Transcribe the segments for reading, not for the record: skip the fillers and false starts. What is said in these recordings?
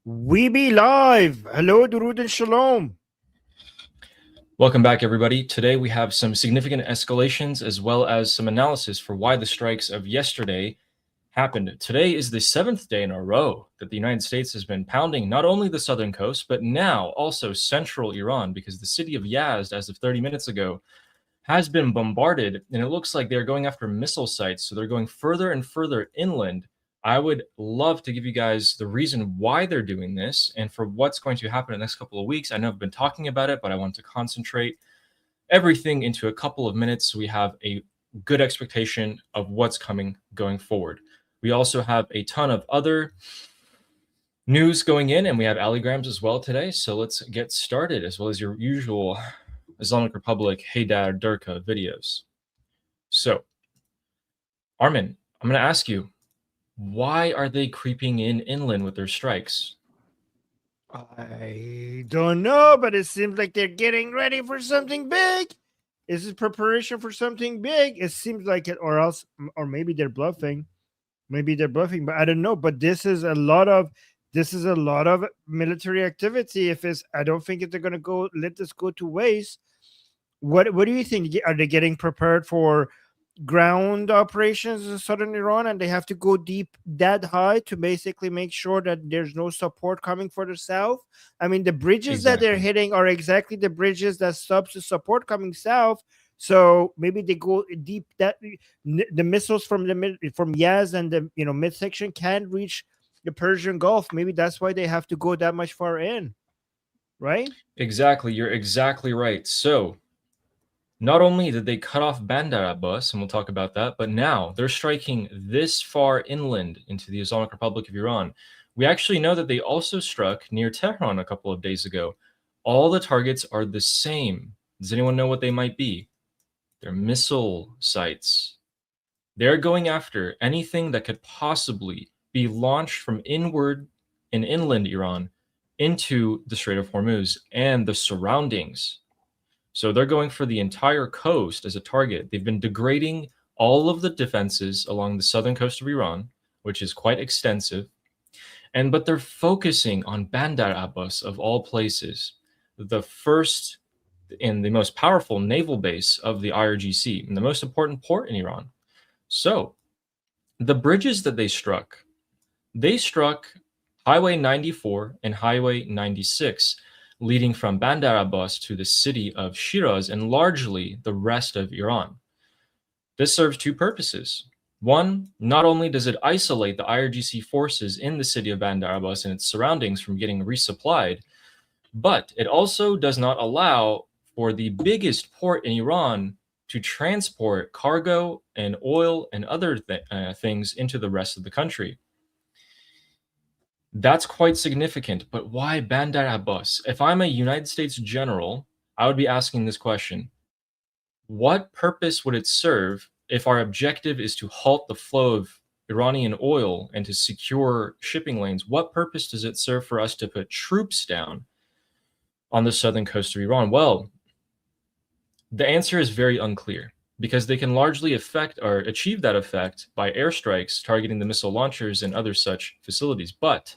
We be live. Hello, Durud and Shalom. Welcome back, everybody. Today we have some significant escalations as well as some analysis for why the strikes of yesterday happened. Today is the 7th day in a row that the United States has been pounding not only the southern coast, but now also central Iran, because the city of Yazd, as of 30 minutes ago, has been bombarded, and it looks like they're going after missile sites, so they're going further and further inland. I would love to give you guys the reason why they're doing this and for what's going to happen in the next couple of weeks. I know I've been talking about it, but I want to concentrate everything into a couple of minutes so we have a good expectation of what's coming going forward. We also have a ton of other news going in, and we have alligrams as well today, so let's get started, as well as your usual Islamic Republic Haydar Durka videos. So, Armin, I'm going to ask you, why are they creeping in inland with their strikes? I don't know, but it seems like they're getting ready for something big. Is it preparation for something big? It seems like it, or else, or maybe they're bluffing. Maybe they're bluffing, but I don't know. But this is a lot of military activity. I don't think they're gonna let this go to waste. What do you think? Are they getting prepared for ground operations in southern Iran, and they have to go deep that high to basically make sure that there's no support coming for the south? I mean, the bridges that they're hitting are exactly the bridges that stops the support coming south. So maybe they go deep, that the missiles from Yaz and the midsection can't reach the Persian Gulf. Maybe that's why they have to go that much far in, right? Exactly, you're exactly right. So not only did they cut off Bandar Abbas, and we'll talk about that, but now they're striking this far inland into the Islamic Republic of Iran. We actually know that they also struck near Tehran a couple of days ago. All the targets are the same. Does anyone know what they might be? They're missile sites. They're going after anything that could possibly be launched from inward in inland Iran into the Strait of Hormuz and the surroundings. So they're going for the entire coast as a target. They've been degrading all of the defenses along the southern coast of Iran, which is quite extensive. But they're focusing on Bandar Abbas, of all places, the first and the most powerful naval base of the IRGC, and the most important port in Iran. So the bridges that they struck Highway 94 and Highway 96, leading from Bandar Abbas to the city of Shiraz and largely the rest of Iran. This serves two purposes. One, not only does it isolate the IRGC forces in the city of Bandar Abbas and its surroundings from getting resupplied, but it also does not allow for the biggest port in Iran to transport cargo and oil and other things into the rest of the country. That's quite significant, but why Bandar Abbas? If I'm a United States general, I would be asking this question. What purpose would it serve if our objective is to halt the flow of Iranian oil and to secure shipping lanes? What purpose does it serve for us to put troops down on the southern coast of Iran? Well, the answer is very unclear, because they can largely achieve that effect by airstrikes targeting the missile launchers and other such facilities. But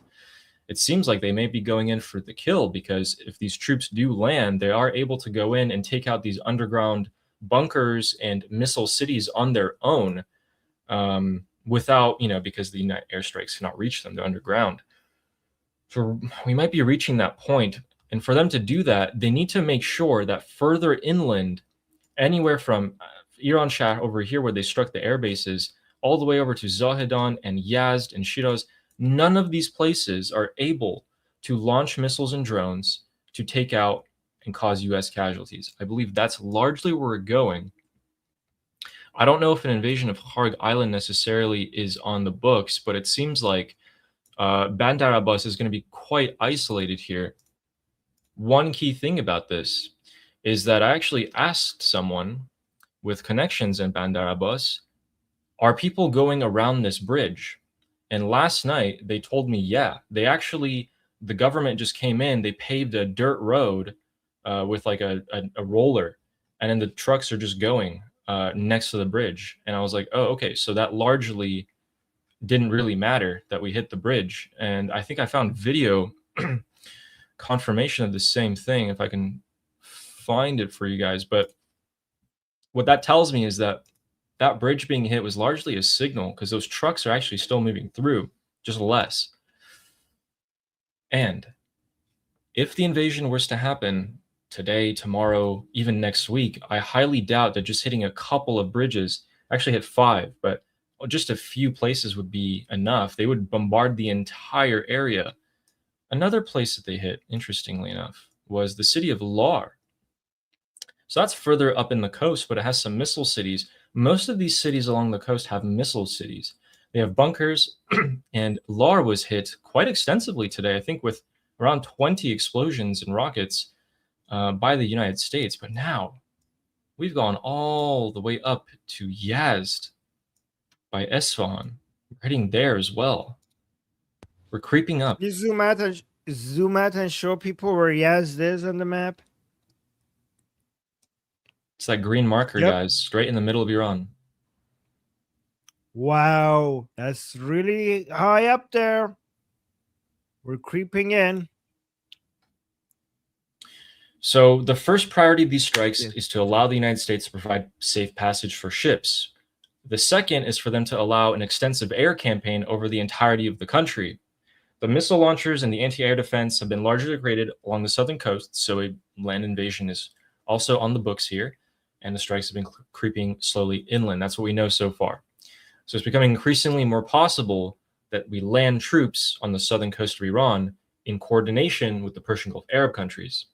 it seems like they may be going in for the kill, because if these troops do land, they are able to go in and take out these underground bunkers and missile cities on their own without, because the airstrikes cannot reach them, they're underground. So we might be reaching that point. And for them to do that, they need to make sure that further inland, anywhere from Iran Shah over here where they struck the air bases, all the way over to Zahedan and Yazd and Shiraz, none of these places are able to launch missiles and drones to take out and cause U.S. casualties. I believe that's largely where we're going. I don't know if an invasion of Kharg Island necessarily is on the books, but it seems like Bandar Abbas is going to be quite isolated here. One key thing about this is that I actually asked someone with connections in Bandar Abbas, are people going around this bridge? And last night they told me, yeah, the government just came in, they paved a dirt road with like a roller, and then the trucks are just going next to the bridge. And I was like, oh, okay, so that largely didn't really matter that we hit the bridge. And I think I found video confirmation of the same thing if I can find it for you guys. But what that tells me is that that bridge being hit was largely a signal, because those trucks are actually still moving through, just less. And if the invasion was to happen today, tomorrow, even next week, I highly doubt that just hitting a couple of bridges, actually hit 5, but just a few places would be enough. They would bombard the entire area. Another place that they hit, interestingly enough, was the city of Lar. So that's further up in the coast, but it has some missile cities. Most of these cities along the coast have missile cities. They have bunkers, and Lar was hit quite extensively today, I think with around 20 explosions and rockets by the United States. But now we've gone all the way up to Yazd by Esfahan. We're heading there as well. We're creeping up. You zoom out and show people where Yazd is on the map. It's that green marker, Yep. guys, straight in the middle of Iran. Wow, that's really high up there. We're creeping in. So the first priority of these strikes is to allow the United States to provide safe passage for ships. The second is for them to allow an extensive air campaign over the entirety of the country. The missile launchers and the anti-air defense have been largely created along the southern coast, so a land invasion is also on the books here, and the strikes have been creeping slowly inland. That's what we know so far. So it's becoming increasingly more possible that we land troops on the southern coast of Iran in coordination with the Persian Gulf Arab countries.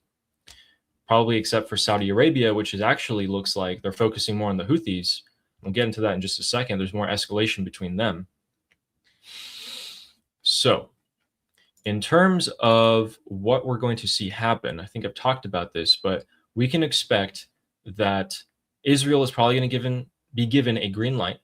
Probably except for Saudi Arabia, which is actually looks like they're focusing more on the Houthis. We'll get into that in just a second. There's more escalation between them. So in terms of what we're going to see happen, I think I've talked about this, but we can expect that Israel is probably going to be given a green light.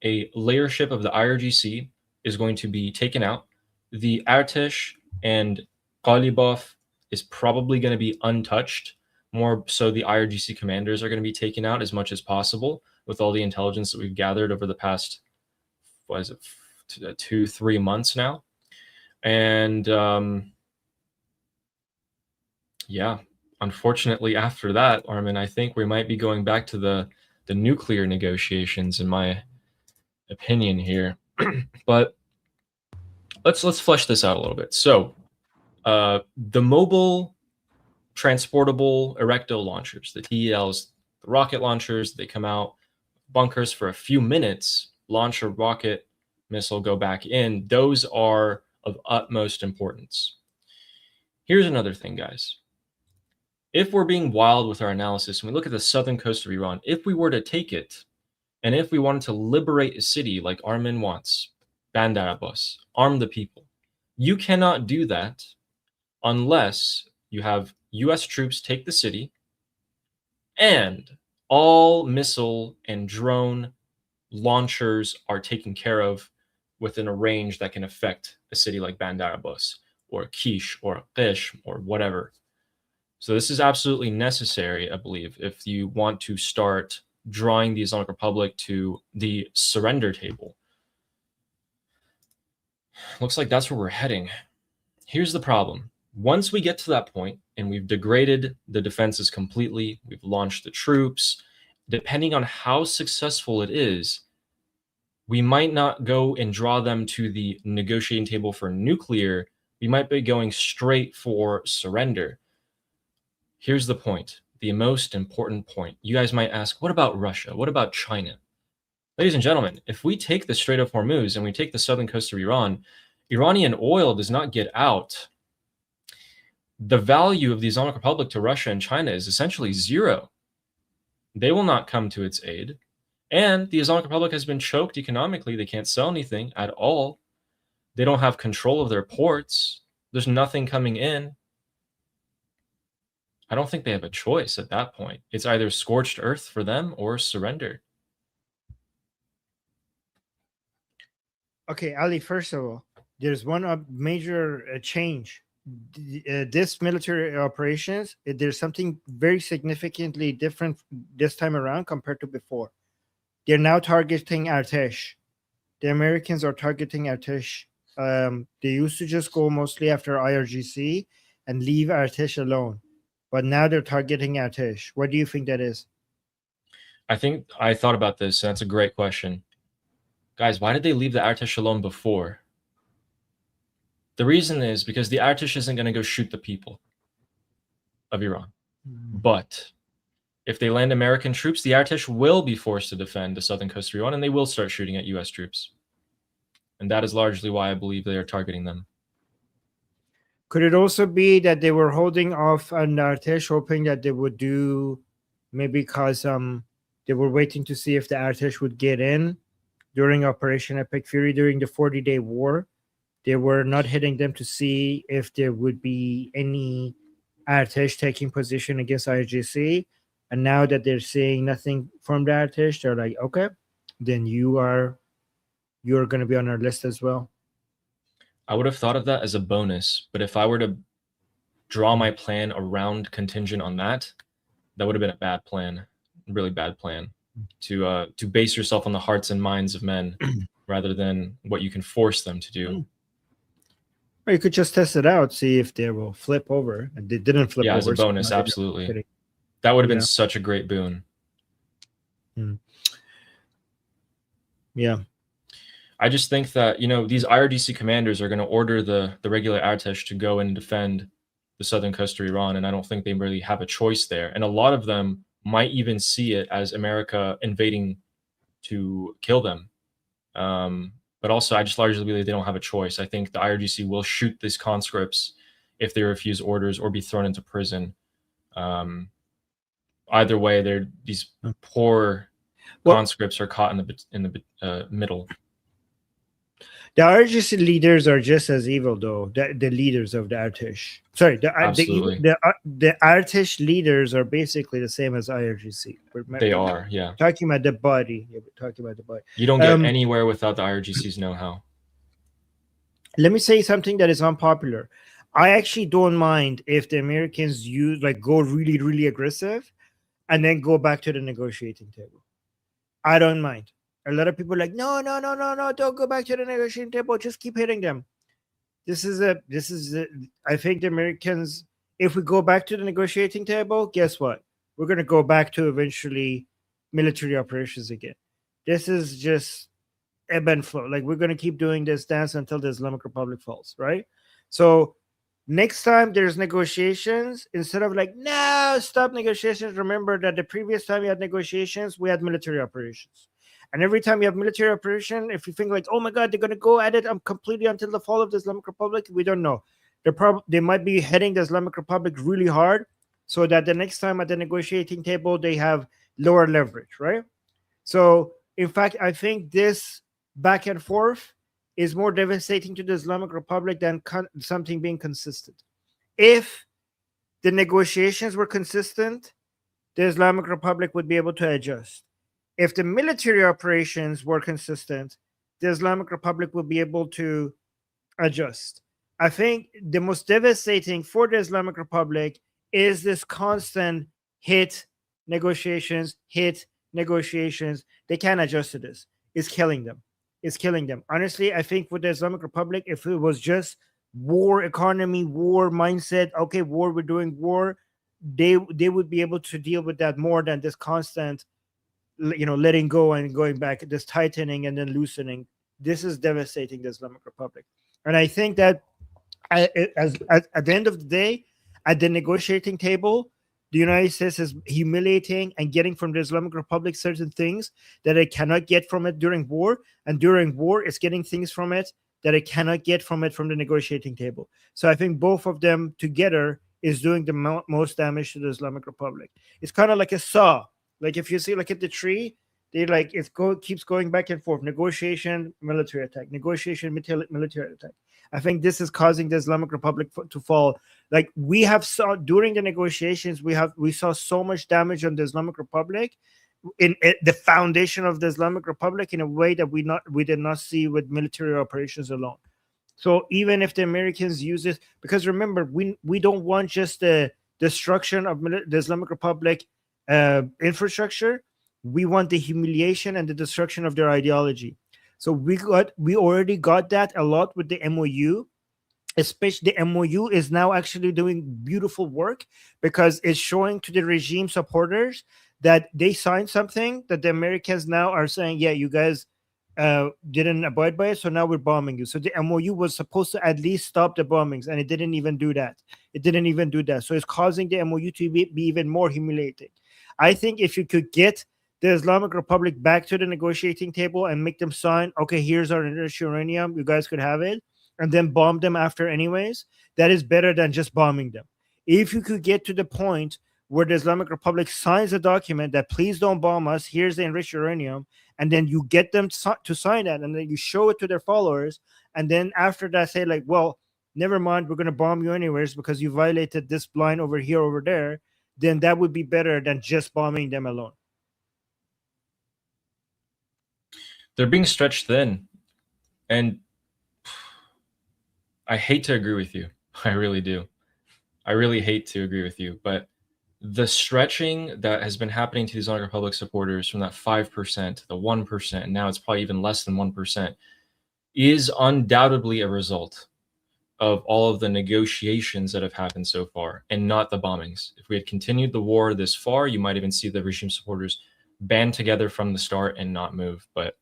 A layership of the IRGC is going to be taken out. The Artesh and Ghalibaf is probably going to be untouched. More so, the IRGC commanders are going to be taken out as much as possible with all the intelligence that we've gathered over the past, 2-3 months now. And yeah, unfortunately, after that, Armin, I think we might be going back to the nuclear negotiations, in my opinion here. But let's flesh this out a little bit. So the mobile transportable erectile launchers, the TELs, the rocket launchers, they come out bunkers for a few minutes, launch a rocket missile, go back in. Those are of utmost importance. Here's another thing, guys. If we're being wild with our analysis and we look at the southern coast of Iran, if we were to take it, and if we wanted to liberate a city like Armin wants, Bandar Abbas, arm the people, you cannot do that unless you have US troops take the city and all missile and drone launchers are taken care of within a range that can affect a city like Bandar Abbas or Kish or Qish or whatever. So this is absolutely necessary, I believe, if you want to start drawing the Islamic Republic to the surrender table. Looks like that's where we're heading. Here's the problem. Once we get to that point and we've degraded the defenses completely, we've launched the troops, depending on how successful it is, we might not go and draw them to the negotiating table for nuclear. We might be going straight for surrender. Here's the point, the most important point. You guys might ask, what about Russia? What about China? Ladies and gentlemen, if we take the Strait of Hormuz and we take the southern coast of Iran, Iranian oil does not get out. The value of the Islamic Republic to Russia and China is essentially zero. They will not come to its aid. And the Islamic Republic has been choked economically. They can't sell anything at all. They don't have control of their ports. There's nothing coming in. I don't think they have a choice at that point. It's either scorched earth for them or surrender. Okay, Ali, first of all, there's one major change. This military operations, there's something very significantly different this time around compared to before. They're now targeting Artesh. The Americans are targeting Artesh They used to just go mostly after IRGC and leave Artesh alone, but now they're targeting Artesh. What do you think that is? I think I thought about this, and that's a great question. Guys, why did they leave the Artesh alone before? The reason is because the Artesh isn't going to go shoot the people of Iran. But if they land American troops, the Artesh will be forced to defend the southern coast of Iran, and they will start shooting at U.S. troops. And that is largely why I believe they are targeting them. Could it also be that they were holding off on Artesh, hoping that they would do, maybe because they were waiting to see if the Artesh would get in during Operation Epic Fury during the 40-day war? They were not hitting them to see if there would be any Artesh taking position against IRGC. And now that they're seeing nothing from the Artesh, they're like, okay, then you're going to be on our list as well. I would have thought of that as a bonus, but if I were to draw my plan around contingent on that, that would have been a bad plan, really bad plan, to base yourself on the hearts and minds of men rather than what you can force them to do. Or you could just test it out, see if they will flip over, and they didn't flip over. Yeah, as a bonus, absolutely. That would have been such a great boon. Yeah. I just think that, these IRGC commanders are going to order the regular Artesh to go and defend the southern coast of Iran, and I don't think they really have a choice there. And a lot of them might even see it as America invading to kill them. But also, I just largely believe they don't have a choice. I think the IRGC will shoot these conscripts if they refuse orders or be thrown into prison. Either way, these poor conscripts are caught in the middle. The IRGC leaders are just as evil, though. The leaders of the Artesh. Sorry, the Artesh leaders are basically the same as IRGC. They are, yeah. Talking about the body. Yeah, we're talking about the body. You don't get anywhere without the IRGC's know-how. Let me say something that is unpopular. I actually don't mind if the Americans go really, really aggressive and then go back to the negotiating table. I don't mind. A lot of people are like, no, don't go back to the negotiating table. Just keep hitting them. I think the Americans, if we go back to the negotiating table, guess what? We're going to go back to eventually military operations again. This is just ebb and flow. Like, we're going to keep doing this dance until the Islamic Republic falls, right? So next time there's negotiations, instead of like, no, stop negotiations, remember that the previous time we had negotiations, we had military operations. And every time you have military operation, if you think like, oh my God, they're going to go at it completely until the fall of the Islamic Republic, we don't know. They might be heading the Islamic Republic really hard so that the next time at the negotiating table, they have lower leverage, right? So, in fact, I think this back and forth is more devastating to the Islamic Republic than something being consistent. If the negotiations were consistent, the Islamic Republic would be able to adjust. If the military operations were consistent, the Islamic Republic would be able to adjust. I think the most devastating for the Islamic Republic is this constant hit negotiations. They can't adjust to this. It's killing them. Honestly, I think with the Islamic Republic, if it was just war economy, war mindset, okay, war, we're doing war, they would be able to deal with that more than this constant, letting go and going back, this tightening and then loosening. This is devastating the Islamic Republic. And I think that at the end of the day, at the negotiating table, the United States is humiliating and getting from the Islamic Republic certain things that it cannot get from it during war. And during war, it's getting things from it that it cannot get from the negotiating table. So I think both of them together is doing the most damage to the Islamic Republic. It's kind of like a saw. Like if you see, like at the tree, they like keeps going back and forth. Negotiation, military attack. Negotiation, military attack. I think this is causing the Islamic Republic to fall. Like we have saw during the negotiations, we saw so much damage on the Islamic Republic, in the foundation of the Islamic Republic, in a way that we did not see with military operations alone. So even if the Americans use it, because remember, we don't want just the destruction of the Islamic Republic infrastructure. We want the humiliation and the destruction of their ideology. So we already got that a lot with the MOU. Especially the MOU is now actually doing beautiful work because it's showing to the regime supporters that they signed something that the Americans now are saying, yeah, you guys didn't abide by it, so now we're bombing you. So the MOU was supposed to at least stop the bombings, and it didn't even do that. It didn't even do that. So it's causing the MOU to be even more humiliating. I think if you could get the Islamic Republic back to the negotiating table and make them sign, okay, here's our enriched uranium, you guys could have it, and then bomb them after anyways, that is better than just bombing them. If you could get to the point where the Islamic Republic signs a document that please don't bomb us, here's the enriched uranium, and then you get them to sign that, and then you show it to their followers, and then after that say like, well, never mind, we're going to bomb you anyways because you violated this line over here, over there, then that would be better than just bombing them alone. They're being stretched thin, and I hate to agree with you. I really do. I really hate to agree with you, but the stretching that has been happening to the Islamic Republic supporters from that 5% to the 1%, and now it's probably even less than 1%, is undoubtedly a result of all of the negotiations that have happened so far, and not the bombings. If we had continued the war this far, you might even see the regime supporters band together from the start and not move. But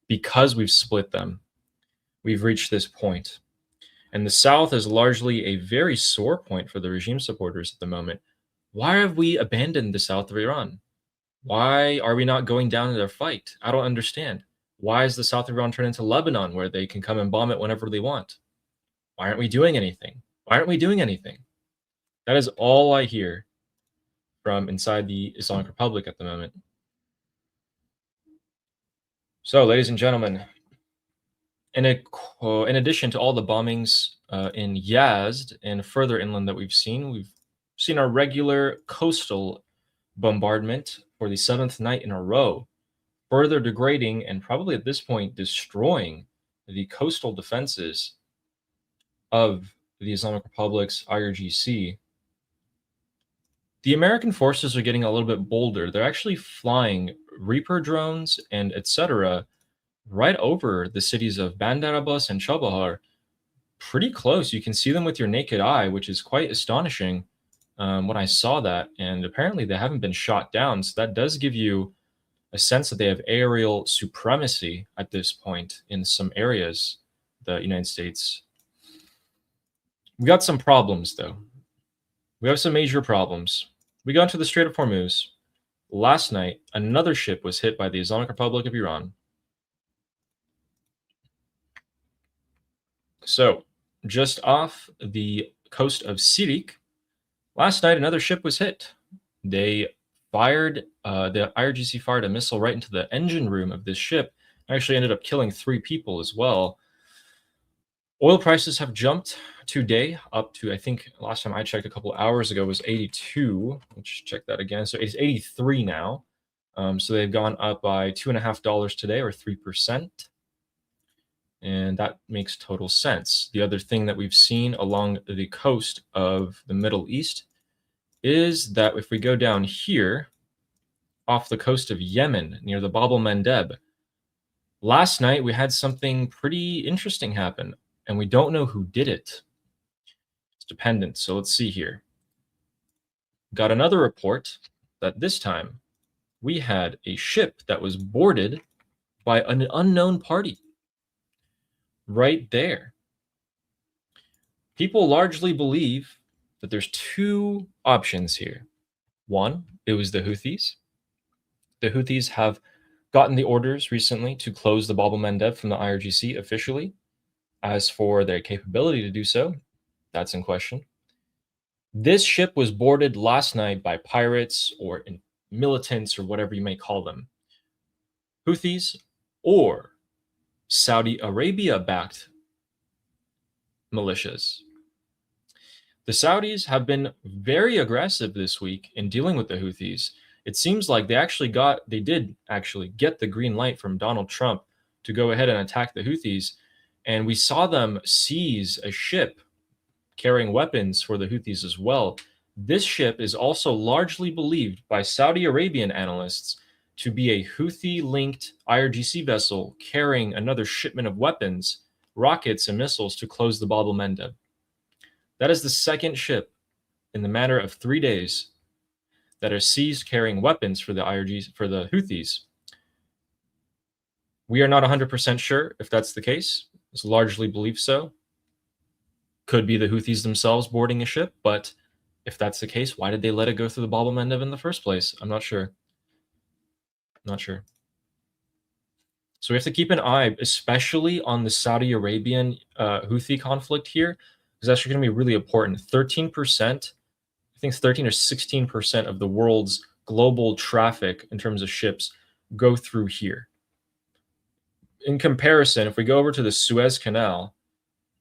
because we've split them, we've reached this point. And the South is largely a very sore point for the regime supporters at the moment. Why have we abandoned the south of Iran? Why are we not going down to their fight? I don't understand. Why is the south of Iran turned into Lebanon, where they can come and bomb it whenever they want? Why aren't we doing anything? Why aren't we doing anything? That is all I hear from inside the Islamic Republic at the moment. So, ladies and gentlemen, in addition to all the bombings in Yazd and further inland that we've seen our regular coastal bombardment for the 7th night in a row, further degrading and probably at this point destroying the coastal defenses of the Islamic Republic's IRGC. The American forces are getting a little bit bolder. They're actually flying Reaper drones and etc. right over the cities of Bandar Abbas and Chabahar, pretty close. You can see them with your naked eye, which is quite astonishing when I saw that. And apparently they haven't been shot down. So that does give you a sense that they have aerial supremacy at this point in some areas, the United States. We got some problems, though. We have some major problems. We got into the Strait of Hormuz. Last night, another ship was hit by the Islamic Republic of Iran. So, just off the coast of Sirik, last night another ship was hit. They fired, the IRGC fired a missile right into the engine room of this ship. Actually ended up killing 3 people as well. Oil prices have jumped today up to, I think last time I checked a couple hours ago was 82. Let's check that again. So it's 83 now. So they've gone up by $2.50 today, or 3%. And that makes total sense. The other thing that we've seen along the coast of the Middle East is that if we go down here off the coast of Yemen near the Bab el-Mandeb, last night we had something pretty interesting happen, and we don't know who did it. It's dependent. So let's see here. Got another report that this time we had a ship that was boarded by an unknown party. Right there. People largely believe that there's 2 options here. One, it was the Houthis. The Houthis have gotten the orders recently to close the Bab el-Mandeb from the IRGC officially. As for their capability to do so, that's in question. This ship was boarded last night by pirates or militants or whatever you may call them. Houthis or Saudi Arabia-backed militias. The Saudis have been very aggressive this week in dealing with the Houthis. It seems like they did actually get the green light from Donald Trump to go ahead and attack the Houthis. And we saw them seize a ship carrying weapons for the Houthis as well. This ship is also largely believed by Saudi Arabian analysts to be a Houthi-linked IRGC vessel carrying another shipment of weapons, rockets, and missiles to close the Bab el-Mandeb. That is the second ship in the matter of 3 days that are seized carrying weapons for the Houthis. We are not 100% sure if that's the case. It's largely believed so. Could be the Houthis themselves boarding a ship, but if that's the case, why did they let it go through the Bab el-Mandeb in the first place? I'm not sure. Not sure. So we have to keep an eye, especially on the Saudi Arabian Houthi conflict here. It's actually going to be really important. 13%, I think 13 or 16% of the world's global traffic in terms of ships go through here. In comparison, if we go over to the Suez Canal,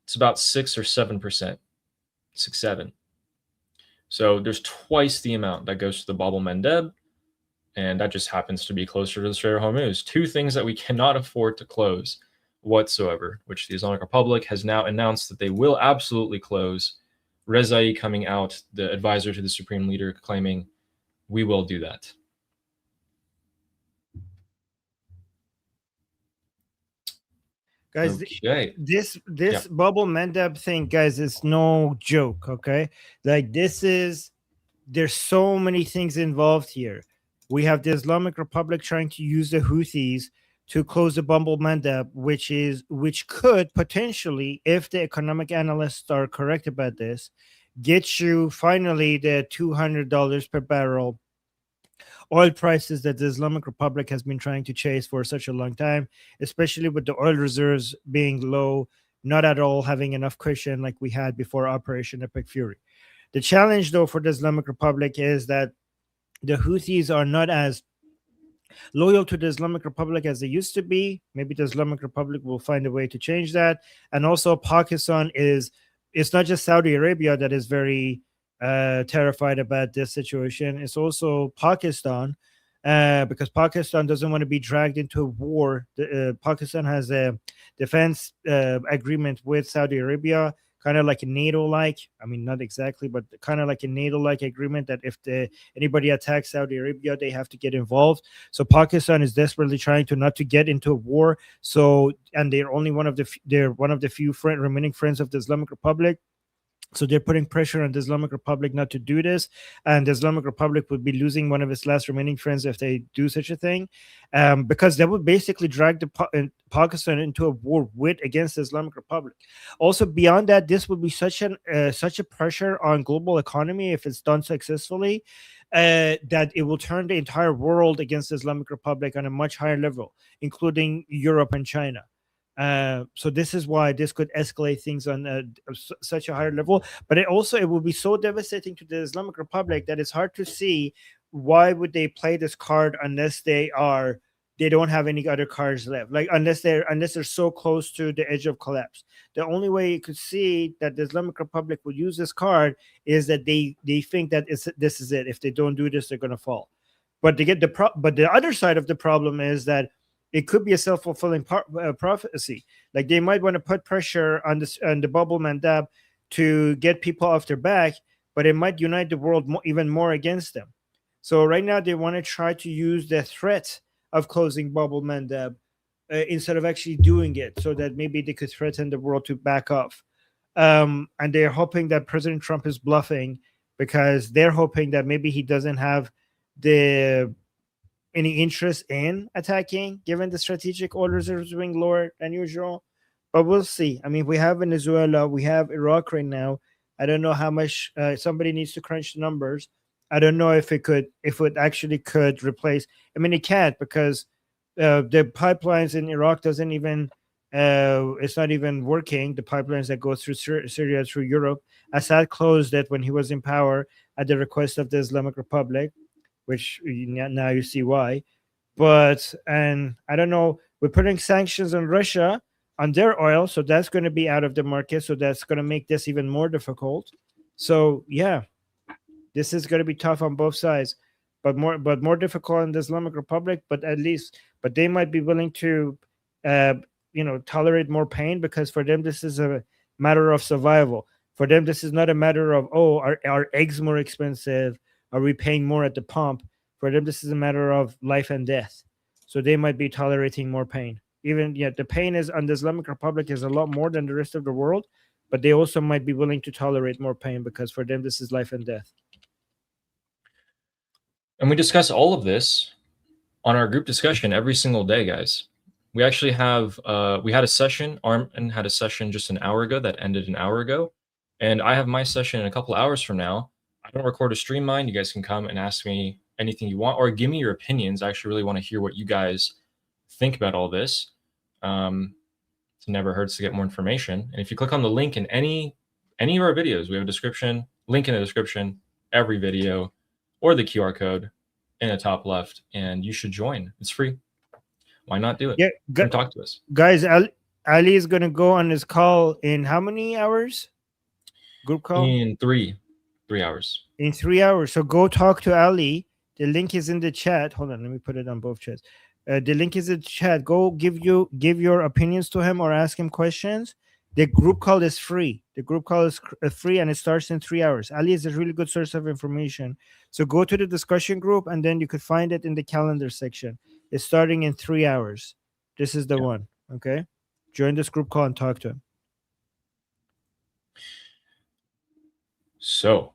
it's about 6 or 7%, 6, 7. So there's twice the amount that goes to the Bab el-Mandeb, and that just happens to be closer to the Strait of Hormuz. Two things that we cannot afford to close whatsoever, which the Islamic Republic has now announced that they will absolutely close. Rezai coming out, the advisor to the Supreme Leader, claiming, we will do that. Guys, okay. this Bab el-Mandeb thing, guys, is no joke, okay? Like, there's so many things involved here. We have the Islamic Republic trying to use the Houthis to close the Bab el-Mandeb, which could potentially, if the economic analysts are correct about this, get you finally the $200 per barrel oil prices that the Islamic Republic has been trying to chase for such a long time, especially with the oil reserves being low, not at all having enough cushion like we had before Operation Epic Fury. The challenge, though, for the Islamic Republic is that the Houthis are not as loyal to the Islamic Republic as they used to be. Maybe the Islamic Republic will find a way to change that. And also Pakistan it's not just Saudi Arabia that is very terrified about this situation. It's also Pakistan, because Pakistan doesn't want to be dragged into a war. Pakistan has a defense agreement with Saudi Arabia, kind of like a NATO-like. I mean, not exactly, but kind of like a NATO-like agreement that if anybody attacks Saudi Arabia, they have to get involved. So Pakistan is desperately trying to not to get into a war. So, and they're only one of the few remaining friends of the Islamic Republic. So they're putting pressure on the Islamic Republic not to do this, and the Islamic Republic would be losing one of its last remaining friends if they do such a thing, because that would basically drag Pakistan into a war against the Islamic Republic. Also, beyond that, this would be such a pressure on global economy if it's done successfully, that it will turn the entire world against the Islamic Republic on a much higher level, including Europe and China. So this is why this could escalate things on such a higher level. But it will be so devastating to the Islamic Republic that it's hard to see why would they play this card unless they don't have any other cards left. Like unless they're so close to the edge of collapse. The only way you could see that the Islamic Republic would use this card is that they think that this is it. If they don't do this, they're going to fall. But but the other side of the problem is that it could be a self-fulfilling prophecy. Like they might want to put pressure on the Bab el-Mandeb to get people off their back, but it might unite the world even more against them. So right now they want to try to use the threat of closing Bab el-Mandeb instead of actually doing it, so that maybe they could threaten the world to back off. And they're hoping that President Trump is bluffing, because they're hoping that maybe he doesn't have any interest in attacking, given the strategic oil reserves being lower than usual. But we'll see. I mean, we have Venezuela, we have Iraq right now. I don't know how much somebody needs to crunch the numbers. I don't know if it actually could replace. I mean, it can't, because the pipelines in Iraq doesn't even it's not even working. The pipelines that go through Syria through Europe. Assad closed it when he was in power at the request of the Islamic Republic, which now you see why. And I don't know, we're putting sanctions on Russia on their oil, so that's going to be out of the market, so that's going to make this even more difficult. So yeah, this is going to be tough on both sides, but more difficult in the Islamic Republic. But they might be willing to tolerate more pain, because for them this is a matter of survival. For them, this is not a matter of, oh, are eggs more expensive? Are we paying more at the pump? For them, this is a matter of life and death. So they might be tolerating more pain. Even yet, the pain is on the Islamic Republic is a lot more than the rest of the world, but they also might be willing to tolerate more pain because for them, this is life and death. And we discuss all of this on our group discussion every single day, guys. We actually have we had a session. Armin had a session just an hour ago that ended an hour ago, and I have my session in a couple hours from now. I don't record a stream mine. You guys can come and ask me anything you want, or give me your opinions. I actually really want to hear what you guys think about all this. It never hurts to get more information. And if you click on the link in any of our videos, we have a description, link in the description, every video, or the QR code in the top left, and you should join. It's free. Why not do it? Yeah, come talk to us, guys. Ali is going to go on his call in how many hours? Group call in 3 hours. In 3 hours. So go talk to Ali. The link is in the chat. Hold on, let me put it on both chats. The link is in the chat. Go give your opinions to him or ask him questions. The group call is free. The group call is free, and it starts in 3 hours. Ali is a really good source of information. So go to the discussion group, and then you could find it in the calendar section. It's starting in 3 hours. This is the one. Okay, join this group call and talk to him. So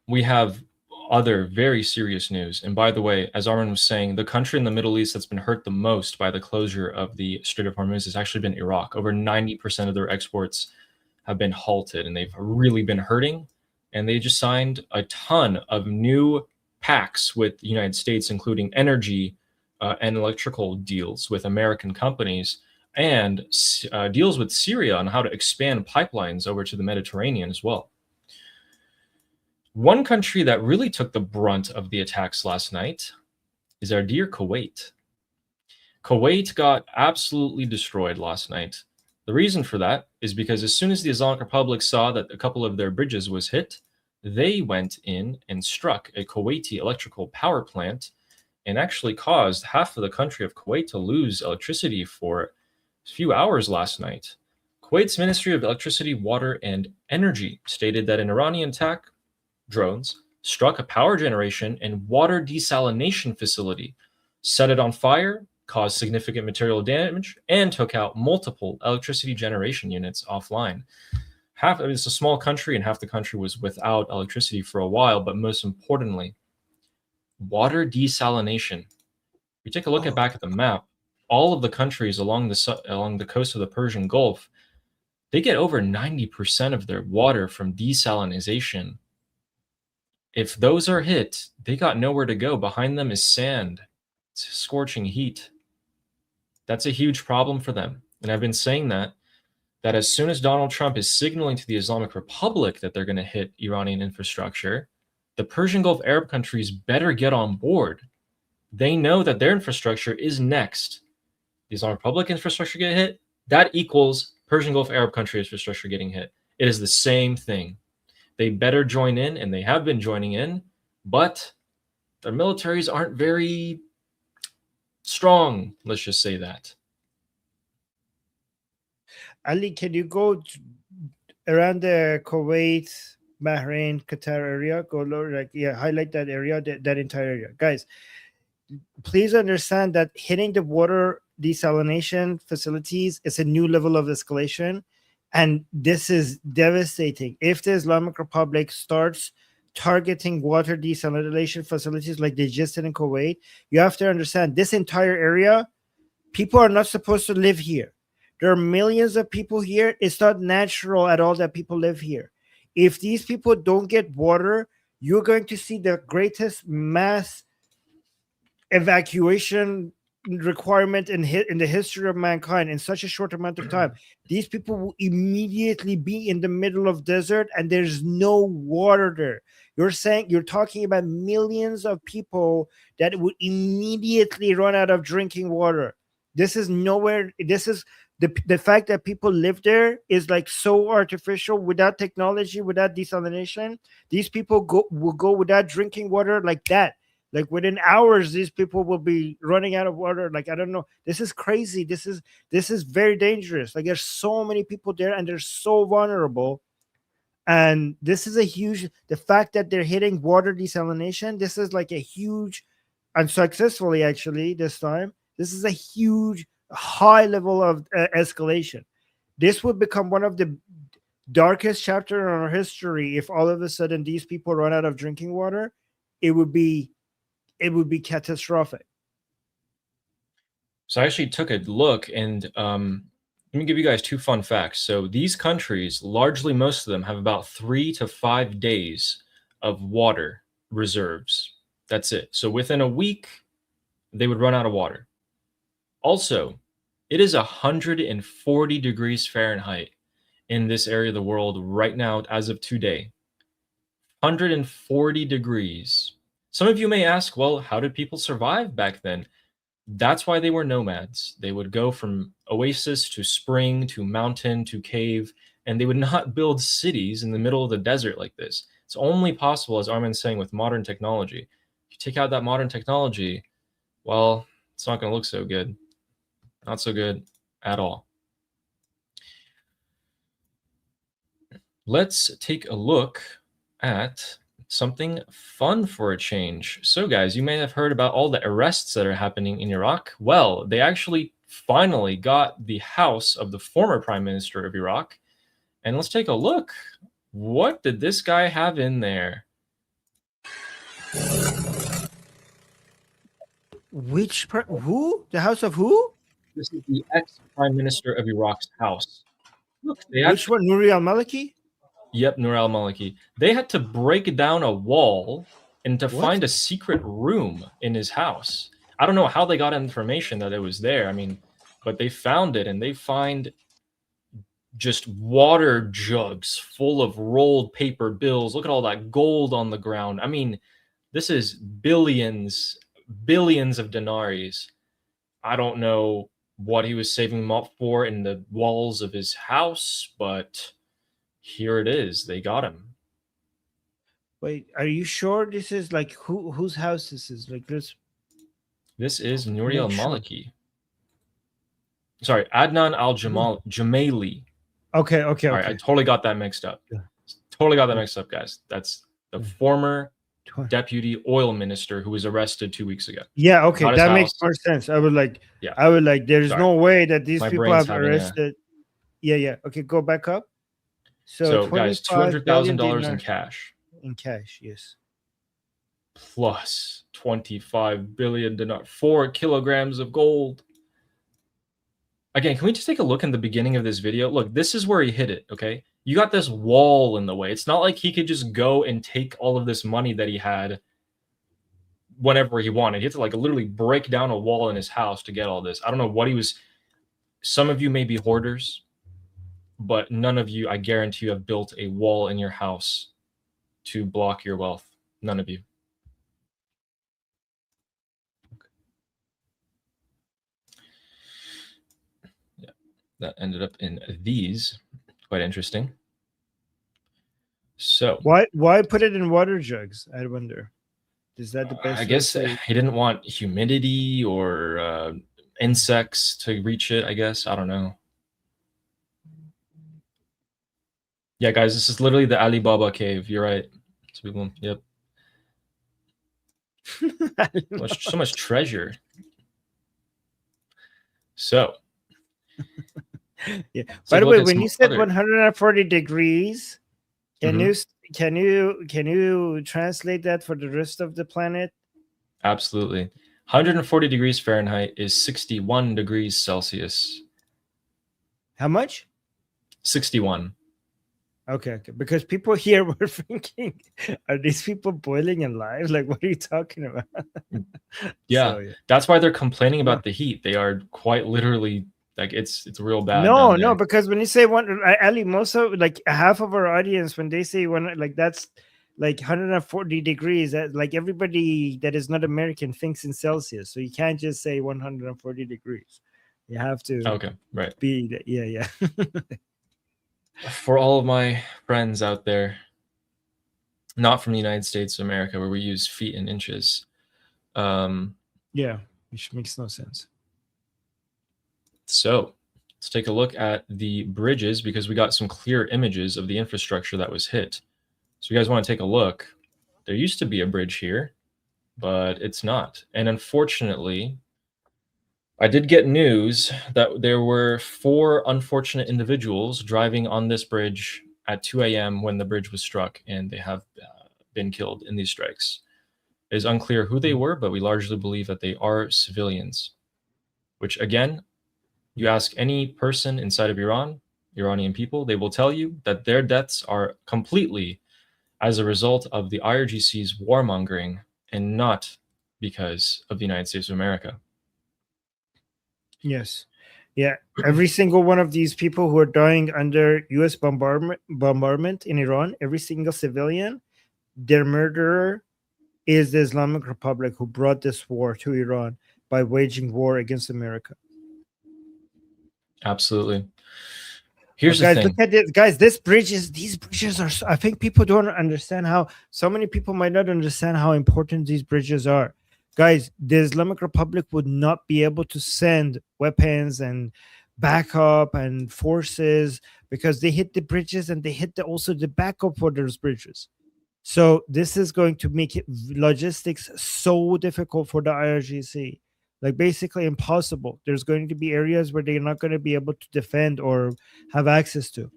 we have other very serious news. And by the way, as Armin was saying, the country in the Middle East that's been hurt the most by the closure of the Strait of Hormuz has actually been Iraq. Over 90% of their exports have been halted, and they've really been hurting. And they just signed a ton of new pacts with the United States, including energy and electrical deals with American companies, and deals with Syria on how to expand pipelines over to the Mediterranean as well. One country that really took the brunt of the attacks last night is our dear Kuwait. Kuwait got absolutely destroyed last night. The reason for that is because as soon as the Islamic Republic saw that a couple of their bridges was hit, they went in and struck a Kuwaiti electrical power plant and actually caused half of the country of Kuwait to lose electricity for a few hours last night. Kuwait's Ministry of Electricity, Water, and Energy stated that an Iranian attack drones struck a power generation and water desalination facility, set it on fire, caused significant material damage, and took out multiple electricity generation units offline. It's a small country, and half the country was without electricity for a while, but most importantly, water desalination. If you take a look back at the map, all of the countries along the coast of the Persian Gulf, they get over 90% of their water from desalination. If those are hit, they got nowhere to go. Behind them is sand. It's scorching heat. That's a huge problem for them. And I've been saying that as soon as Donald Trump is signaling to the Islamic Republic that they're going to hit Iranian infrastructure, the Persian Gulf Arab countries better get on board. They know that their infrastructure is next. The Islamic Republic infrastructure get hit, that equals Persian Gulf Arab country infrastructure getting hit. It is the same thing. They better join in, and they have been joining in, but their militaries aren't very strong. Let's just say that. Ali, can you go around the Kuwait, Bahrain, Qatar area? Go lower, highlight that area, that entire area. Guys, please understand that hitting the water desalination facilities is a new level of escalation. And this is devastating. If the Islamic Republic starts targeting water desalination facilities like they just did in Kuwait, you have to understand this entire area, people are not supposed to live here. There are millions of people here. It's not natural at all that people live here. If these people don't get water, you're going to see the greatest mass evacuation requirement in the history of mankind in such a short amount of time. These people will immediately be in the middle of desert, and there's no water there. You're talking about millions of people that would immediately run out of drinking water. This is nowhere. This is the fact that people live there is like so artificial. Without technology, without desalination, these people will go without drinking water like that. Like within hours, these people will be running out of water. Like, I don't know. This is crazy. This is very dangerous. Like, there's so many people there, and they're so vulnerable. And this is a huge, the fact that they're hitting water desalination, this is like a huge, unsuccessfully actually this time, this is a huge high level of escalation. This would become one of the darkest chapter in our history if all of a sudden these people run out of drinking water. It would be catastrophic. So I actually took a look, and let me give you guys 2 fun facts. So these countries, largely most of them, have about 3 to 5 days of water reserves. That's it. So within a week, they would run out of water. Also, it is 140 degrees Fahrenheit in this area of the world right now as of today. 140 degrees. Some of you may ask, well, how did people survive back then? That's why they were nomads. They would go from oasis to spring to mountain to cave, and they would not build cities in the middle of the desert like this. It's only possible, as Armin's saying, with modern technology. If you take out that modern technology, well, it's not going to look so good. Not so good at all. Let's take a look at something fun for a change. So guys, you may have heard about all the arrests that are happening in Iraq. Well, they actually finally got the house of the former Prime Minister of Iraq. And let's take a look. What did this guy have in there? Who? The house of who? This is the ex-Prime Minister of Iraq's house. Look, Which one? Nouri al-Maliki? Yep, Noor al-Maliki. They had to break down a wall and to find a secret room in his house. I don't know how they got information that it was there. I mean, but they found it, and they find just water jugs full of rolled paper bills. Look at all that gold on the ground. I mean, this is billions of dinaris. I don't know what he was saving them up for in the walls of his house, but here it is. They got him. Wait, are you sure this is like whose house this is? Like this is Nouri al-Maliki. Sorry, Adnan al-Jumaili. Okay. All right, I totally got that mixed up. Yeah. Totally got that mixed up, guys. That's the former deputy oil minister who was arrested 2 weeks ago. Yeah, okay, that makes more sense. I would like, there's no way that these people have arrested. Yeah. Okay, go back up. So guys, $200,000 in cash. In cash, yes. Plus 25 billion dinar, 4 kilograms of gold. Again, can we just take a look in the beginning of this video? Look, this is where he hid it, okay? You got this wall in the way. It's not like he could just go and take all of this money that he had whenever he wanted. He had to like literally break down a wall in his house to get all this. I don't know what he was. Some of you may be hoarders, but none of you, I guarantee you, have built a wall in your house to block your wealth. None of you. Yeah, that ended up in these. Quite interesting. So why put it in water jugs? I wonder. Is that the best? I guess he didn't want humidity or insects to reach it. I guess, I don't know. Yeah, guys, this is literally the Ali Baba cave. You're right. Yep. So much treasure. So. Yeah. By the way, when you said 140 degrees, can you translate that for the rest of the planet? Absolutely. 140 degrees Fahrenheit is 61 degrees Celsius. How much? 61. Okay. Because people here were thinking, are these people boiling alive? Like, what are you talking about? Yeah, so, that's why they're complaining about the heat. They are quite literally, like, it's real bad. No, because when you say one, Ali, most of like half of our audience, when they say one, like that's like 140 degrees, that like everybody that is not American thinks in Celsius. So you can't just say 140 degrees. You have to be yeah. For all of my friends out there, not from the United States of America, where we use feet and inches. Yeah, which makes no sense. So Let's take a look at the bridges because we got some clear images of the infrastructure that was hit. So you guys want to take a look. There used to be a bridge here, but it's not. And unfortunately, I did get news that there were 4 unfortunate individuals driving on this bridge at 2 a.m. when the bridge was struck, and they have been killed in these strikes. It is unclear who they were, but we largely believe that they are civilians, which again, you ask any person inside of Iran, Iranian people, they will tell you that their deaths are completely as a result of the IRGC's warmongering and not because of the United States of America. Yes. Yeah. Every single one of these people who are dying under US bombardment in Iran, every single civilian, their murderer is the Islamic Republic who brought this war to Iran by waging war against America. Absolutely. Here's guys, the thing. look at this. Guys, these bridges are, I think people don't understand how, so many people might not understand how important these bridges are. Guys, the Islamic Republic would not be able to send weapons and backup and forces because they hit the bridges and they hit also the backup for those bridges. So this is going to make it logistics so difficult for the IRGC, like basically impossible. There's going to be areas where they're not going to be able to defend or have access to.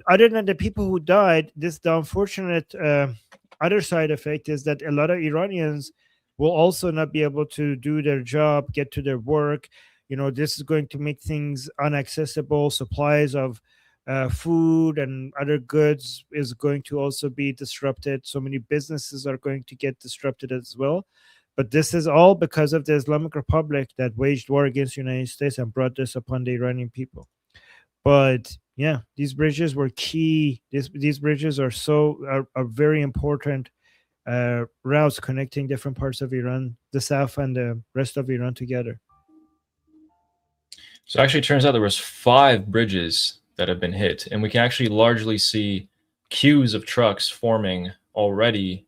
Other than the people who died, the unfortunate other side effect is that a lot of Iranians will also not be able to do their job, get to their work. You know, this is going to make things inaccessible. Supplies of food and other goods is going to also be disrupted. So many businesses are going to get disrupted as well. But this is all because of the Islamic Republic that waged war against the United States and brought this upon the Iranian people. But yeah, these bridges were key. These bridges are are very important routes connecting different parts of Iran, the south and the rest of Iran together. So actually, it turns out there was 5 bridges that have been hit, and we can actually largely see queues of trucks forming already.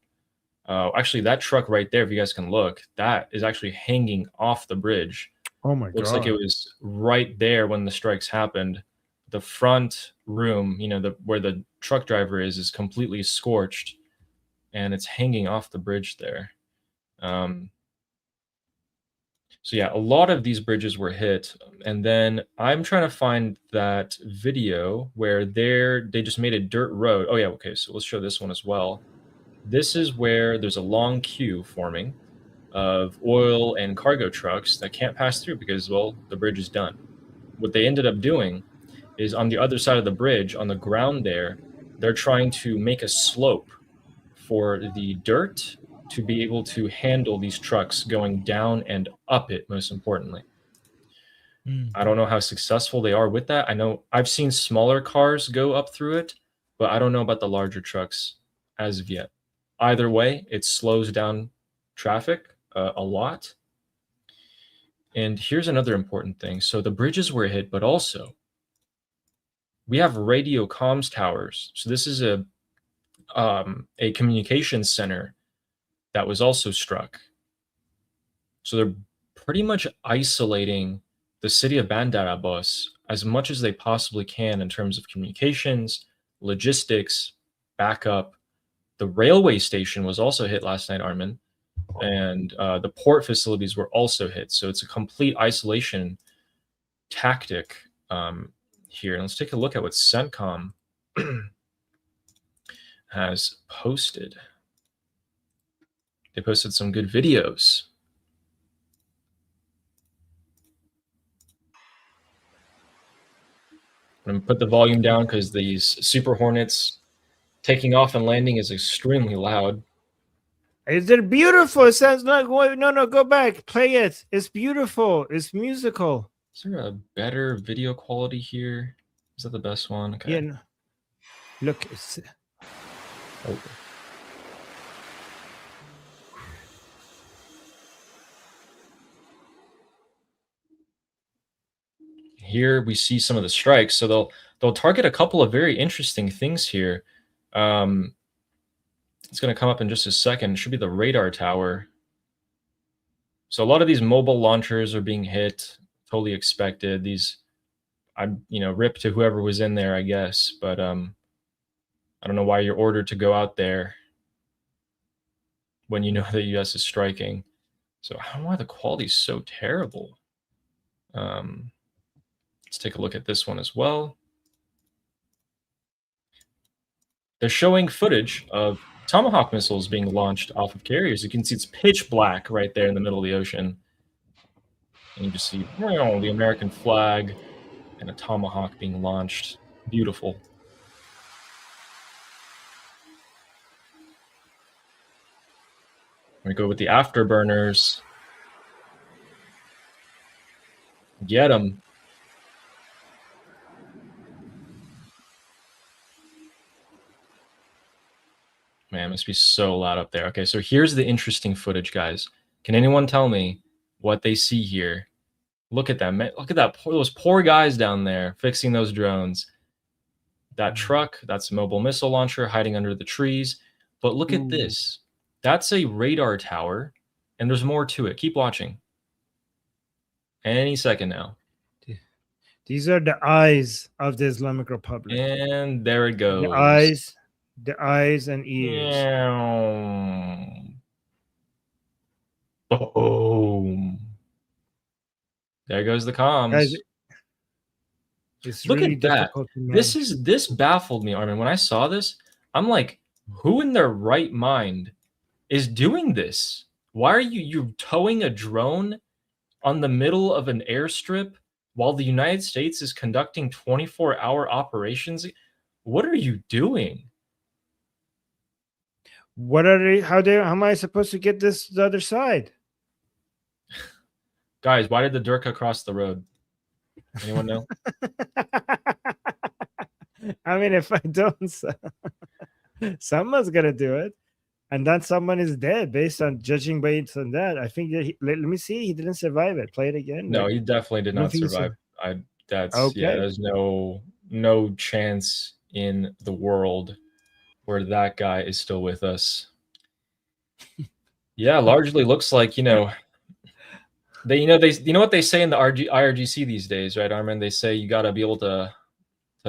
Actually, that truck right there, if you guys can look, that is actually hanging off the bridge. Oh my God. Looks like it was right there when the strikes happened. The front room, you know, where the truck driver is completely scorched, and it's hanging off the bridge there. So yeah, a lot of these bridges were hit, and then I'm trying to find that video where they just made a dirt road. Oh yeah, okay, so let's show this one as well. This is where there's a long queue forming of oil and cargo trucks that can't pass through because, well, the bridge is done. What they ended up doing is on the other side of the bridge, on the ground there, they're trying to make a slope for the dirt to be able to handle these trucks going down and up it, most importantly. I don't know how successful they are with that. I know I've seen smaller cars go up through it, but I don't know about the larger trucks as of yet. Either way, it slows down traffic a lot. And here's another important thing. So the bridges were hit, but also we have radio comms towers. So this is a communications center that was also struck. So they're pretty much isolating the city of Bandar Abbas as much as they possibly can in terms of communications, logistics, backup. The railway station was also hit last night, Armin, and the port facilities were also hit. So it's a complete isolation tactic here. And let's take a look at what CENTCOM has posted. They posted some good videos. I'm going to put the volume down because these Super Hornets taking off and landing is extremely loud. Is it beautiful? It sounds like, no, go back. Play it. It's beautiful. It's musical. Is there a better video quality here? Is that the best one? Okay. Yeah. No. Look. Oh. Here we see some of the strikes. So they'll target a couple of very interesting things here. It's going to come up in just a second. It should be the radar tower. So a lot of these mobile launchers are being hit. Totally expected. These rip to whoever was in there, I guess. But I don't know why you're ordered to go out there when you know the U.S. is striking. So I don't know why the quality is so terrible. Let's take a look at this one as well. They're showing footage of Tomahawk missiles being launched off of carriers. You can see it's pitch black right there in the middle of the ocean. And you just see the American flag and a Tomahawk being launched. Beautiful. We go with the afterburners. Get them. Man, it must be so loud up there. Okay, so here's the interesting footage, guys. Can anyone tell me what they see here? Look at them. Look at that. Those poor guys down there fixing those drones. That truck, that's a mobile missile launcher hiding under the trees. But look at this. That's a radar tower, and there's more to it. Keep watching. Any second now. These are the eyes of the Islamic Republic. And there it goes. The eyes and ears. Boom. There goes the comms. Guys, it's Look really at that. difficult to manage. This baffled me, Armin. When I saw this, I'm like, who in their right mind is doing this? Why are you towing a drone on the middle of an airstrip while the United States is conducting 24-hour operations? What are you doing? What are they? How am I supposed to get this to the other side? Guys, why did the Durka cross the road? Anyone know? I mean, if I don't, someone's gonna do it, and then someone is dead based on judging based on that. I think that let me see. He didn't survive it. Play it again. No, he definitely did not survive. There's no chance in the world where that guy is still with us. Yeah, largely looks like, they you know what they say in the IRGC these days, right, Armin? They say you got to be able to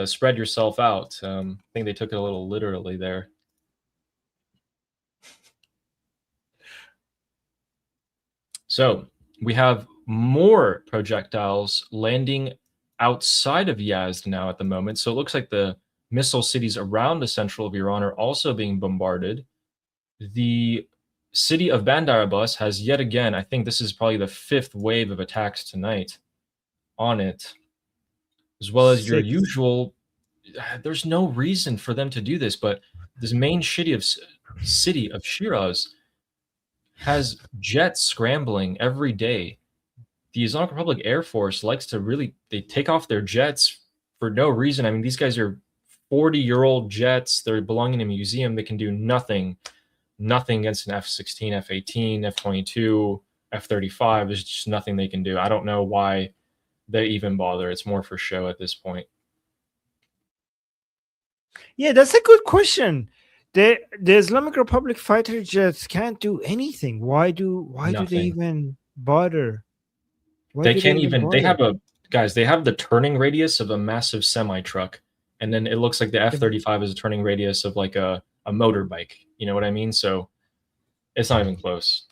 spread yourself out. I think they took it a little literally there. So we have more projectiles landing outside of Yazd now at the moment. So it looks like the missile cities around the central of Iran are also being bombarded. The city of Bandar Abbas has yet again, I think this is probably the 5th wave of attacks tonight on it, as well as your usual. There's no reason for them to do this, but this main city of Shiraz has jets scrambling every day. The Islamic Republic Air Force likes to they take off their jets for no reason. I mean, these guys are 40-year-old jets. They're belonging to a museum. They can do nothing against an F-16, F-18, F-22, F-35. There's just nothing they can do. I don't know why they even bother. It's more for show at this point. Yeah, that's a good question. The Islamic Republic fighter jets can't do anything. Why do they even bother? They can't even. They have they have the turning radius of a massive semi truck, and then it looks like the F-35 is a turning radius of like a motorbike. You know what I mean? So it's not even close.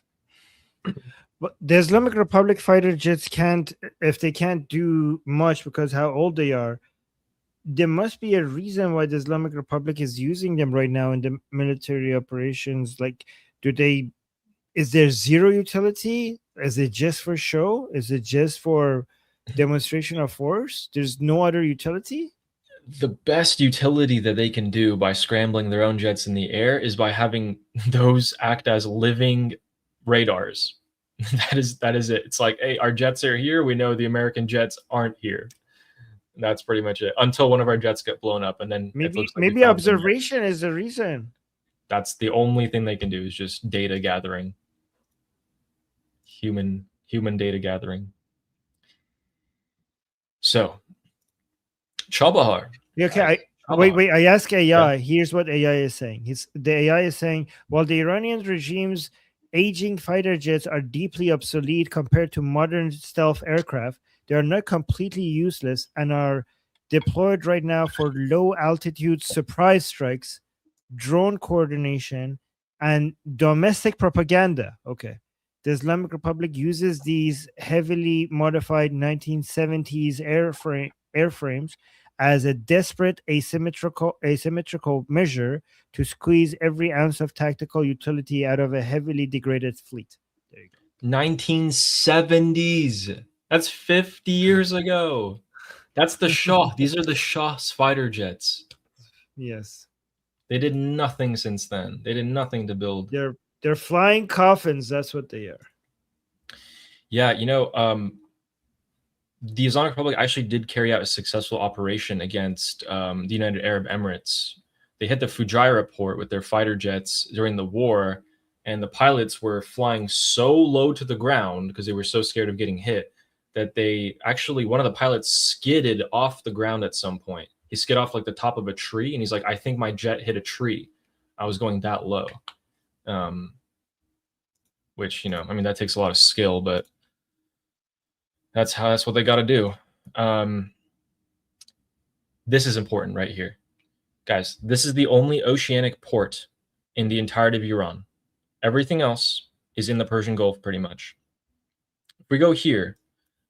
But the Islamic Republic fighter jets can't, if they can't do much because how old they are, there must be a reason why the Islamic Republic is using them right now in the military operations. Like, is there zero utility? Is it just for show? Is it just for demonstration of force? There's no other utility? The best utility that they can do by scrambling their own jets in the air is by having those act as living radars. That is it. It's like, hey, our jets are here. We know the American jets aren't here. And that's pretty much it. Until one of our jets get blown up, and then maybe observation is the reason. That's the only thing they can do, is just data gathering. Human data gathering. So Chabahar. Okay, wait. I ask AI. Yeah. Here's what AI is saying. The AI is saying, while the Iranian regime's aging fighter jets are deeply obsolete compared to modern stealth aircraft, they are not completely useless and are deployed right now for low altitude surprise strikes, drone coordination, and domestic propaganda. Okay. The Islamic Republic uses these heavily modified 1970s airframes as a desperate asymmetrical measure to squeeze every ounce of tactical utility out of a heavily degraded fleet. There you go. 1970s. That's 50 years ago. That's the Shah. These are the Shah's fighter jets. Yes. They did nothing since then. They did nothing to build. They're flying coffins. That's what they are. Yeah, the Islamic Republic actually did carry out a successful operation against the United Arab Emirates. They hit the Fujairah port with their fighter jets during the war, and the pilots were flying so low to the ground because they were so scared of getting hit that one of the pilots skidded off the ground at some point. He skid off like the top of a tree, and he's like, I think my jet hit a tree. I was going that low. Which, that takes a lot of skill, but that's what they got to do. This is important right here. Guys, this is the only oceanic port in the entirety of Iran. Everything else is in the Persian Gulf pretty much. If we go here,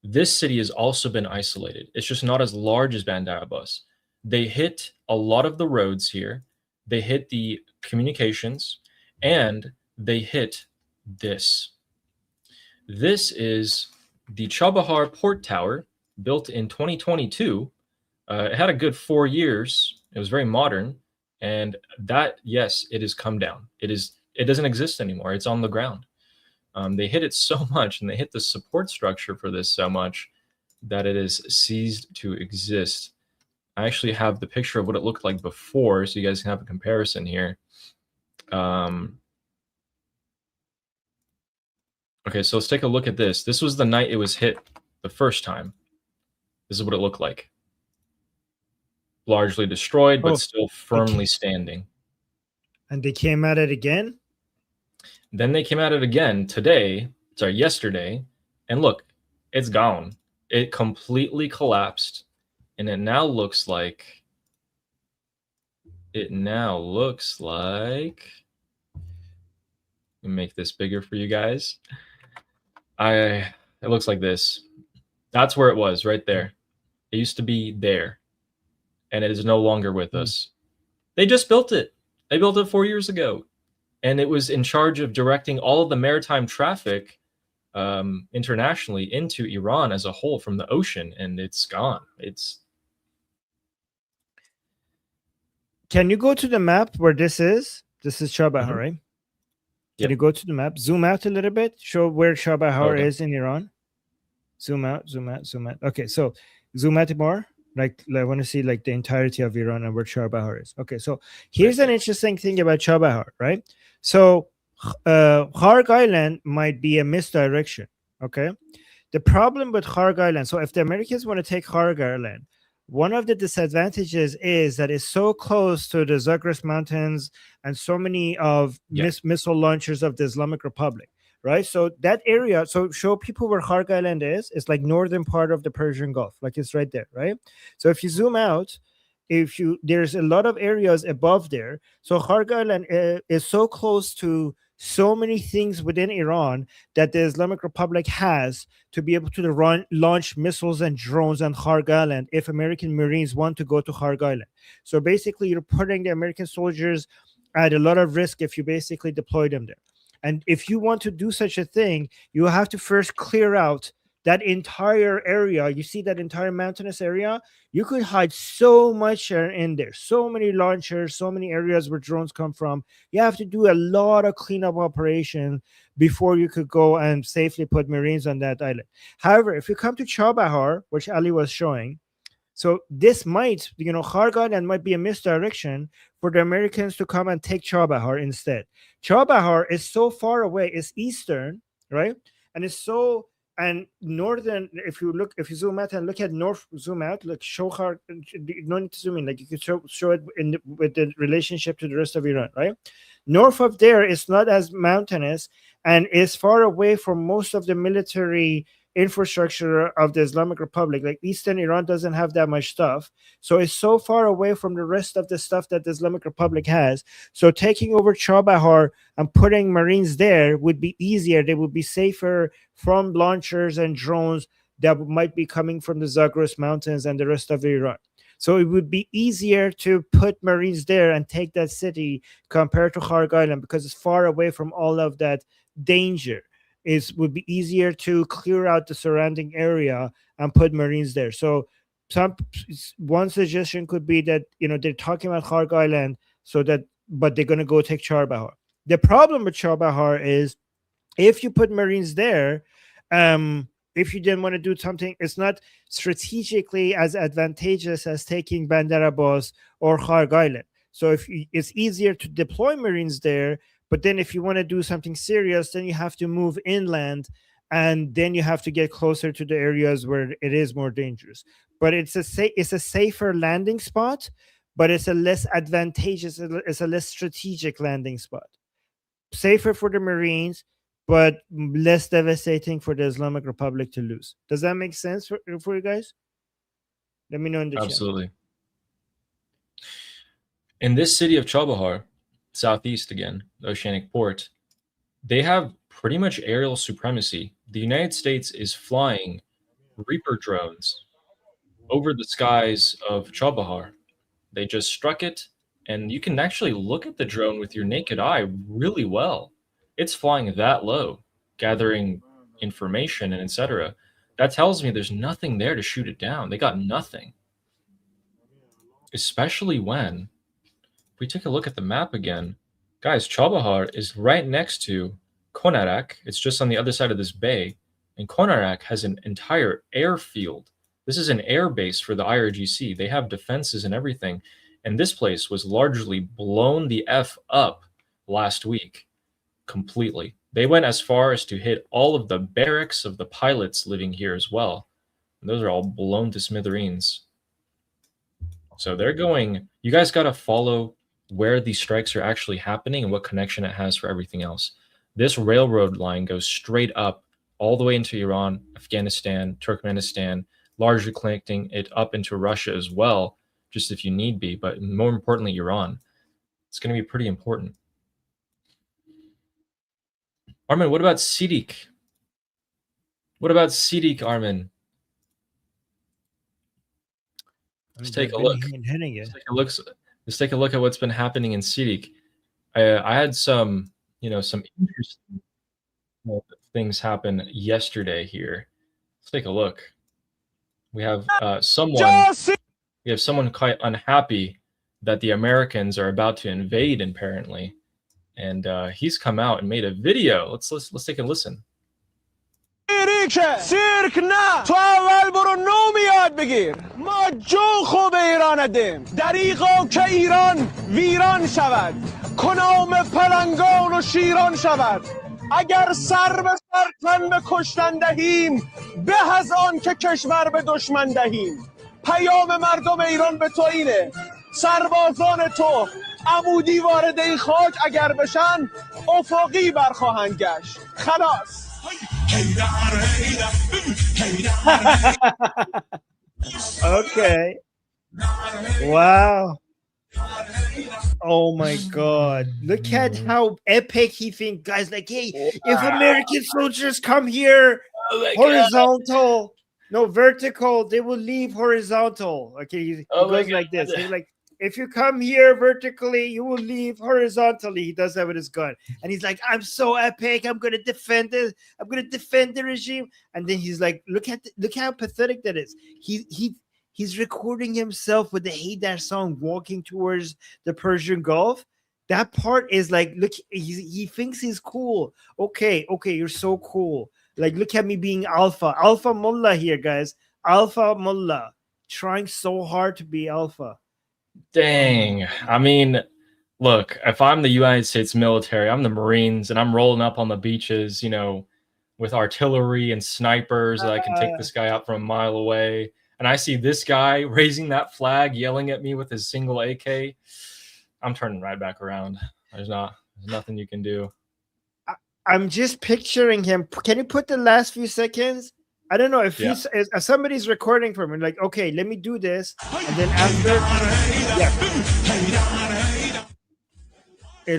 this city has also been isolated. It's just not as large as Bandar Abbas. They hit a lot of the roads here. They hit the communications, and they hit this. This is the Chabahar Port Tower, built in 2022. It had a good 4 years. It was very modern, and that, yes, it has come down. It doesn't exist anymore. It's on the ground. They hit it so much, and they hit the support structure for this so much that it has ceased to exist. I actually have the picture of what it looked like before, so you guys can have a comparison here. Okay, so let's take a look at this. This was the night it was hit the first time. This is what it looked like. Largely destroyed, but still firmly standing. And they came at it again? Then they came at it again yesterday, and look, it's gone. It completely collapsed, and it now looks like let me make this bigger for you guys. It looks like this. That's where it was, right there. It used to be there, and it is no longer with us. They just built it. They built it 4 years ago, and it was in charge of directing all of the maritime traffic internationally into Iran as a whole from the ocean, and it's gone. Can you go to the map where this is? This is Chabahar, right? Can you go to the map? Zoom out a little bit. Show where Chabahar is in Iran. Zoom out. Okay, so zoom out more. Like I want to see like the entirety of Iran and where Chabahar is. Okay, so here's an interesting thing about Chabahar, right? So Kharg Island might be a misdirection. Okay, the problem with Kharg Island. So if the Americans want to take Kharg Island, one of the disadvantages is that it's so close to the Zagros Mountains and so many of missile launchers of the Islamic Republic, right? So that area, so show people where Kharg Island is. It's like northern part of the Persian Gulf, like it's right there, right? So if you zoom out, there's a lot of areas above there. So Kharg Island is so close to so many things within Iran that the Islamic Republic has to be able to launch missiles and drones on Kharg Island if American Marines want to go to Kharg Island. So basically, you're putting the American soldiers at a lot of risk if you basically deploy them there. And if you want to do such a thing, you have to first clear out that entire area. You see that entire mountainous area? You could hide so much in there. So many launchers, so many areas where drones come from. You have to do a lot of cleanup operation before you could go and safely put Marines on that island. However, if you come to Chabahar, which Ali was showing, so this might, Kharg Island might be a misdirection for the Americans to come and take Chabahar instead. Chabahar is so far away. It's eastern, right? And it's so... And northern, if you zoom out and look at north, zoom out, look, show Kharg, no need to zoom in, like you could show it with the relationship to the rest of Iran, right? North of there is not as mountainous and is far away from most of the military infrastructure of the Islamic Republic. Like Eastern Iran doesn't have that much stuff. So it's so far away from the rest of the stuff that the Islamic Republic has. So taking over Chabahar and putting Marines there would be easier. They would be safer from launchers and drones that might be coming from the Zagros Mountains and the rest of Iran. So it would be easier to put Marines there and take that city compared to Kharg Island because it's far away from all of that danger. It would be easier to clear out the surrounding area and put Marines there. So one suggestion could be that they're talking about Kharg Island, but they're going to go take Charbahar. The problem with Charbahar is if you put Marines there, if you didn't want to do something, it's not strategically as advantageous as taking Bandar Abbas or Kharg Island. So it's easier to deploy Marines there, but then if you want to do something serious, then you have to move inland, and then you have to get closer to the areas where it is more dangerous. But it's a safer landing spot, but it's a less advantageous, it's a less strategic landing spot. Safer for the Marines, but less devastating for the Islamic Republic to lose. Does that make sense for you guys? Let me know in the chat. Absolutely. In this city of Chabahar, southeast again, the oceanic port, they have pretty much aerial supremacy. The United States is flying Reaper drones over the skies of Chabahar. They just struck it, and you can actually look at the drone with your naked eye really well. It's flying that low, gathering information and etc. That tells me there's nothing there to shoot it down. They got nothing. Especially when, if we take a look at the map again, guys, Chabahar is right next to Konarak. It's just on the other side of this bay. And Konarak has an entire airfield. This is an air base for the IRGC. They have defenses and everything. And this place was largely blown the F up last week. Completely. They went as far as to hit all of the barracks of the pilots living here as well. And those are all blown to smithereens. So they're going, you guys got to follow where these strikes are actually happening and what connection it has for everything else. This railroad line goes straight up all the way into Iran, Afghanistan, Turkmenistan, largely connecting it up into Russia as well, just if you need be, but more importantly, Iran. It's going to be pretty important. Armin, what about Sidik? What about Sidik, Armin? Let's take a look. Let's take a look at what's been happening in Sidik. I had some interesting things happen yesterday here. Let's take a look. We have someone quite unhappy that the Americans are about to invade, apparently. And he's come out and made a video. Let's take a listen. سیرک نه تو اول برو نوم یاد بگیر ما جو خوب ایران دیم دریغا که ایران ویران شود کنام پلنگان و شیران شود اگر سر به سر تن به کشتن دهیم به از آن که کشور به دشمن دهیم پیام مردم ایران به تو اینه سربازان تو عمودی وارد این خاک اگر بشن افقی برخواهند گشت خلاص. Okay. Wow. Oh my God. Look at how epic he thinks, guys. Like, hey, if American soldiers come here horizontal, no vertical, they will leave horizontal. Okay, he goes like this. He's like, if you come here vertically, you will leave horizontally. He does that with his gun. And he's like, I'm so epic. I'm going to defend this. I'm going to defend the regime. And then he's like, look how pathetic that is. He's recording himself with the Haydar song walking towards the Persian Gulf. That part is like, look, he thinks he's cool. Okay, you're so cool. Like, look at me being alpha mullah here, guys. Alpha mullah, trying so hard to be alpha. Dang. I mean, look, if I'm the United States military, I'm the Marines, and I'm rolling up on the beaches, with artillery and snipers that I can take this guy out from a mile away. And I see this guy raising that flag, yelling at me with his single AK. I'm turning right back around. There's nothing you can do. I'm just picturing him. Can you put the last few seconds? I don't know if Yeah. he's if somebody's recording for me, like, okay, let me do this, and then after,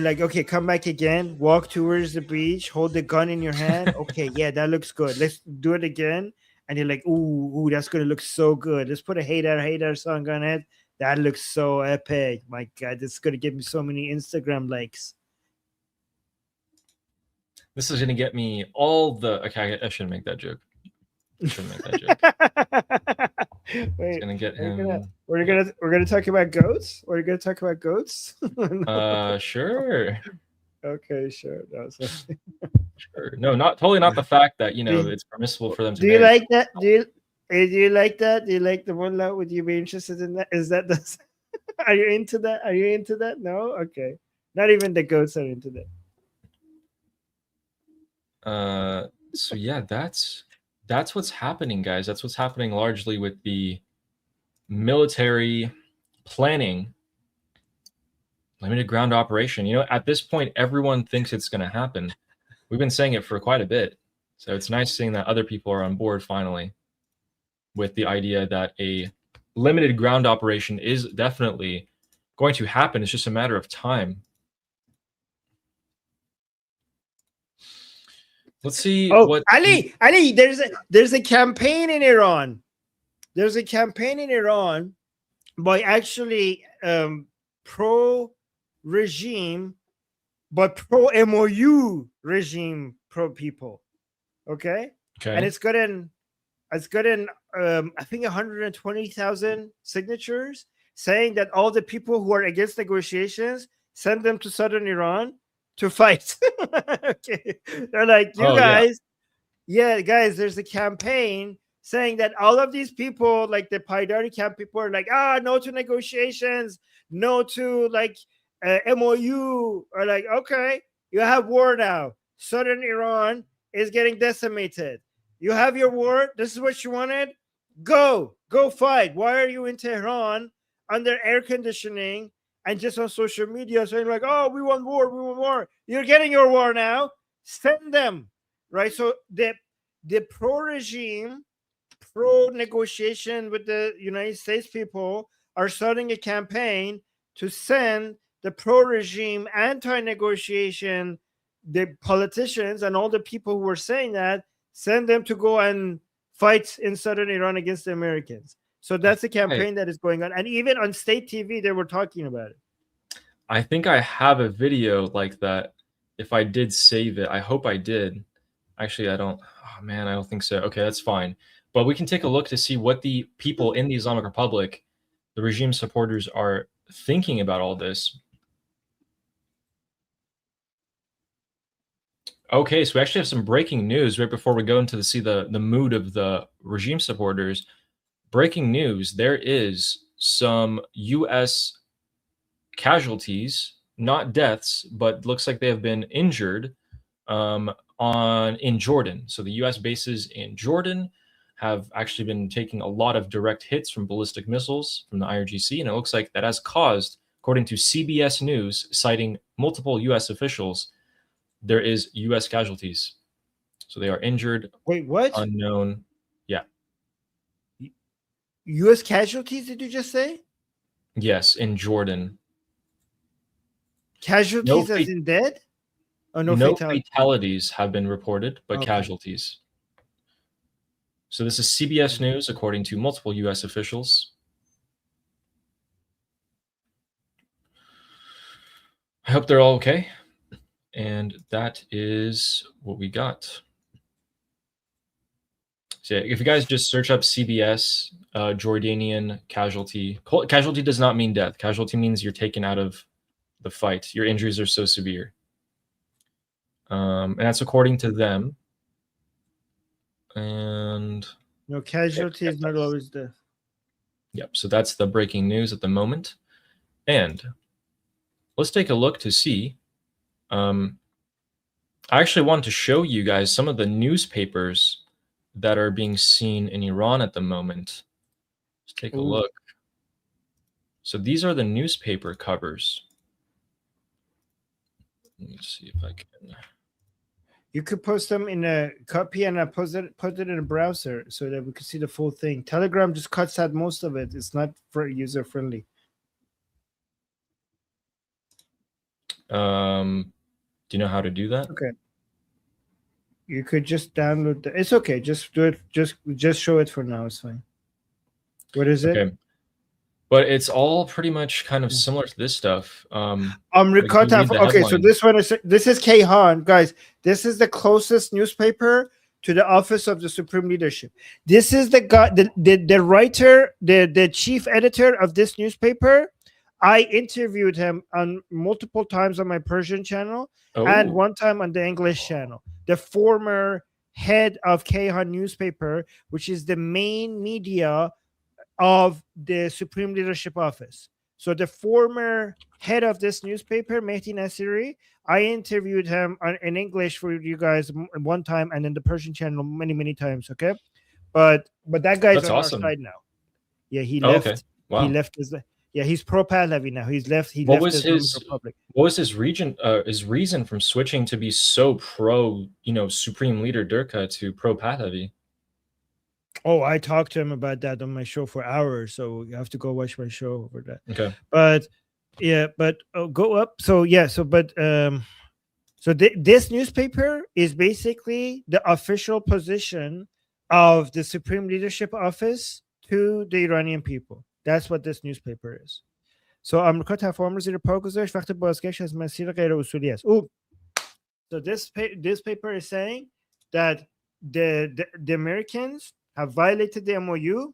like, okay, come back again, walk towards the beach, hold the gun in your hand. Okay, yeah, that looks good. Let's do it again. And you're like, ooh, that's gonna look so good. Let's put a hater song on it. That looks so epic. My God, this is gonna give me so many Instagram likes. This is gonna get me all the. Okay, I shouldn't make that joke. I shouldn't make that joke. Wait, It's gonna get him. we're gonna talk about goats. We're gonna talk about goats. Sure. Okay, sure. No, so. Sure. No, totally not the fact that it's permissible for them to. Do you like that? Do you like that? Do you like the one lot? Would you be interested in that? Is that the? Are you into that? Are you into that? No. Okay. Not even the goats are into that. So yeah, that's what's happening, guys. That's what's happening largely with the military planning limited ground operation. At this point, everyone thinks it's going to happen. We've been saying it for quite a bit. So it's nice seeing that other people are on board finally with the idea that a limited ground operation is definitely going to happen. It's just a matter of time. Let's see. Oh, Ali, there's a campaign in Iran. There's a campaign in Iran by actually pro regime, but pro MOU regime, pro people. Okay. And it's gotten I think 120,000 signatures saying that all the people who are against negotiations, send them to southern Iran to fight. Okay. They're like, guys, guys, there's a campaign saying that all of these people, like the Paidari camp people, are like, no to negotiations, no to like MOU, or like, okay, you have war now. Southern Iran is getting decimated. You have your war. This is what you wanted. Go fight. Why are you in Tehran under air conditioning and just on social media saying like, oh, we want war. You're getting your war now. Send them, right? So the pro-regime, pro-negotiation with the United States people are starting a campaign to send the pro-regime, anti-negotiation, the politicians and all the people who were saying that, send them to go and fight in southern Iran against the Americans. So that's a campaign that is going on. And even on state TV, they were talking about it. I think I have a video like that. If I did save it, I hope I did. Actually, I don't. Oh, man, I don't think so. Okay, that's fine. But we can take a look to see what the people in the Islamic Republic, the regime supporters, are thinking about all this. Okay, so we actually have some breaking news right before we go into see the mood of the regime supporters. Breaking news, there is some U.S. casualties, not deaths, but looks like they have been injured in Jordan. So the U.S. bases in Jordan have actually been taking a lot of direct hits from ballistic missiles from the IRGC, and it looks like that has caused, according to CBS News, citing multiple U.S. officials, there is U.S. casualties. So they are injured. Wait, what? Unknown. Yeah. U.S. casualties, did you just say? Yes, in Jordan. Casualties as in dead? Oh, no fatalities have been reported, but Okay. Casualties. So this is CBS News, according to multiple U.S. officials. I hope they're all okay. And that is what we got. So if you guys just search up CBS, Jordanian casualty. Casualty does not mean death. Casualty means you're taken out of the fight. Your injuries are so severe. And that's according to them. And no, casualty is not always death. Yep. So that's the breaking news at the moment. And let's take a look to see. I actually wanted to show you guys some of the newspapers that are being seen in Iran at the moment. Let's take a look. So these are the newspaper covers. Let me see if I can. You could post them in a copy and I put it in a browser so that we could see the full thing. Telegram just cuts out most of it. It's not for user friendly. Do you know how to do that? Okay. You could just download the. It's okay. Just do it. Just show it for now. It's fine. What is it? Okay. But it's all pretty much kind of similar to this stuff. Rikota. Okay, so this is Kayhan, guys. This is the closest newspaper to the office of the Supreme Leadership. This is the guy, the writer, the chief editor of this newspaper. I interviewed him on multiple times on my Persian channel and one time on the English channel. The former head of Kayhan newspaper, which is the main media of the Supreme Leadership Office. So the former head of this newspaper, Mehdi Nasiri, I interviewed him in English for you guys one time and in the Persian channel many times. Okay, but that guy's That's on awesome. our side now. Yeah, he left. Okay. Wow. He left his. Yeah, he's pro Pahlavi now. He's left. What was his reason from switching to be so pro, Supreme Leader Durka to pro Pahlavi? Oh, I talked to him about that on my show for hours. So you have to go watch my show over that. Okay. But yeah, go up. So yeah, this newspaper is basically the official position of the Supreme Leadership Office to the Iranian people. That's what this newspaper is. So آمریکا تفاهم رو زیر پا گذاشت وقتی بازگشت از مسیر غیر اصولی است. So this paper is saying that the Americans have violated the MOU.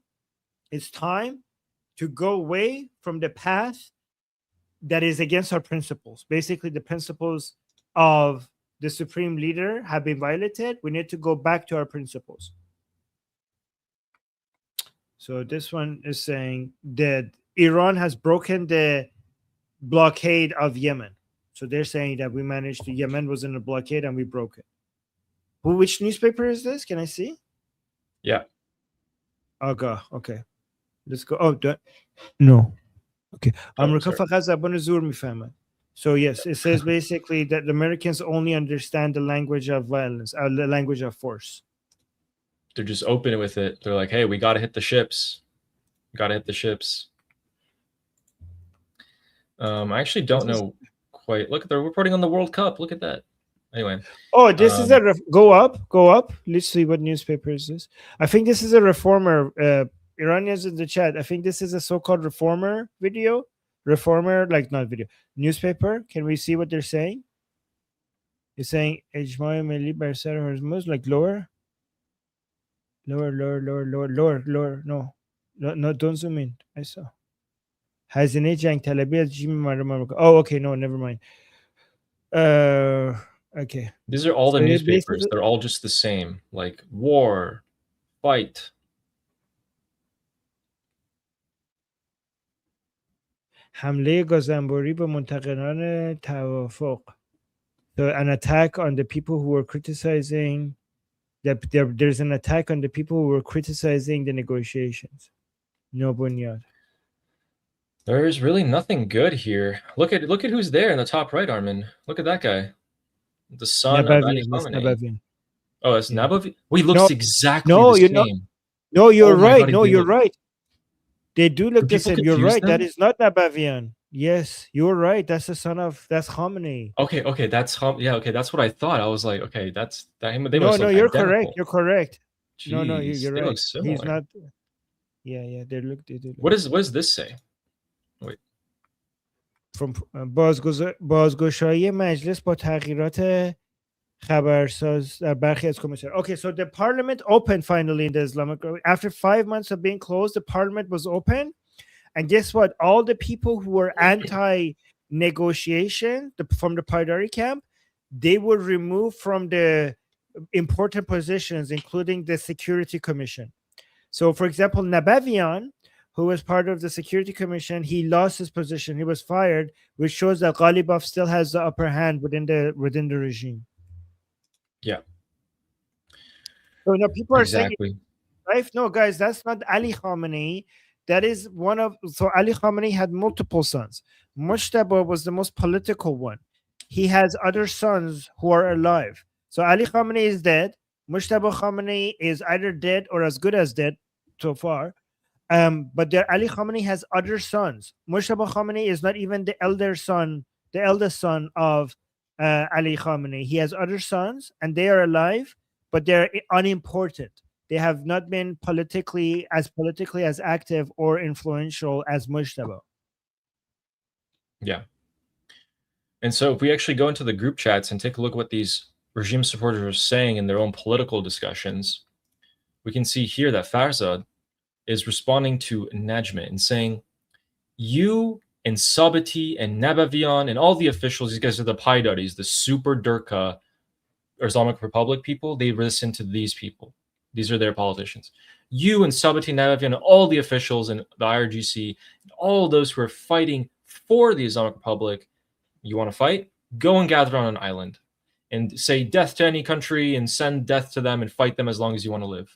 It's time to go away from the path that is against our principles. Basically, the principles of the Supreme Leader have been violated. We need to go back to our principles. So this one is saying that Iran has broken the blockade of Yemen. So they're saying that we managed to, Yemen was in a blockade and we broke it. Which newspaper is this? Can I see? Yeah. Okay. Let's go. Oh, no. Okay. America فقط زبان زور میفهمه. So yes, it says basically that the Americans only understand the language of violence, the language of force. They're just open with it. They're like, hey, we got to hit the ships. I actually don't know quite. Look, they're reporting on the World Cup. Look at that. Anyway. Oh, this is go up. Let's see what newspaper is this. I think this is a Reformer. Iranians in the chat. I think this is a so-called Reformer video. Reformer, like not video. Newspaper. Can we see what they're saying? It's saying Ejma Milli bar sar Hormuz, like lower. Lower. No, don't zoom in. I saw. هزینه جنگ طلبی از جیم مردم آمریکا. Oh, okay, no, never mind. Okay. These are all the newspapers. They're all just the same. Like war, fight. حمله گازنبوری به منتقدان توافق. So an attack on the people who were criticizing. There's an attack on the people who were criticizing the negotiations. No bunyad. There's really nothing good here. Look at who's there in the top right, Armin. Look at that guy. The son of Ali Khamenei. Oh, that's Nabavi. Well, he looks exactly the same. No, you're right. No, you're right. They do look the same. You're right. That is not Nabavian. Yes, you're right. That's the son of Khamenei. Okay, that's okay, that's what I thought. I was like, okay, that's that him. No, you're correct. You're correct. Jeez, no, you're right. He's not. Yeah. They look. What does this say? Wait. From بازگشایی مجلس با تغییرات خبرساز در برخی از کمیسیون. Okay, so the parliament opened finally in the Islamic Republic. After 5 months of being closed, the parliament was open. And guess what? All the people who were anti-negotiation from the Paidari camp, they were removed from the important positions, including the Security Commission. So, for example, Nabavian, who was part of the Security Commission, he lost his position. He was fired, which shows that Ghalibaf still has the upper hand within the regime. Yeah. So now people are saying, right? No, guys, that's not Ali Khamenei. That is one of, so Ali Khamenei had multiple sons. Mujtaba was the most political one. He has other sons who are alive. So Ali Khamenei is dead. Mujtaba Khamenei is either dead or as good as dead so far. But there, Ali Khamenei has other sons. Mujtaba Khamenei is not even the eldest son of Ali Khamenei. He has other sons, and they are alive, but they're unimportant. They have not been politically as active or influential as Mujtaba. Yeah. And so if we actually go into the group chats and take a look at what these regime supporters are saying in their own political discussions, we can see here that Farzad is responding to Najmi and saying, you and Sabati and Nabavian and all the officials, these guys are the Paidaris, the super Durka Islamic Republic people, they listen to these people. These are their politicians. You and Sabati, Nabavian, and all the officials in the IRGC, all those who are fighting for the Islamic Republic, you want to fight? Go and gather on an island and say death to any country and send death to them and fight them as long as you want to live.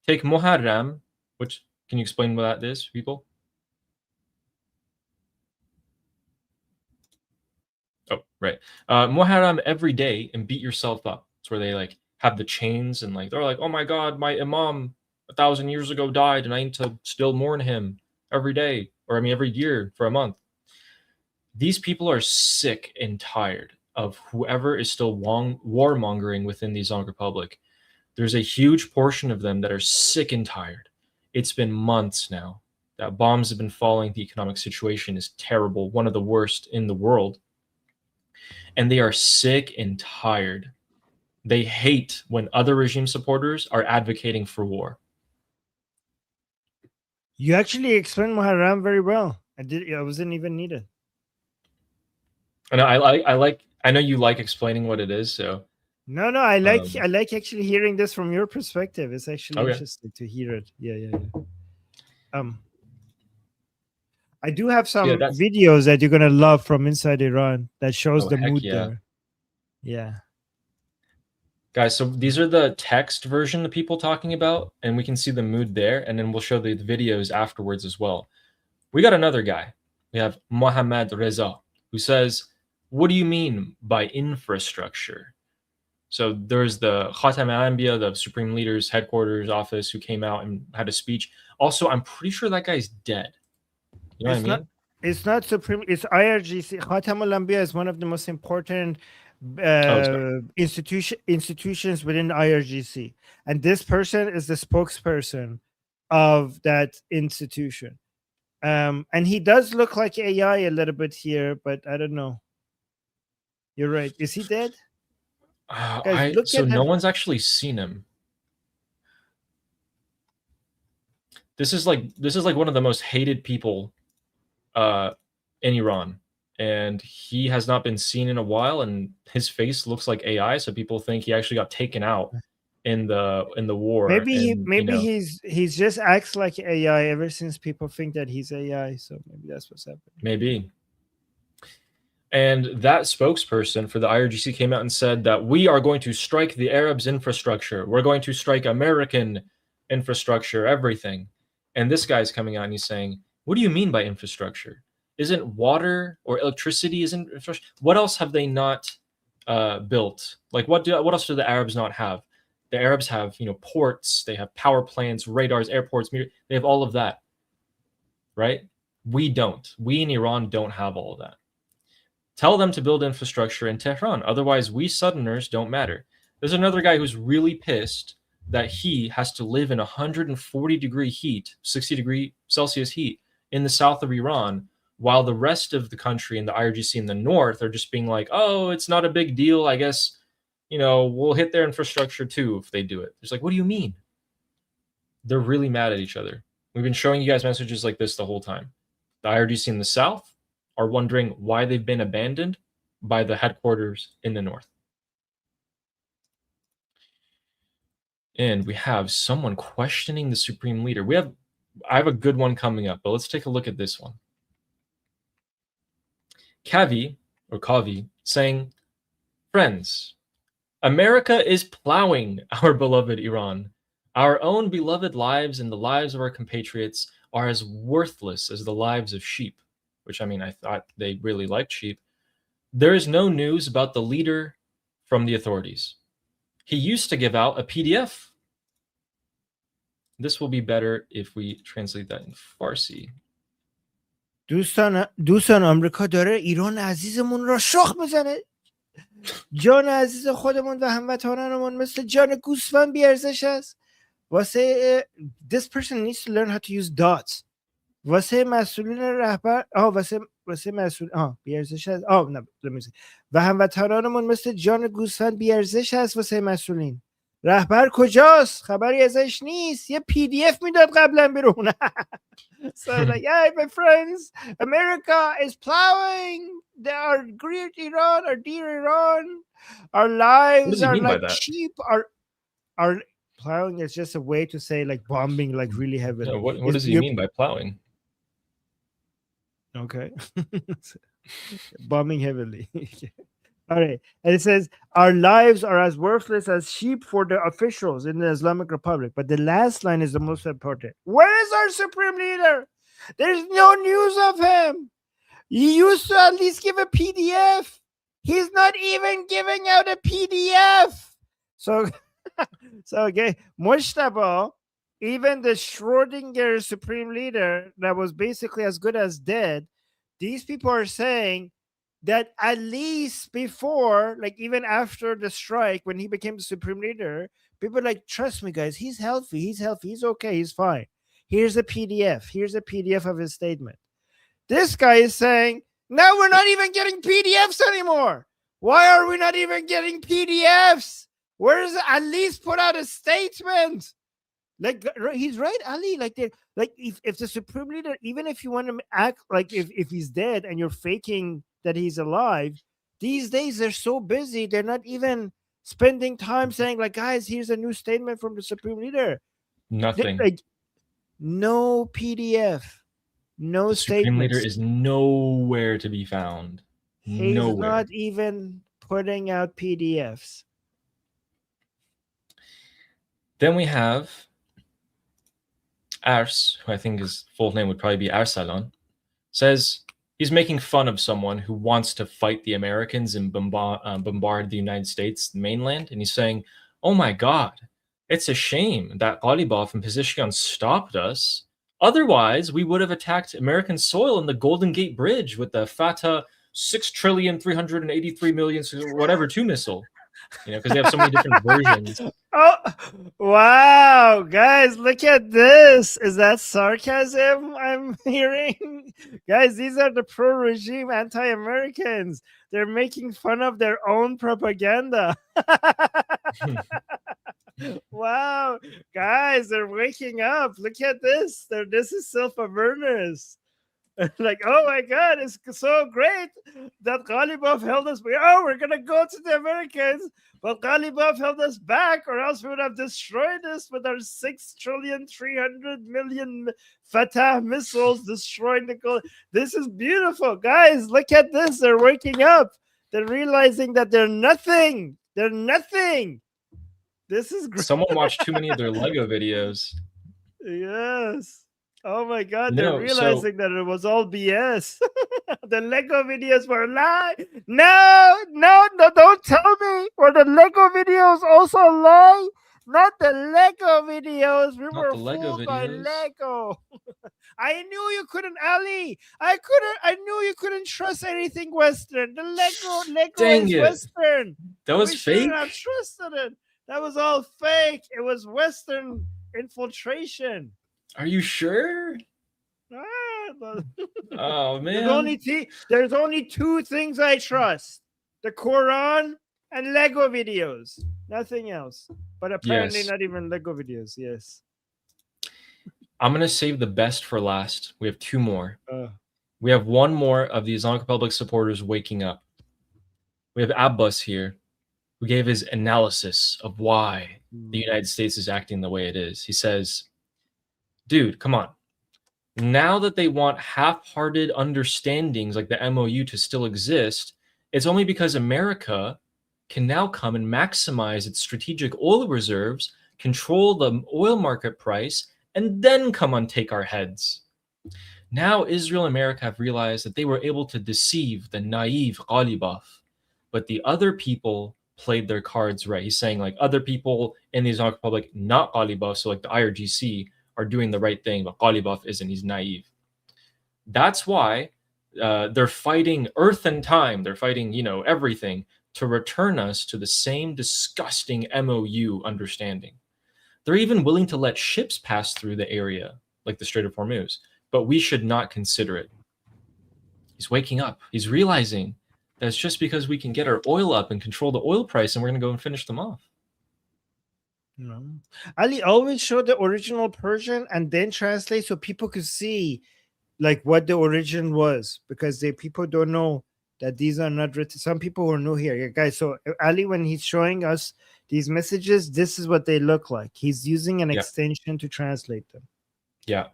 Take Muharram, which, can you explain what that is, people? Oh, right. Muharram every day and beat yourself up. It's where they like have the chains and like they're like, oh my God, my Imam 1,000 years ago died and I need to still mourn him every day, or I mean every year for a month. These people are sick and tired of whoever is still warmongering within the Islamic Republic. There's a huge portion of them that are sick and tired. It's been months now that bombs have been falling. The economic situation is terrible, one of the worst in the world. And they are sick and tired. They hate when other regime supporters are advocating for war. You actually explained Muharram very well. I wasn't even needed. And I know you like explaining what it is, so no, I like actually hearing this from your perspective. It's actually interesting to hear it. Yeah. I do have some videos that you're gonna love from inside Iran that shows the mood there. Yeah. Guys, so these are the text version of people talking about, and we can see the mood there, and then we'll show the videos afterwards as well. We got another guy. We have Mohammad Reza, who says, what do you mean by infrastructure? So there's the Khatam al-Anbiya, the Supreme Leader's headquarters office, who came out and had a speech. Also, I'm pretty sure that guy's dead. You know what I mean? It's not Supreme, it's IRGC. Khatam al-Anbiya is one of the most important institutions within the IRGC. And this person is the spokesperson of that institution. And he does look like AI a little bit here, but I don't know. You're right. Is he dead? Guys, so no one's actually seen him. This is like one of the most hated people in Iran, and he has not been seen in a while, and his face looks like AI, so people think he actually got taken out in the war. Maybe he's just acts like AI ever since people think that he's AI, so maybe that's what's happening. Maybe. And that spokesperson for the IRGC came out and said that we are going to strike the Arabs' infrastructure. We're going to strike American infrastructure, everything. And this guy's coming out and he's saying, what do you mean by infrastructure? Isn't water or electricity isn't infrastructure? What else have they not built? Like what else do the Arabs not have? The Arabs have, ports, they have power plants, radars, airports, they have all of that, right? We don't. We in Iran don't have all of that. Tell them to build infrastructure in Tehran. Otherwise, we Southerners don't matter. There's another guy who's really pissed that he has to live in 140-degree heat, 60-degree Celsius heat in the south of Iran, while the rest of the country and the IRGC in the north are just being like, oh, it's not a big deal. I guess, we'll hit their infrastructure too if they do it. It's like, what do you mean? They're really mad at each other. We've been showing you guys messages like this the whole time. The IRGC in the south are wondering why they've been abandoned by the headquarters in the north. And we have someone questioning the supreme leader. I have a good one coming up, but let's take a look at this one. Kavi saying, friends, America is plowing our beloved Iran. Our own beloved lives and the lives of our compatriots are as worthless as the lives of sheep. Which, I thought they really liked sheep. There is no news about the leader from the authorities. He used to give out a PDF. This will be better if we translate that in Farsi. دوستان آمریکا داره ایران عزیزمون را شخ میزنه. جان عزیز خودمون و هموطنانمون مثل جان گوسفند بیارزش است. واسه this person needs to learn how to use dots. واسه مسئولین رهبر واسه مسئول بیارزش است. نه و هموطنانمون مثل جان گوسفند بیارزش است واسه مسئولین. رهبر کجاست؟ خبری ازش نیست. یه PDF میداد قبلا بیرون. So like, yeah, my friends, America is plowing our great Iran, our dear Iran. Our lives are like sheep. Our plowing is just a way to say like bombing, like really heavily. No, what does he mean by plowing? Okay. Bombing heavily. All right. And it says, our lives are as worthless as sheep for the officials in the Islamic Republic. But the last line is the most important. Where is our supreme leader? There's no news of him. He used to at least give a PDF. He's not even giving out a PDF. So okay, Mujtaba, even the Schrodinger supreme leader that was basically as good as dead, these people are saying that at least before, like even after the strike, when he became the supreme leader, people are like, trust me, guys, he's healthy, he's okay, he's fine. Here's a PDF of his statement. This guy is saying, no, we're not even getting PDFs anymore. Why are we not even getting PDFs? Where is it? At least put out a statement. Like, he's right, Ali. Like, if the supreme leader, even if you want to act like if he's dead and you're faking that he's alive, these days they're so busy, they're not even spending time saying, like, guys, here's a new statement from the supreme leader. Nothing. Like, no PDF, no the statement. Supreme Leader is nowhere to be found. He's nowhere. Not even putting out PDFs. Then we have Ars, who I think his full name would probably be Arsalan, says he's making fun of someone who wants to fight the Americans and bombard the United States mainland. And he's saying, oh my God, it's a shame that Ghalibaf and Pezeshkian stopped us. Otherwise, we would have attacked American soil in the Golden Gate Bridge with the Fatah 6,383,000,000 whatever 2 missile. You know, because they have so many different versions. Oh, wow, guys, look at this. Is that sarcasm I'm hearing? Guys, these are the pro-regime anti-Americans. They're making fun of their own propaganda. Wow, guys, they're waking up. Look at this. This is self-awareness. Like, oh my God, it's so great that Ghalibaf held us. We're going to go to the Americans, but Ghalibaf held us back, or else we would have destroyed this with our 6,300,000,000 Fatah missiles destroying the goal. This is beautiful. Guys, look at this. They're waking up. They're realizing that they're nothing. They're nothing. This is great. Someone watched too many of their Lego videos. Yes. Oh my God, they're realizing that it was all BS. The Lego videos were a lie. No, don't tell me. Were the Lego videos also a lie? Not the Lego videos. We were fooled by Lego. I knew you couldn't, Ali. I knew you couldn't trust anything Western. The Lego Dang is it. Western. That was we fake? shouldn't have trusted it. That was all fake. It was Western infiltration. Are you sure? Oh man. There's only 2 things I trust: the Quran and Lego videos. Nothing else. But apparently not even Lego videos. Yes. I'm gonna save the best for last. We have 2 more. We have 1 more of the Islamic Republic supporters waking up. We have Abbas here, who gave his analysis of why the United States is acting the way it is. He says, dude, come on. Now that they want half-hearted understandings like the MOU to still exist, it's only because America can now come and maximize its strategic oil reserves, control the oil market price, and then come and take our heads. Now Israel and America have realized that they were able to deceive the naive Ghalibaf, but the other people played their cards right. He's saying like other people in the Islamic Republic, not Ghalibaf, so like the IRGC, are doing the right thing, but Ghalibaf isn't. He's naive. That's why they're fighting earth and time. They're fighting, you know, everything to return us to the same disgusting MOU understanding. They're even willing to let ships pass through the area, like the Strait of Hormuz, but we should not consider it. He's waking up. He's realizing that it's just because we can get our oil up and control the oil price, and we're going to go and finish them off. No. Ali always showed the original Persian and then translate so people could see like what the origin was, because people don't know that these are not written. Some people who are new here, yeah, guys. So Ali, when he's showing us these messages, this is what they look like. He's using an extension to translate them. Yeah,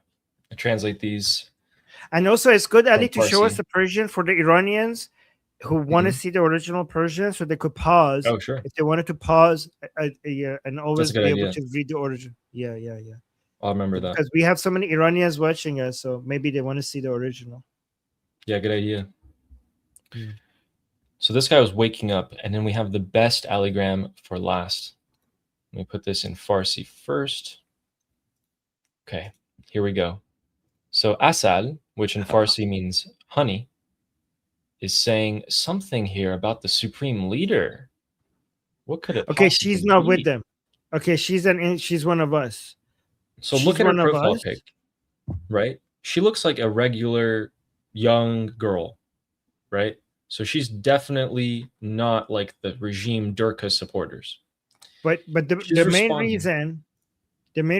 I translate these. And also, it's good, Ali, to show Farsi. us the Persian for the Iranians who want to see the original Persian, so they could pause. Oh, sure. If they wanted to pause, and always be able idea. to read the origin. Yeah. I'll remember that. Because we have so many Iranians watching us, so maybe they want to see the original. Yeah, good idea. Yeah. So this guy was waking up, and then we have the best allogram for last. Let me put this in Farsi first. Okay, here we go. So asal, which in Farsi means honey, is saying something here about the supreme leader. What could it Okay, possibly she's not be? with them. Okay, she's one of us. So She's look at her one of profile us. pic, right? She looks like a regular young girl, right? So she's definitely not like the regime Durka supporters. But the She's main responding.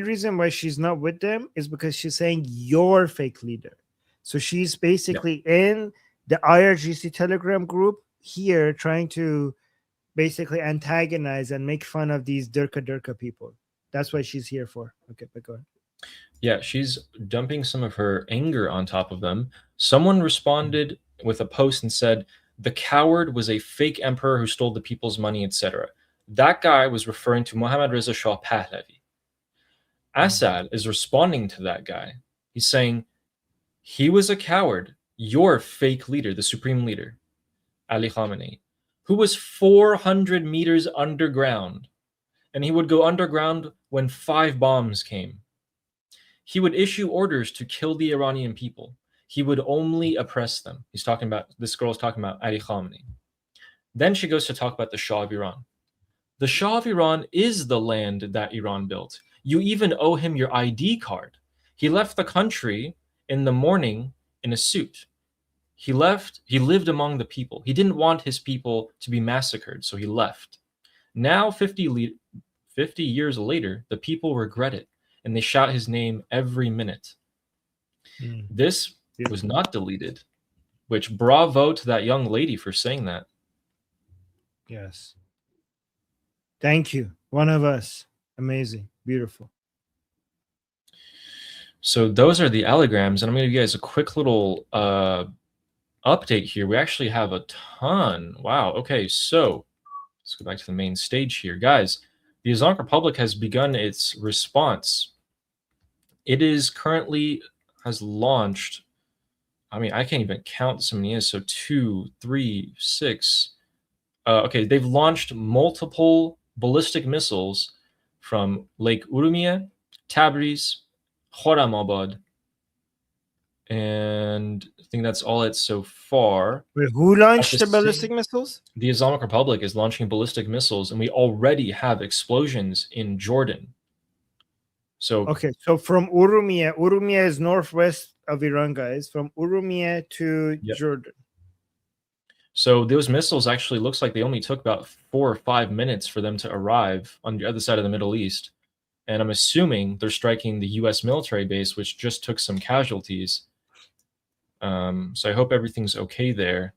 reason why she's not with them is because she's saying you're fake leader. So she's basically in the IRGC Telegram group here trying to basically antagonize and make fun of these Durka people. That's what she's here for. Okay, but go ahead. Yeah, she's dumping some of her anger on top of them. Someone responded with a post and said, the coward was a fake emperor who stole the people's money, etc. That guy was referring to Mohammad Reza Shah Pahlavi. Assad is responding to that guy. He's saying, he was a coward. Your fake leader, the supreme leader, Ali Khamenei, who was 400 meters underground. And he would go underground when 5 bombs came. He would issue orders to kill the Iranian people. He would only oppress them. This girl's talking about Ali Khamenei. Then she goes to talk about the Shah of Iran. The Shah of Iran is the land that Iran built. You even owe him your ID card. He left the country in the morning in a suit. He lived among the people. He didn't want his people to be massacred, so he left. Now, 50 years later, the people regret it, and they shout his name every minute. This was not deleted, which bravo to that young lady for saying that. Yes. Thank you. One of us. Amazing. Beautiful. So those are the allograms, and I'm going to give you guys a quick little update here. We actually have a ton. Wow. Okay, so let's go back to the main stage here. Guys, the Islamic Republic has begun its response. It is currently has launched, I mean, I can't even count so many. So 2, 3, 6. Okay, they've launched multiple ballistic missiles from Lake Urumia, Tabriz, Khorramabad, and I think that's all it so far. Wait, who launched the ballistic missiles? The Islamic Republic is launching ballistic missiles, and we already have explosions in Jordan. So okay, so from Urumia is northwest of Iran, guys. From Urumia to Jordan. So those missiles actually looks like they only took about 4 or 5 minutes for them to arrive on the other side of the Middle East. And I'm assuming they're striking the U.S. military base, which just took some casualties. So I hope everything's okay there.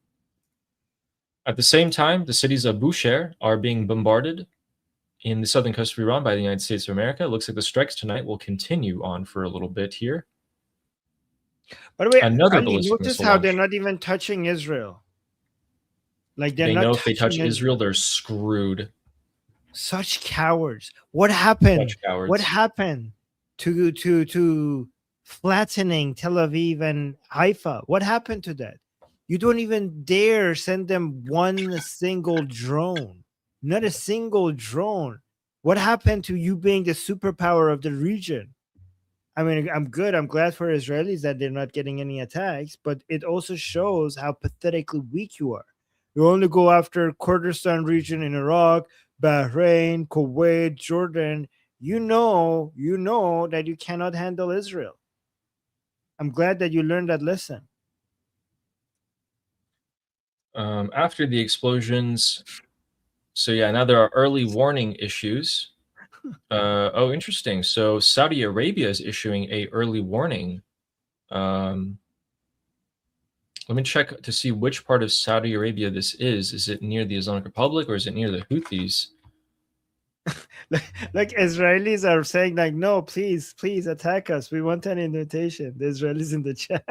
At the same time, the cities of Bushehr are being bombarded in the southern coast of Iran by the United States of America. It looks like the strikes tonight will continue on for a little bit here. By the way, another notice how they're not even touching Israel. Like they know if they touch Israel, they're screwed. Such cowards. What happened? Such cowards. What happened to flattening Tel Aviv and Haifa? What happened to that? You don't even dare send them one single drone. Not a single drone. What happened to you being the superpower of the region? I mean, I'm good. I'm glad for Israelis that they're not getting any attacks, but it also shows how pathetically weak you are. You only go after Kurdistan region in Iraq, Bahrain, Kuwait, Jordan. You know that you cannot handle Israel. I'm glad that you learned that lesson. After the explosions, so yeah, now there are early warning issues. Oh, interesting. So Saudi Arabia is issuing a early warning. Let me check to see which part of Saudi Arabia this is. Is it near the Islamic Republic or is it near the Houthis? Like Israelis are saying, like, no, please attack us. We want an invitation. The Israelis in the chat.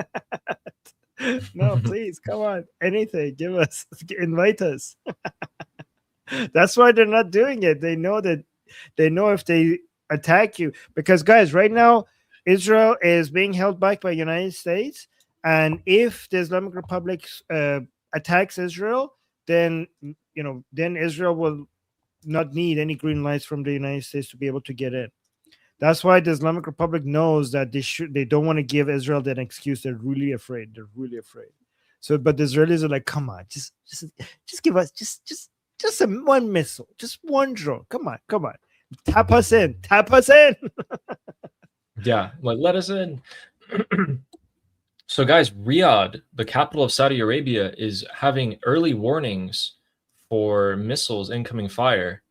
No, please, come on. Anything, give us, invite us. That's why they're not doing it. They know if they attack you, because guys, right now Israel is being held back by United States, and if the Islamic Republic attacks Israel, then then Israel will not need any green lights from the United States to be able to get in. That's why the Islamic Republic knows that they don't want to give Israel that excuse. They're really afraid. So, but the Israelis are like, come on, just give us just one missile, just one drone. Come on, tap us in. Yeah, like, let us in. So guys, Riyadh, the capital of Saudi Arabia, is having early warnings for missiles incoming fire.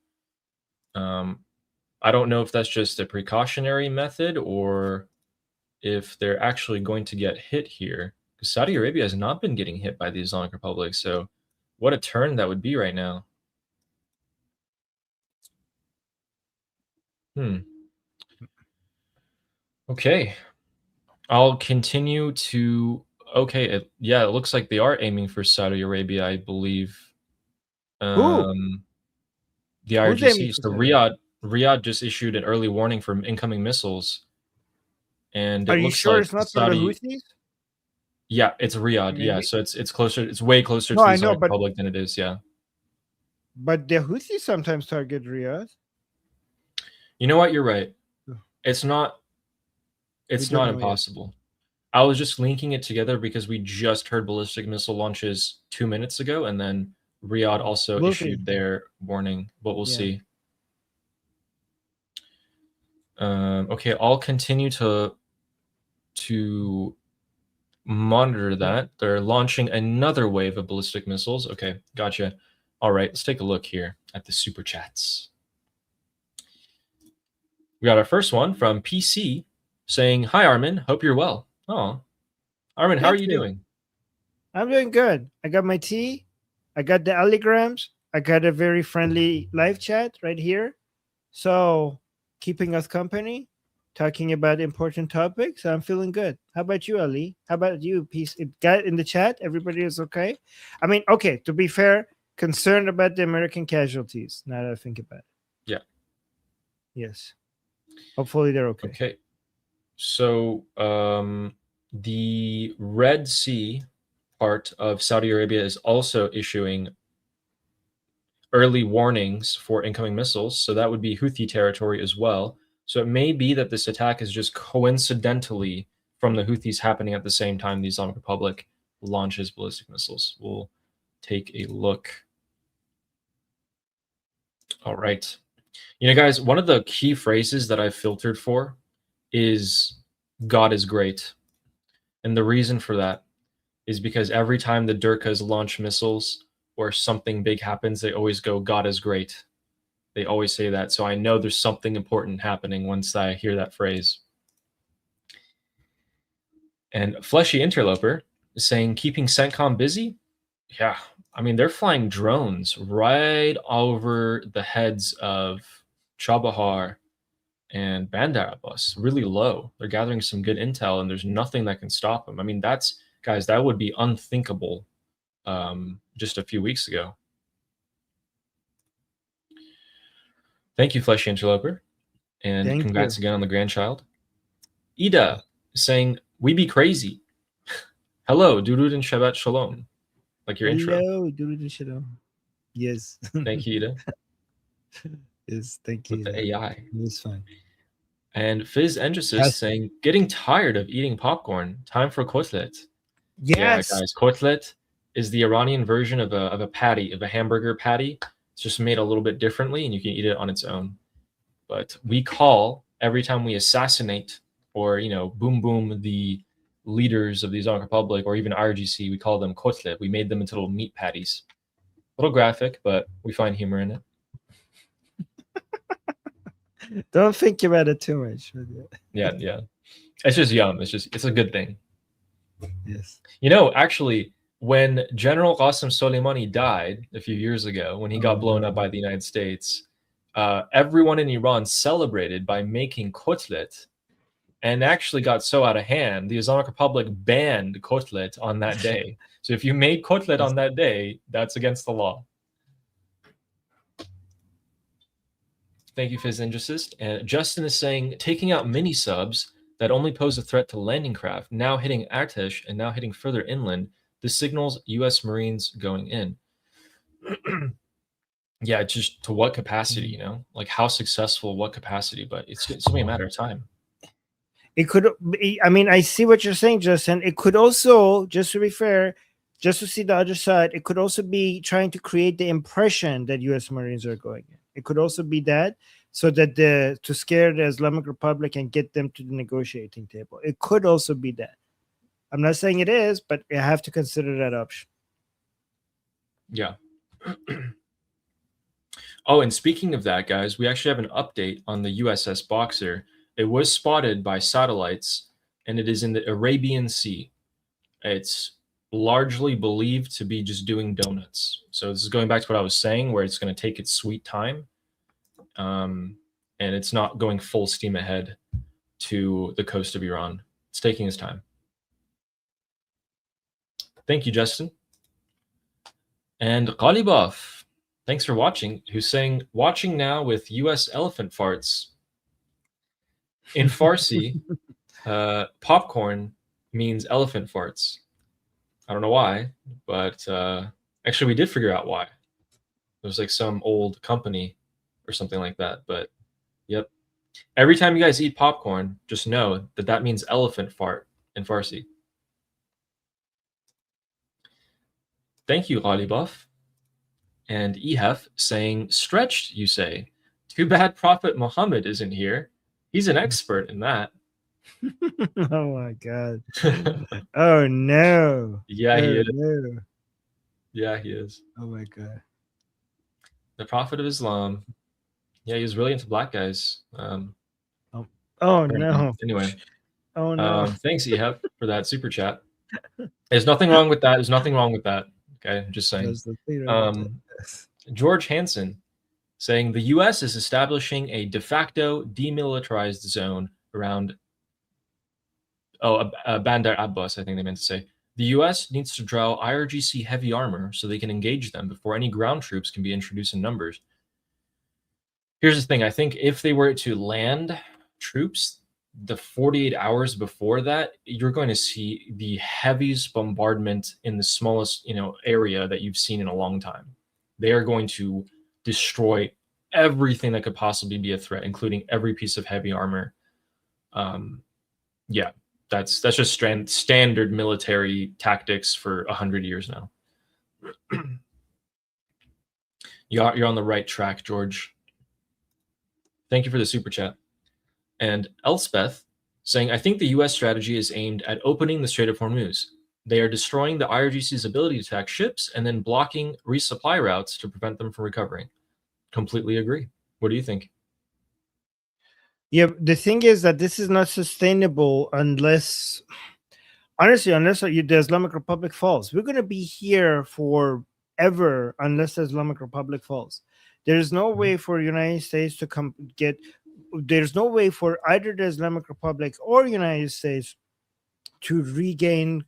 I don't know if that's just a precautionary method or if they're actually going to get hit here, because Saudi Arabia has not been getting hit by the Islamic Republic. So what a turn that would be right now. Okay. I'll continue to... Okay, it looks like they are aiming for Saudi Arabia, I believe. The IRGC. So Riyadh just issued an early warning for incoming missiles. And are you sure it's not for the Houthis? Yeah, it's Riyadh. Maybe. Yeah, so it's closer. It's way closer to the Islamic Republic than it is. Yeah. But the Houthis sometimes target Riyadh. You know what? You're right. It's not impossible. I was just linking it together because we just heard ballistic missile launches 2 minutes ago, and then Riyadh also issued their warning, but we'll see. Okay, I'll continue to monitor that. They're launching another wave of ballistic missiles. Okay, gotcha. All right, let's take a look here at the super chats. We got our first one from PC saying, "Hi Armin, hope you're well." Oh, Armin, how are you doing? I'm doing good. I got my tea. I got the alligrams. I got a very friendly live chat right here. So, keeping us company, talking about important topics. I'm feeling good. How about you, Ali? How about you? Peace. Got in the chat. Everybody is okay. I mean, okay. To be fair, concerned about the American casualties. Now that I think about it. Yeah. Yes. Hopefully they're okay. Okay. So the Red Sea part of Saudi Arabia is also issuing early warnings for incoming missiles. So that would be Houthi territory as well. So it may be that this attack is just coincidentally from the Houthis happening at the same time the Islamic Republic launches ballistic missiles. We'll take a look. All right. You know, guys, one of the key phrases that I've filtered for is "God is great." And the reason for that is because every time the Durkas launch missiles or something big happens, they always go, "God is great." They always say that. So I know there's something important happening once I hear that phrase. And Fleshy Interloper is saying, "Keeping CENTCOM busy?" Yeah. I mean, they're flying drones right over the heads of Chabahar and Bandar Abbas, really low. They're gathering some good intel, and there's nothing that can stop them. I mean, guys, that would be unthinkable just a few weeks ago. Thank you, Fleshy Interloper, and congrats again on the grandchild. Ida is saying, "We be crazy." Hello, Durud and Shabbat Shalom. Like your intro. Hello, Durud and Shalom. Yes. Thank you, Ida. Yes, thank with you. the AI. It's fine. And Fizz Engesis Yes. saying, getting tired of eating popcorn. Time for kotlet. Yes. Yeah, guys, kotlet is the Iranian version of a patty, of a hamburger patty. It's just made a little bit differently, and you can eat it on its own. But we call, every time we assassinate or, boom the leaders of the Islamic Republic or even IRGC, we call them kotlet. We made them into little meat patties. A little graphic, but we find humor in it. Don't think about it too much. Yeah. It's just yum. It's a good thing. Yes. Actually, when General Qasem Soleimani died a few years ago, when he got blown up by the United States, everyone in Iran celebrated by making kotlet, and actually got so out of hand, the Islamic Republic banned kotlet on that day. So if you made kotlet on that day, that's against the law. Thank you, Fizz Injustice. And Justin is saying, taking out mini subs that only pose a threat to landing craft, now hitting Artesh and now hitting further inland, this signals U.S. Marines going in. Yeah, just to what capacity, like how successful, what capacity, but it's only a matter of time. It could be, I see what you're saying, Justin. It could also, just to be fair, just to see the other side, it could also be trying to create the impression that U.S. Marines are going in. It could also be that, so that to scare the Islamic Republic and get them to the negotiating table. It could also be that. I'm not saying it is, but you have to consider that option. Yeah. Oh, and speaking of that, guys, we actually have an update on the USS Boxer. It was spotted by satellites, and it is in the Arabian Sea. It's largely believed to be just doing donuts. So this is going back to what I was saying, where it's going to take its sweet time, and it's not going full steam ahead to the coast of Iran. It's taking its time. Thank you, Justin. And Ghalibaf, thanks for watching, who's saying, watching now with US elephant farts. In Farsi, popcorn means elephant farts. I don't know why, but actually we did figure out why. It was like some old company or something like that, but yep. Every time you guys eat popcorn, just know that that means elephant fart in Farsi. Thank you, Ghalibaf. And Ehef saying, stretched, you say. Too bad Prophet Muhammad isn't here. He's an expert in that. Oh my God. Oh no. Yeah, he is. No. Yeah, he is. Oh my God. The Prophet of Islam. Yeah, he was really into black guys. Oh no. Anyway. Oh no. Thanks, Ehef, for that super chat. There's nothing wrong with that. There's nothing wrong with that. Okay, I'm just saying. George Hansen saying the U.S. is establishing a de facto demilitarized zone around Bandar Abbas, I think they meant to say. The U.S. needs to draw IRGC heavy armor so they can engage them before any ground troops can be introduced in numbers. Here's the thing. I think if they were to land troops, the 48 hours before that, you're going to see the heaviest bombardment in the smallest, area that you've seen in a long time. They are going to destroy everything that could possibly be a threat, including every piece of heavy armor. Yeah, that's just standard military tactics for 100 years now. You're on the right track, George. Thank you for the super chat. And Elspeth saying, I think the U.S. strategy is aimed at opening the Strait of Hormuz. They are destroying the IRGC's ability to attack ships and then blocking resupply routes to prevent them from recovering. Completely agree. What do you think? Yeah, the thing is that this is not sustainable unless, honestly, unless the Islamic Republic falls. We're going to be here forever unless the Islamic Republic falls. There's no way for the United States to there's no way for either the Islamic Republic or United States to regain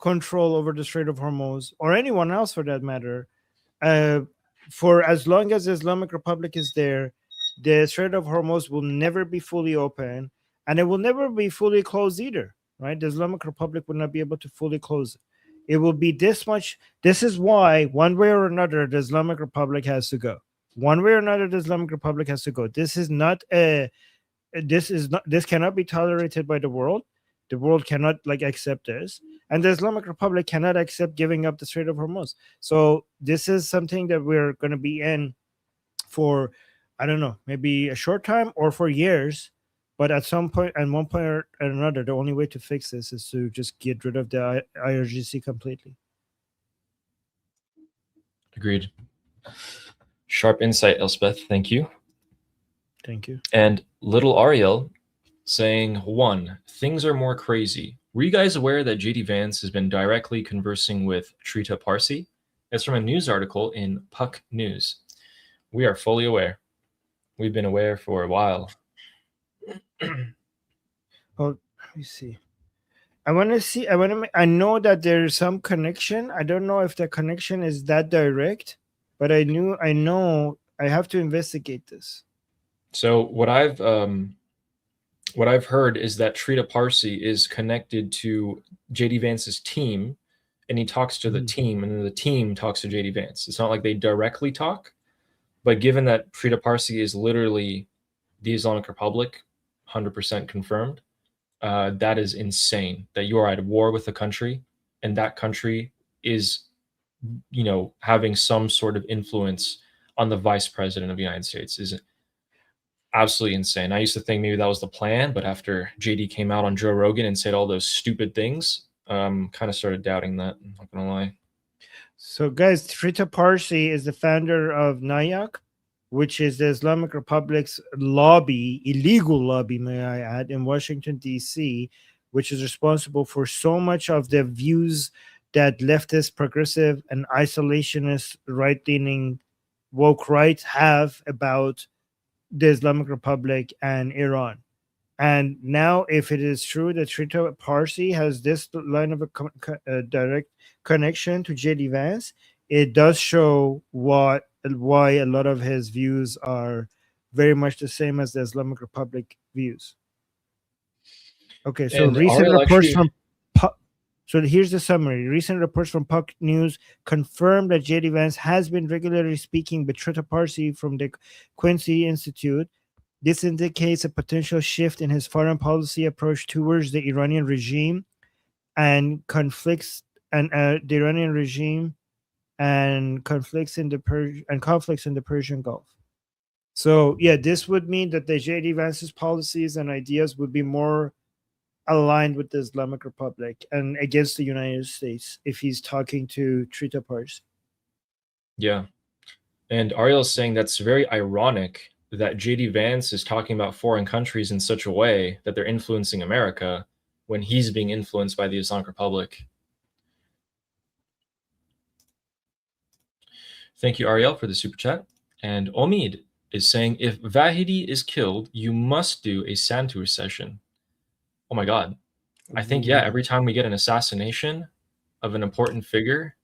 control over the Strait of Hormuz, or anyone else for that matter. For as long as the Islamic Republic is there, the Strait of Hormuz will never be fully open, and it will never be fully closed either, right? The Islamic Republic will not be able to fully close it. It will be this much. This is why, one way or another, the Islamic Republic has to go. one way or another, the Islamic Republic has to go. This cannot be tolerated by the world. The world cannot like accept this, and the Islamic Republic cannot accept giving up the Strait of Hormuz. So this is something that we're going to be in for, I don't know, maybe a short time or for years. But at some point, and one point or another, the only way to fix this is to just get rid of the IRGC completely. Agreed. Sharp insight, Elspeth. Thank you. Thank you. And little Ariel saying, 1, things are more crazy. Were you guys aware that JD Vance has been directly conversing with Trita Parsi? It's from a news article in Puck News. We are fully aware. We've been aware for a while. Oh, let me see. I know that there's some connection. I don't know if the connection is that direct, but I know I have to investigate this. So what I've heard is that Trita Parsi is connected to JD Vance's team, and he talks to the team, and then the team talks to JD Vance. It's not like they directly talk, but given that Trita Parsi is literally the Islamic Republic, 100% confirmed, that is insane. That you are at war with a country, and that country is, having some sort of influence on the vice president of the United States is absolutely insane. I used to think maybe that was the plan, but after JD came out on Joe Rogan and said all those stupid things, kind of started doubting that. I'm not gonna lie. So, guys, Trita Parsi is the founder of NIAC, which is the Islamic Republic's lobby, illegal lobby, may I add, in Washington, D.C., which is responsible for so much of the views that leftist, progressive, and isolationist right-leaning woke right have about the Islamic Republic and Iran. And now, if it is true that Trita Parsi has this line of a direct connection to JD Vance, it does show why a lot of his views are very much the same as the Islamic Republic views. Okay, so recent reports from so here's the summary. Recent reports from Puck News confirm that JD Vance has been regularly speaking with Trita Parsi from the Quincy Institute. This indicates a potential shift in his foreign policy approach towards the Iranian regime and conflicts in the Persian Gulf. So yeah, this would mean that the JD Vance's policies and ideas would be more aligned with the Islamic Republic and against the United States if he's talking to Trita Parsi. Yeah. And Ariel is saying that's very ironic that JD Vance is talking about foreign countries in such a way that they're influencing America when he's being influenced by the Islamic Republic. Thank you, Ariel, for the super chat. And Omid is saying, if Vahidi is killed, you must do a Santur session. Oh my God. I think, yeah, every time we get an assassination of an important figure,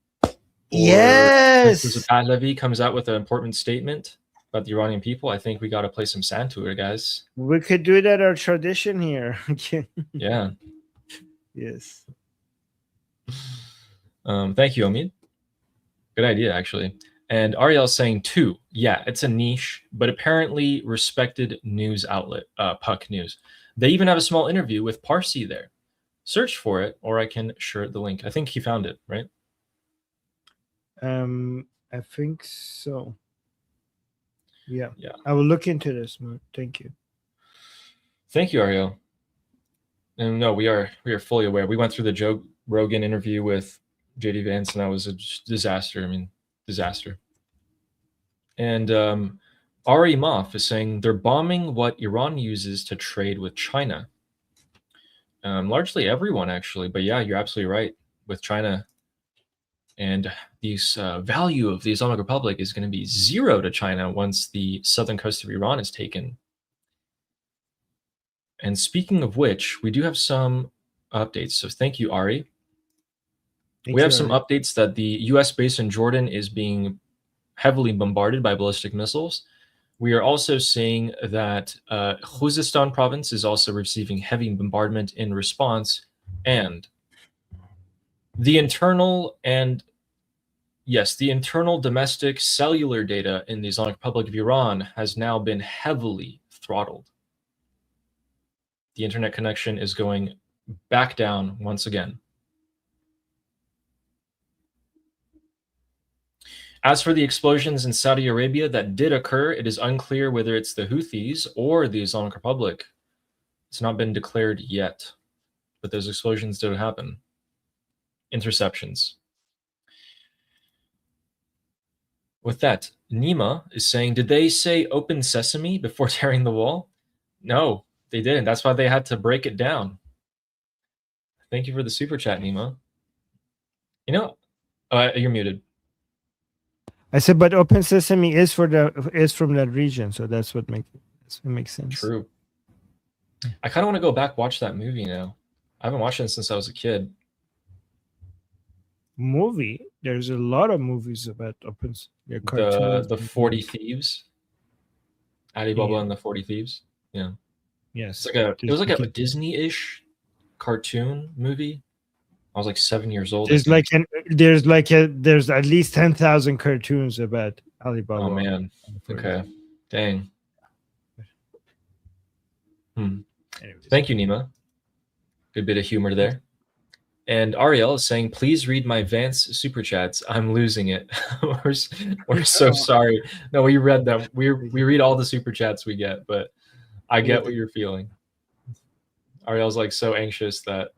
yes, Princess Pahlavi comes out with an important statement about the Iranian people, I think we got to play some Santur, guys. We could do that, our tradition here. Yeah. Yes. Thank you, Omid. Good idea, actually. And Ariel saying 2. Yeah, it's a niche, but apparently respected news outlet, Puck News. They even have a small interview with Parsi there. Search for it, or I can share the link. I think he found it, right? I think so. Yeah. Yeah. I will look into this. Thank you. Thank you, Ariel. And no, we are fully aware. We went through the Joe Rogan interview with JD Vance, and that was a disaster. I mean, disaster. And Ari Moff is saying they're bombing what Iran uses to trade with China. Largely everyone, actually. But yeah, you're absolutely right with China. And the value of the Islamic Republic is going to be 0 to China once the southern coast of Iran is taken. And speaking of which, we do have some updates. So thank you, Ari. We have some updates that the U.S. base in Jordan is being heavily bombarded by ballistic missiles. We are also seeing that Khuzestan province is also receiving heavy bombardment in response. And the internal and Yes, the internal domestic cellular data in the Islamic Republic of Iran has now been heavily throttled. The internet connection is going back down once again. As for the explosions in Saudi Arabia that did occur, it is unclear whether it's the Houthis or the Islamic Republic. It's not been declared yet, but those explosions did happen. Interceptions. With that, Nima is saying, did they say open sesame before tearing the wall? No, they didn't. That's why they had to break it down. Thank you for the super chat, Nima. You know, you're muted. I said, but open sesame is from that region, so that's what makes sense. True. I kind of want to go back watch that movie now. I haven't watched it since I was a kid. Movie? There's a lot of movies about cartoons. The 40 Thieves. Ali Baba and the 40 Thieves. Yeah. Yes. It was like a Disney-ish cartoon movie. I was like 7 years old. There's at least 10,000 cartoons about Ali Baba. Oh man. Okay. Dang. Anyways. Thank you, Nima. Good bit of humor there. And Ariel is saying, please read my Vance super chats. I'm losing it. we're so sorry. No, we read them. We read all the super chats we get, but I get what you're feeling. Ariel's like so anxious that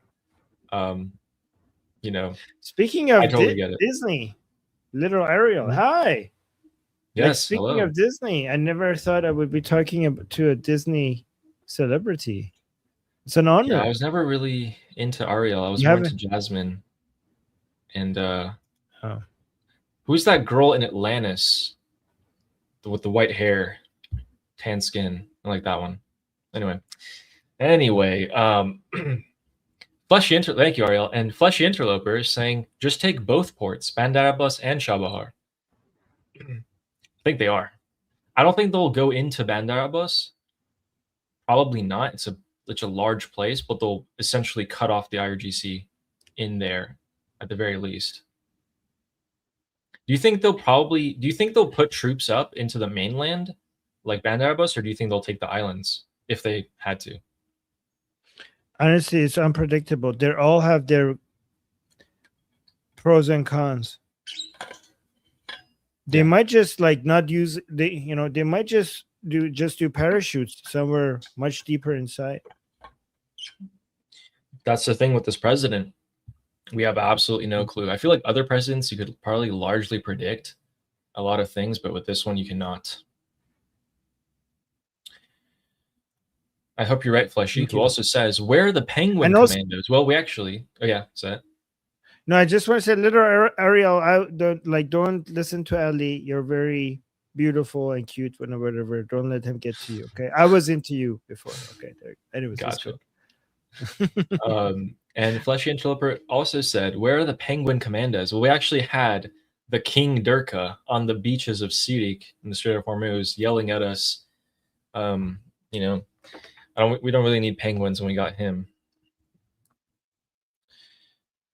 you know. Speaking of totally Disney, little Ariel, hi. Yes. Speaking hello. of Disney, I never thought I would be talking to a Disney celebrity. It's an honor. Yeah, I was never really into Ariel. I was more into Jasmine. And who's that girl in Atlantis with the white hair, tan skin? I like that one. Anyway, thank you, Ariel. And Fleshy Interloper is saying, just take both ports, Bandar Abbas and Chabahar. I think they are. I don't think they'll go into Bandar Abbas. Probably not. It's such a large place, but they'll essentially cut off the IRGC in there at the very least. Do you think they'll put troops up into the mainland like Bandar Abbas, or do you think they'll take the islands if they had to? Honestly, it's unpredictable. They all have their pros and cons. They might just not use they might just do parachutes somewhere much deeper inside. That's the thing with this president. We have absolutely no clue. I feel like other presidents you could probably largely predict a lot of things, but with this one you cannot. I hope you're right, Fleshy, who also says, where are the penguin commandos? Well, we actually... Oh, yeah, say it. No, I just want to say, little Ariel, don't listen to Ali. You're very beautiful and cute, whatever. Don't let him get to you, okay? I was into you before, okay? Anyways, gotcha. And Fleshy Interloper also said, where are the penguin commandos? Well, we actually had the King Durka on the beaches of Sirik in the Strait of Hormuz yelling at us, we don't really need penguins when we got him.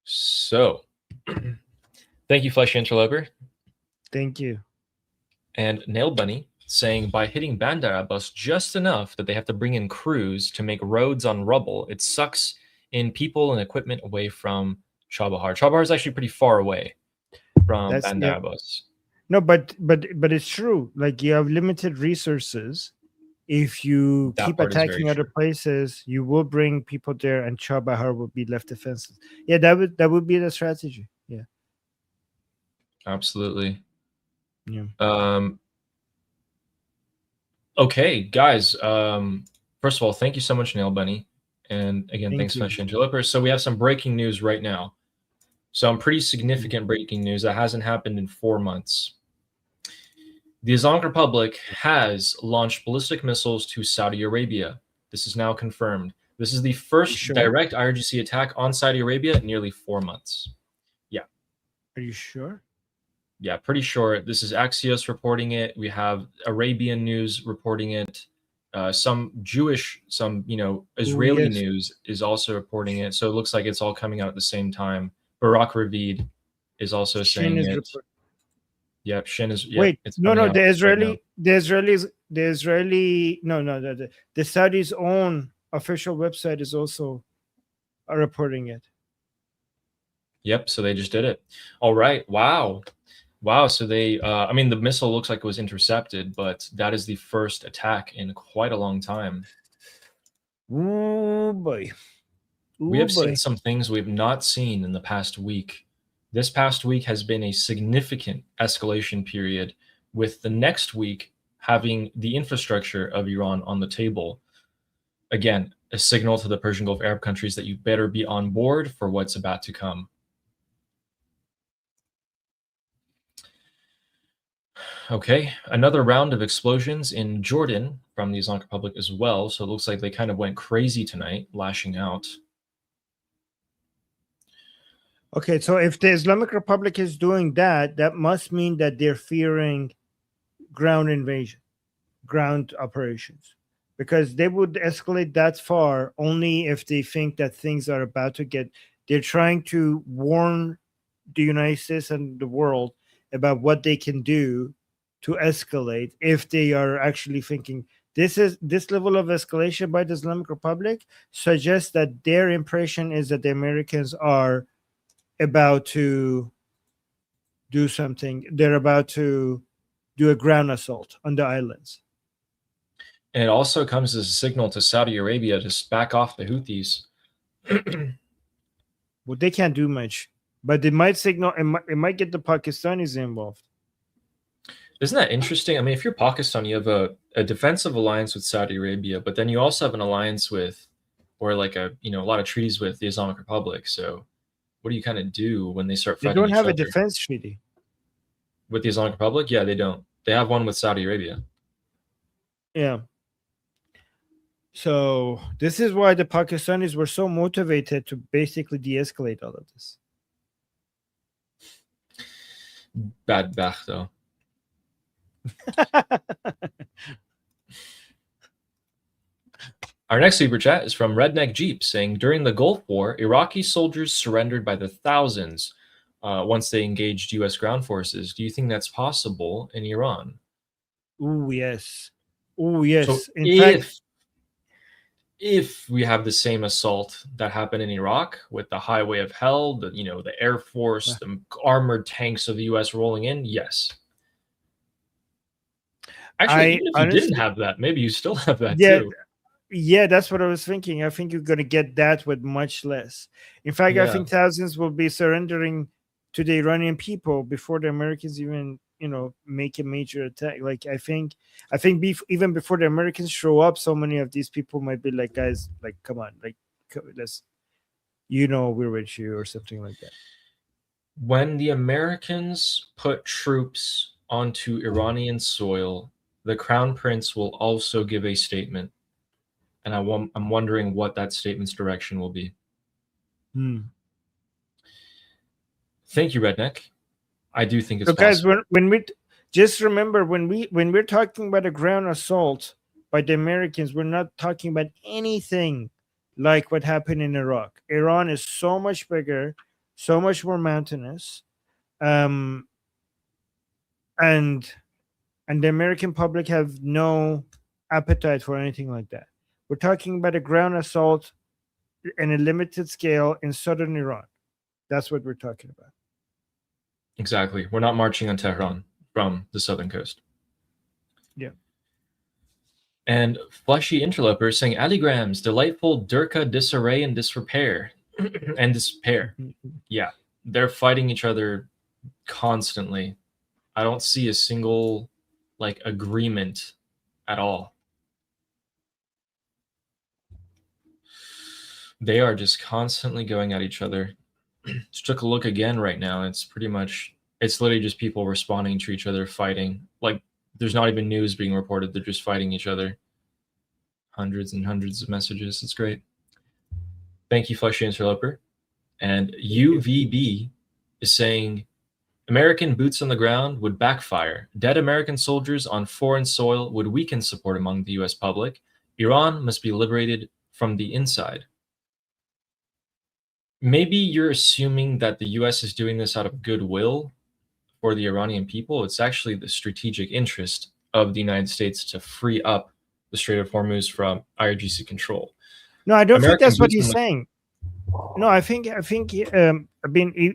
So, thank you, Fleshy Interloper. Thank you. And Nail Bunny saying, by hitting Bandar Abbas just enough that they have to bring in crews to make roads on rubble, it sucks in people and equipment away from Chabahar. Chabahar is actually pretty far away from Bandar Abbas. No, but it's true. Like, you have limited resources. If you keep attacking other places, you will bring people there, and Chabahar will be left defenseless. Yeah, that would be the strategy. Yeah, absolutely. Yeah. Okay, guys. First of all, thank you so much, Nail Bunny, and again, thanks, Flesh Interloper. So we have some breaking news right now. Some pretty significant breaking news that hasn't happened in 4 months. The Islamic Republic has launched ballistic missiles to Saudi Arabia. This is now confirmed. This is the first direct IRGC attack on Saudi Arabia in nearly 4 months. Yeah. Are you sure? Yeah, pretty sure. This is Axios reporting it. We have Arabian News reporting it. Some Israeli news is also reporting it. So it looks like it's all coming out at the same time. Barak Ravid is also saying it. Yep, Shin is. Yep, Wait, it's no, coming no, out the right now. Israeli, no, no, the Saudi's own official website is also reporting it. Yep, so they just did it. All right, wow. Wow, so they, I mean, the missile looks like it was intercepted, but that is the first attack in quite a long time. Ooh, boy. We have seen some things we have not seen in the past week. This past week has been a significant escalation period, with the next week having the infrastructure of Iran on the table. Again, a signal to the Persian Gulf Arab countries that you better be on board for what's about to come. Okay, another round of explosions in Jordan from the Islamic Republic as well. So it looks like they kind of went crazy tonight, lashing out. Okay, so if the Islamic Republic is doing that, that must mean that they're fearing ground invasion, ground operations, because they would escalate that far only if they think that things are about to get. They're trying to warn the United States and the world about what they can do to escalate if they are actually thinking this level of escalation by the Islamic Republic suggests that their impression is that the Americans are about to do something. They're about to do a ground assault on the islands. And it also comes as a signal to Saudi Arabia to back off the Houthis. Well, they can't do much, but it might signal, it might get the Pakistanis involved. Isn't that interesting? I mean, if you're Pakistan, you have a defensive alliance with Saudi Arabia, but then you also have an alliance with, or like a lot of treaties with the Islamic Republic. So what do you kind of do when they start They fighting don't each have a other? defense treaty With the Islamic Republic? Yeah, they don't. They have one with Saudi Arabia. Yeah. So this is why the Pakistanis were so motivated to basically de-escalate all of this. Bad back though. Our next super chat is from Redneck Jeep saying, during the Gulf War, Iraqi soldiers surrendered by the thousands once they engaged U.S. ground forces. Do you think that's possible in Iran? Oh, yes. Oh, yes. So In fact, if we have the same assault that happened in Iraq with the highway of hell, the Air Force, the armored tanks of the U.S. rolling in, yes. Actually, even if you didn't have that, maybe you still have that too. Yeah, that's what I was thinking. I think you're going to get that with much less. In fact, I think thousands will be surrendering to the Iranian people before the Americans even, make a major attack. Like, I think even before the Americans show up, so many of these people might be like, guys, like, come on, like, let's, we're with you or something like that. When the Americans put troops onto Iranian soil, the Crown Prince will also give a statement. And I'm wondering what that statement's direction will be. Thank you, Redneck. I do think it's possible. Guys, when we just remember when we're talking about a ground assault by the Americans, we're not talking about anything like what happened in Iraq. Iran is so much bigger, so much more mountainous, and the American public have no appetite for anything like that. We're talking about a ground assault in a limited scale in southern Iran. That's what we're talking about. Exactly. We're not marching on Tehran from the southern coast. Yeah. And Fleshy Interloper saying, Aligrams, delightful Durka disarray and disrepair. And despair. Yeah. They're fighting each other constantly. I don't see a single agreement at all. They are just constantly going at each other. Just took a look again right now. It's literally just people responding to each other, fighting. Like, there's not even news being reported. They're just fighting each other. Hundreds and hundreds of messages. It's great. Thank you, Fleshy Interloper. And UVB is saying, American boots on the ground would backfire. Dead American soldiers on foreign soil would weaken support among the U.S. public. Iran must be liberated from the inside. Maybe you're assuming that the U.S. is doing this out of goodwill for the Iranian people. It's actually the strategic interest of the United States to free up the Strait of Hormuz from IRGC control. No, I don't think American that's what boots he's on the- saying. No, I think I mean,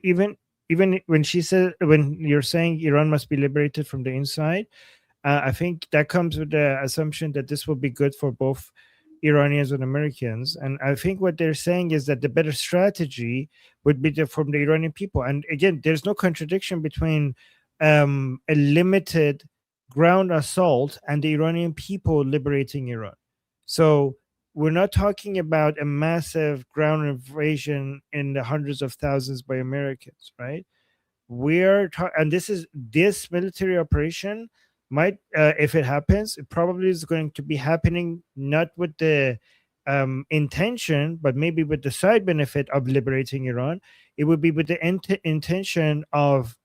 even when she said, when you're saying Iran must be liberated from the inside, I think that comes with the assumption that this will be good for both Iranians and Americans. And I think what they're saying is that the better strategy would be from the Iranian people. And again, there's no contradiction between a limited ground assault and the Iranian people liberating Iran. So we're not talking about a massive ground invasion in the hundreds of thousands by Americans, right? And this military operation might, if it happens, it probably is going to be happening not with the intention, but maybe with the side benefit of liberating Iran. It would be with the intention of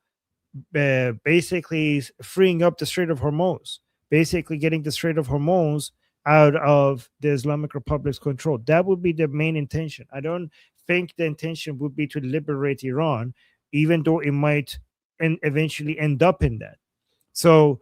basically freeing up the Strait of Hormuz, basically getting the Strait of Hormuz out of the Islamic Republic's control. That would be the main intention. I don't think the intention would be to liberate Iran, even though it might eventually end up in that. So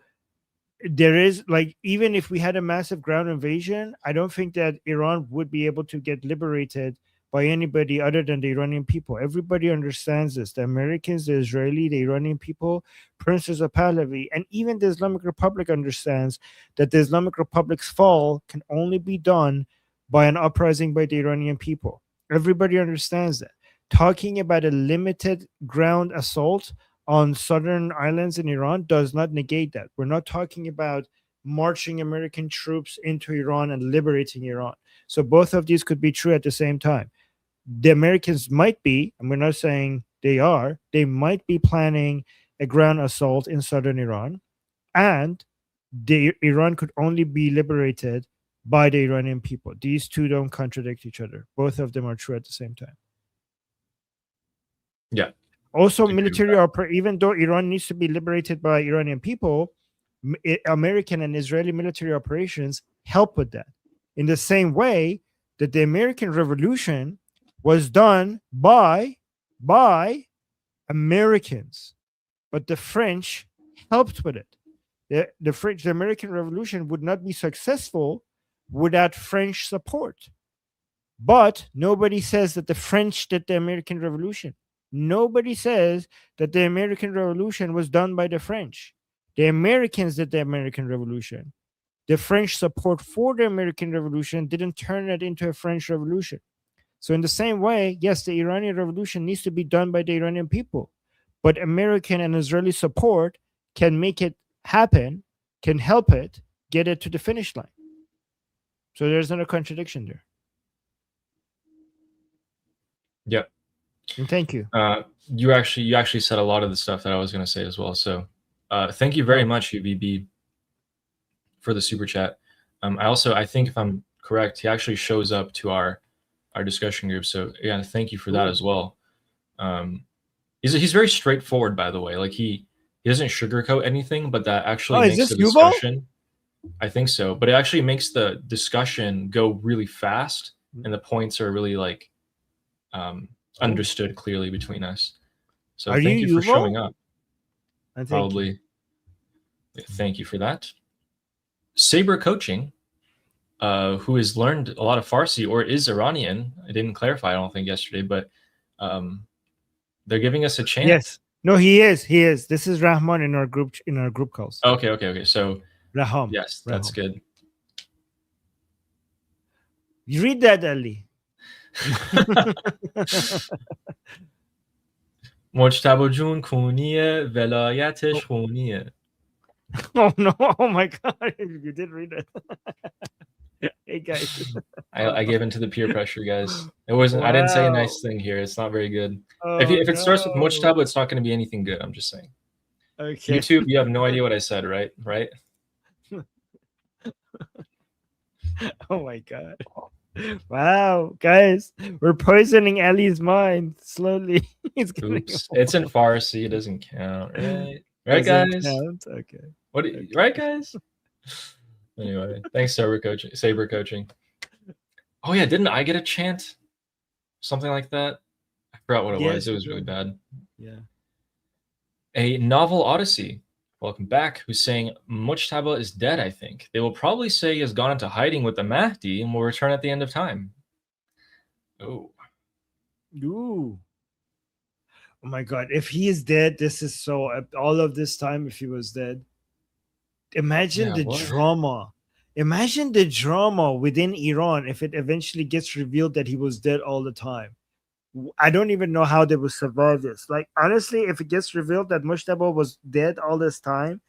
there is, like, even if we had a massive ground invasion, I don't think that Iran would be able to get liberated by anybody other than the Iranian people. Everybody understands this. The Americans, the Israeli, the Iranian people, Princess of Pahlavi, and even the Islamic Republic understands that the Islamic Republic's fall can only be done by an uprising by the Iranian people. Everybody understands that. Talking about a limited ground assault on southern islands in Iran does not negate that. We're not talking about marching American troops into Iran and liberating Iran. So both of these could be true at the same time. The Americans might be, and we're not saying they might be planning a ground assault in southern Iran, and Iran could only be liberated by the Iranian people. These two don't contradict each other. Both of them are true at the same time. Yeah. Also, military even though Iran needs to be liberated by Iranian people, American and Israeli military operations help with that. In the same way that the American Revolution was done by Americans, but the French helped with it. The American Revolution would not be successful without French support. But nobody says that the French did the American Revolution. Nobody says that the American Revolution was done by the French. The Americans did the American Revolution. The French support for the American Revolution didn't turn it into a French Revolution. So in the same way, yes, the Iranian Revolution needs to be done by the Iranian people, but American and Israeli support can make it happen, can help it get it to the finish line. So there's not a contradiction there. Yep. And thank you. You actually said a lot of the stuff that I was going to say as well. So thank you very much, UVB, for the super chat. I think if I'm correct, he actually shows up to our discussion group. So yeah, thank you for that as well. He's very straightforward, by the way. Like he doesn't sugarcoat anything, but that actually makes the discussion. I think so, but it actually makes the discussion go really fast, and the points are really like understood clearly between us. So thank you for showing up. Probably. Yeah, thank you for that. Saber Coaching, who has learned a lot of Farsi or is Iranian. I didn't clarify, I don't think, yesterday, but they're giving us a chance. Yes. No, he is. He is. This is Rahman in our group calls. Okay. So Raham. Yes, that's good. You read that, Ali. مجتبی جون کونیه ولایتش خونیه. Oh no! Oh my God! You did read it. Hey guys. I gave into the peer pressure, guys. It wasn't. Wow. I didn't say a nice thing here. It's not very good. Oh, if it starts with Mujtaba, it's not going to be anything good. I'm just saying. Okay. YouTube, you have no idea what I said, right? Right? Oh my God! Wow, guys, we're poisoning Ali's mind slowly. Oops, it's in Farsi. It doesn't count, right? Right, guys? Count? Okay. What? Right, guys? Anyway, thanks, Saber Coaching. Oh yeah, didn't I get a chant? Something like that. I forgot what it was. It was really bad. Yeah. A Novel Odyssey, welcome back, who's saying Mujtaba is dead, I think. They will probably say he has gone into hiding with the Mahdi and will return at the end of time. Oh. Ooh. Oh my God. If he is dead, this is so, all of this time, if he was dead, imagine Yeah, the what? drama. Imagine the drama within Iran if it eventually gets revealed that he was dead all the time. I don't even know how they will survive this. Like, honestly, if it gets revealed that Mujtaba was dead all this time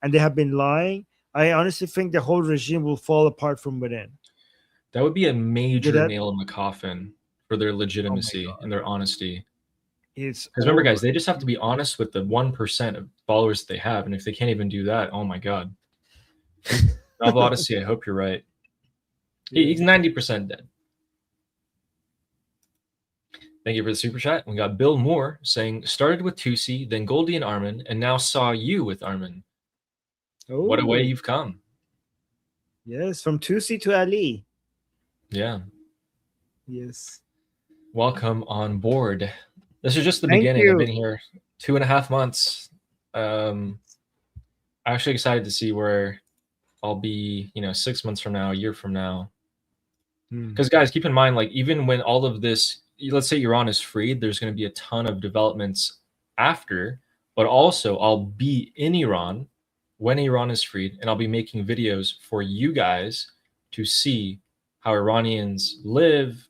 and they have been lying, I honestly think the whole regime will fall apart from within. That would be a major Without, nail in the coffin for their oh my legitimacy God, and their honesty. it's Because remember, guys, over. they just have to be honest with the 1% of followers that they have. And if they can't even do that, oh my God. Novel Odyssey, I hope you're right. He's 90% dead. Thank you for the super chat. We got Bill Moore saying, started with Tusi, then Goldie and Armin, and now saw you with Armin. Oh, What a way you've come. yes, from Tusi to Ali. Yeah. Yes. Welcome on board. This is just the Thank beginning. you. I've been here 2.5 months. I'm actually excited to see where I'll be, 6 months from now, a year from now. Because guys, keep in mind, like, even when all of this, let's say Iran is freed, there's going to be a ton of developments after, but also I'll be in Iran when Iran is freed, and I'll be making videos for you guys to see how Iranians live,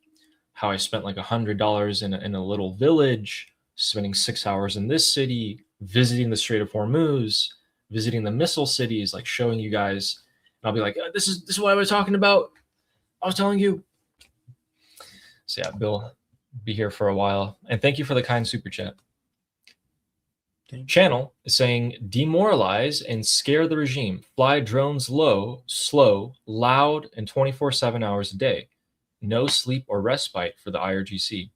how I spent like $100 in a little village, spending 6 hours in this city, visiting the Strait of Hormuz, visiting the missile cities, like showing you guys. And I'll be like, this is what I was talking about. I was telling you. So yeah, Bill, be here for a while. And thank you for the kind super chat. Channel is saying, demoralize and scare the regime. Fly drones low, slow, loud, and 24/7 hours a day. No sleep or respite for the IRGC.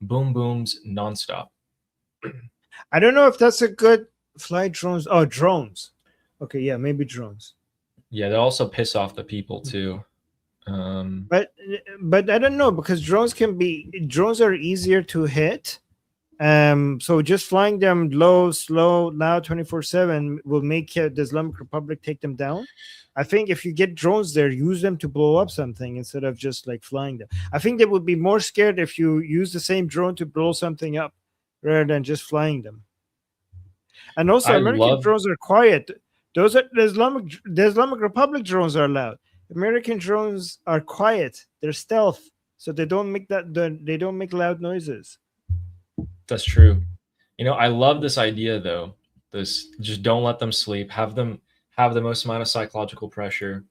Boom booms nonstop. I don't know if that's a good fly drones. Oh, drones. Okay, yeah, maybe drones. Yeah, they also piss off the people too. But I don't know, because drones are easier to hit. So just flying them low, slow, loud, 24/7 will make the Islamic Republic take them down. I think if you get drones there, use them to blow up something instead of just like flying them. I think they would be more scared if you use the same drone to blow something up rather than just flying them. And also, American drones are quiet. Those are the Islamic Republic drones are loud. American drones are quiet. They're stealth, so they don't make loud noises. That's true. I love this idea though. This, just don't let them sleep. Have them have the most amount of psychological pressure.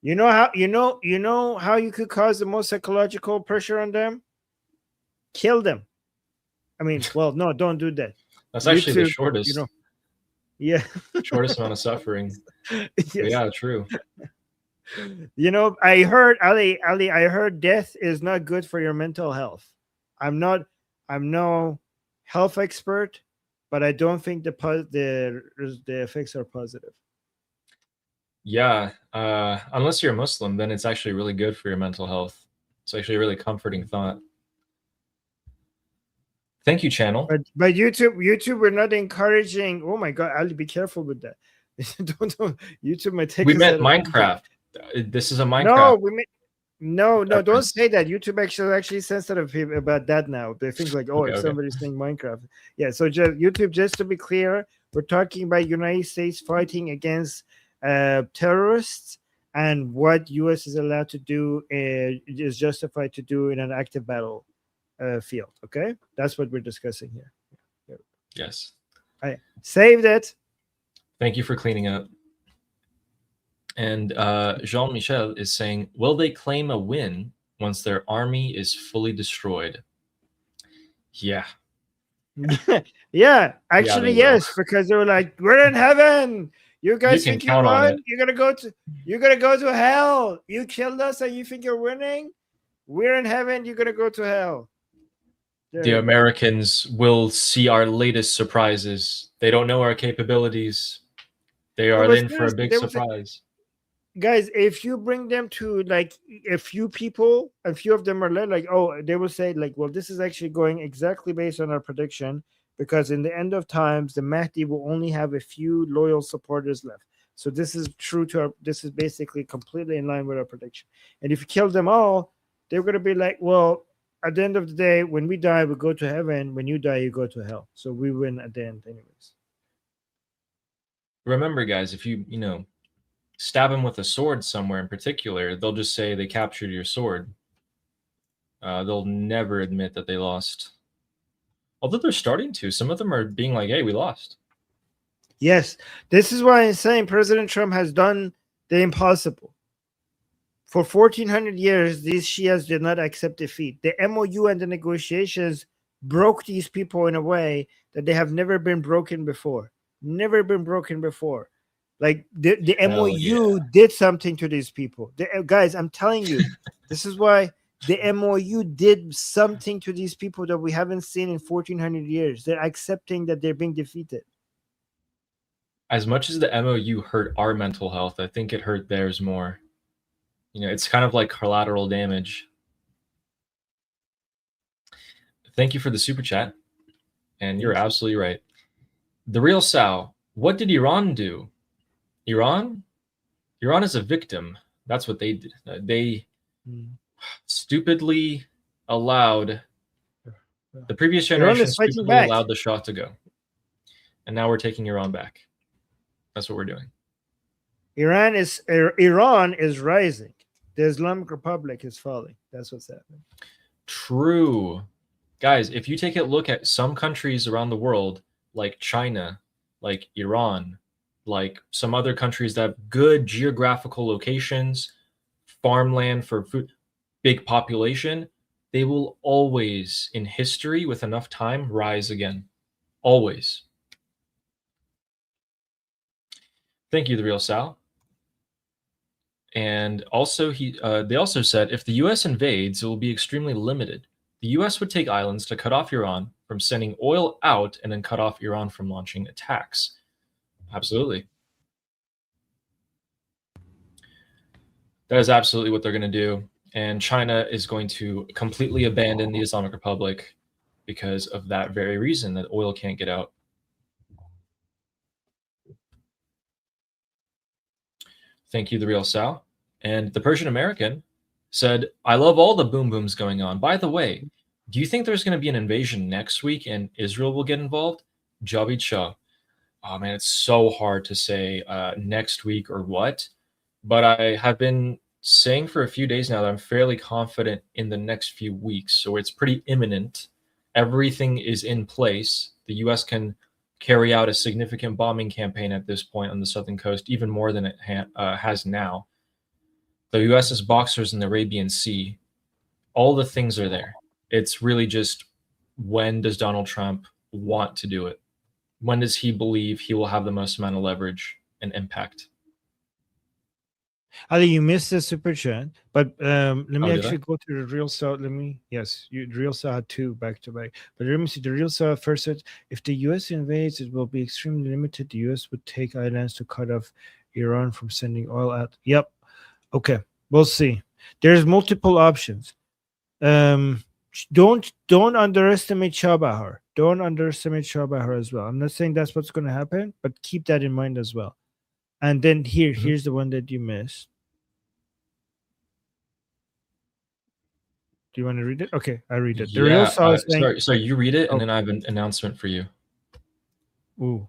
You know how you could cause the most psychological pressure on them? Kill them. I mean, well, no, don't do that. That's actually the shortest. Yeah. Shortest amount of suffering. Yes. Yeah, true. I heard Ali, I heard death is not good for your mental health. I'm no health expert, but I don't think the effects are positive. Yeah, unless you're a Muslim, then it's actually really good for your mental health. It's actually a really comforting thought. Thank you, channel. But YouTube, we're not encouraging. Oh my God, Ali, be careful with that. don't YouTube might take. We meant Minecraft. This is a Minecraft. No, no, don't say that. YouTube actually sensitive about that now. They think like, oh, if somebody's saying Minecraft. Yeah, so YouTube, just to be clear, we're talking about United States fighting against terrorists, and what US is allowed to do is justified to do in an active battle field. Okay, that's what we're discussing here. Yes, I saved it. Thank you for cleaning up. And Jean-Michel is saying, will they claim a win once their army is fully destroyed? Yeah. Yeah, actually, yes, because they were like, we're in heaven. You guys think you won? You're gonna go to hell. You killed us and you think you're winning? We're in heaven, you're gonna go to hell. The Americans will see our latest surprises. They don't know our capabilities. They are in for a big surprise. Guys, if you bring them to like a few people, a few of them are like, oh, they will say like, well, this is actually going exactly based on our prediction. because in the end of times, the Mahdi will only have a few loyal supporters left. So this is true to our, this is basically completely in line with our prediction. And if you kill them all, they're going to be like, well, at the end of the day, when we die, we go to heaven. When you die, you go to hell. So we win at the end anyways. Remember, guys, if you stab them with a sword somewhere in particular, they'll just say they captured your sword. They'll never admit that they lost. Although they're starting to. Some of them are being like, hey, we lost. Yes, this is why I'm saying President Trump has done the impossible. For 1,400 years, these Shias did not accept defeat. The MOU and the negotiations broke these people in a way that they have never been broken before. Never been broken before. Like the MOU did something to these people. Guys, I'm telling you, this is why the MOU did something to these people that we haven't seen in 1,400 years. They're accepting that they're being defeated. As much as the MOU hurt our mental health, I think it hurt theirs more. It's kind of like collateral damage. Thank you for the super chat. And you're absolutely right. The real Sal, what did Iran do? Iran is a victim. That's what they did. They stupidly allowed the previous generation stupidly allowed the Shah to go. And now we're taking Iran back. That's what we're doing. Iran is rising. The Islamic Republic is falling. That's what's happening. True. Guys, if you take a look at some countries around the world, like China, like Iran, like some other countries that have good geographical locations, farmland for food, big population, they will always, in history, with enough time, rise again. Always. Thank you, The Real Sal. And also, they also said, if the U.S. invades, it will be extremely limited. The U.S. would take islands to cut off Iran from sending oil out and then cut off Iran from launching attacks. Absolutely. That is absolutely what they're going to do. And China is going to completely abandon the Islamic Republic because of that very reason, that oil can't get out. Thank you, The Real Sal. And the Persian American said, I love all the boom booms going on. By the way, do you think there's going to be an invasion next week and Israel will get involved? Javid Shah. Oh, man, it's so hard to say next week or what. But I have been saying for a few days now that I'm fairly confident in the next few weeks. So it's pretty imminent. Everything is in place. The U.S. can carry out a significant bombing campaign at this point on the southern coast, even more than it has now. The U.S.'s boxers in the Arabian Sea, all the things are there. It's really just, when does Donald Trump want to do it? When does he believe he will have the most amount of leverage and impact? Ali, you missed the super chat, but let me actually go to the Real Sal. The Real Sal had two back to back. But let me see. The Real Sal first said, if the U.S. invades, it will be extremely limited. The U.S. would take islands to cut off Iran from sending oil out. Yep. Okay, we'll see. There's multiple options. Don't underestimate Chabahar. Don't underestimate Chabahar as well. I'm not saying that's what's going to happen, but keep that in mind as well. And then here's the one that you missed. Do you want to read it? Okay, I read it. The Real Sal is saying, sorry, you read it, and then I have an announcement for you. Ooh,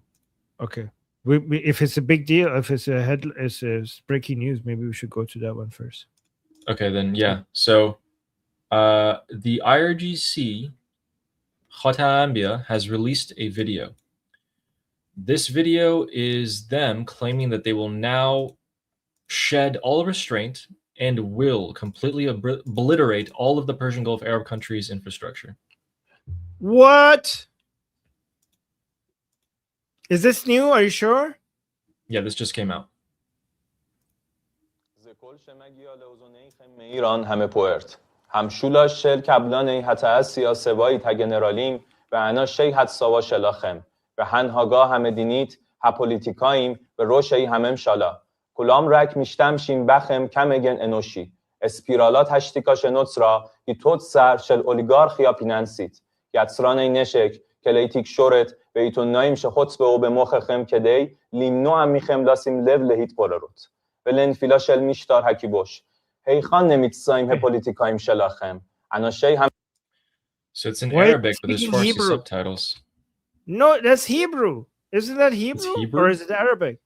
okay. If it's a big deal, if it's it's breaking news, maybe we should go to that one first. Okay, then yeah. So, the IRGC Khatambiya has released a video. This video is them claiming that they will now shed all restraint and will completely obliterate all of the Persian Gulf Arab countries' infrastructure. What? Is this new? Are you sure? Yeah, this just came out. ایران همه پوئرت همشولا شل کبلان حتی از سیاسوایی تا جنرالیم و انا شی حد سوا شلاخم و هنهاگا همه دینیت ها پولیتیکاییم و روشی همم شالا کلام رک میشتم شیم بخم کم اگن انوشی اسپیرالات هشتیکاش نوتس را هی توت سر شل اولیگارخیا پیننسیت یتسران ای نشک כלי תקשורת ועיתונאים שחוצבו במוחכם כדי למנוע מכם לשים לב להתפוררות ולנפילה של משטר הכיבוש. היכן נמצאים הפוליטיקאים שלכם? אנשי So it's in Wait, Arabic, but there's speaking Farsi Hebrew. subtitles. No, that's Hebrew. Isn't that Hebrew? Hebrew? Or is it Arabic?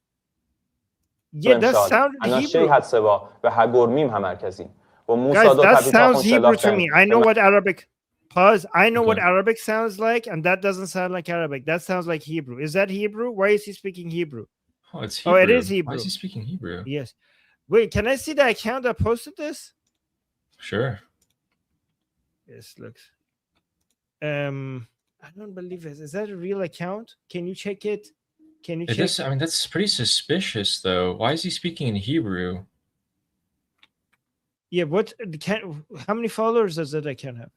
Yeah, that sounded אנשי Hebrew. הצבا و هگرمیم همرکزی و Guys, موساد و that تپیتا sounds خون Hebrew to شلاخم me. I know what Arabic. Pause. I know what Okay. Arabic sounds like, and that doesn't sound like Arabic. That sounds like Hebrew. Is that Hebrew? Why is he speaking Hebrew? Oh, it's Hebrew. Oh, it is Why Hebrew. is he speaking Hebrew? Yes. Wait, can I see the account that posted this? Sure. Yes, looks. I don't believe it. Is that a real account? Can you check it? Can you It check? just, I mean, that's pretty suspicious, though. Why is he speaking in Hebrew? Yeah. What can? How many followers does that account have?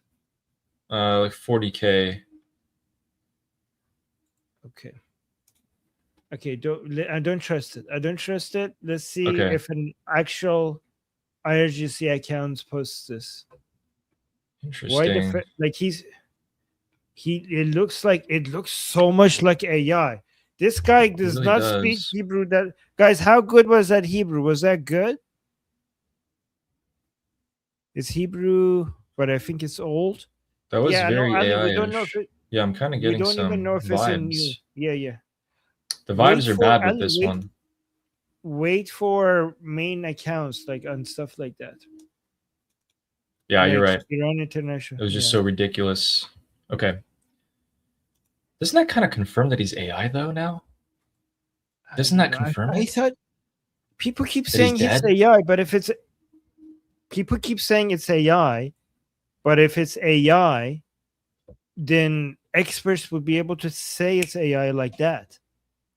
Like 40K. Okay. Okay. I don't trust it. I don't trust it. Let's see Okay. if an actual IRGC account posts this. Interesting. Why like it looks so much like AI. This guy does really not does. speak Hebrew. That guys, how good was that Hebrew? Was that good? It's Hebrew, but I think it's old. That was Yeah, very no, Ali, AI-ish. we don't know if it, Yeah, I'm kind of we getting don't even some know if it's in new. vibes. Yeah. The Wait vibes are for bad with Ali, this wait. one. Wait for main accounts like and stuff like that. Yeah, you're Like right. Iran International. It was just Yeah. so ridiculous. Okay. Doesn't that kind of confirm that he's AI, though, now? Doesn't that confirm I it? thought people keep That he's saying it's dead? AI, but if it's people keep saying it's AI, but if it's AI, then experts would be able to say it's AI like that.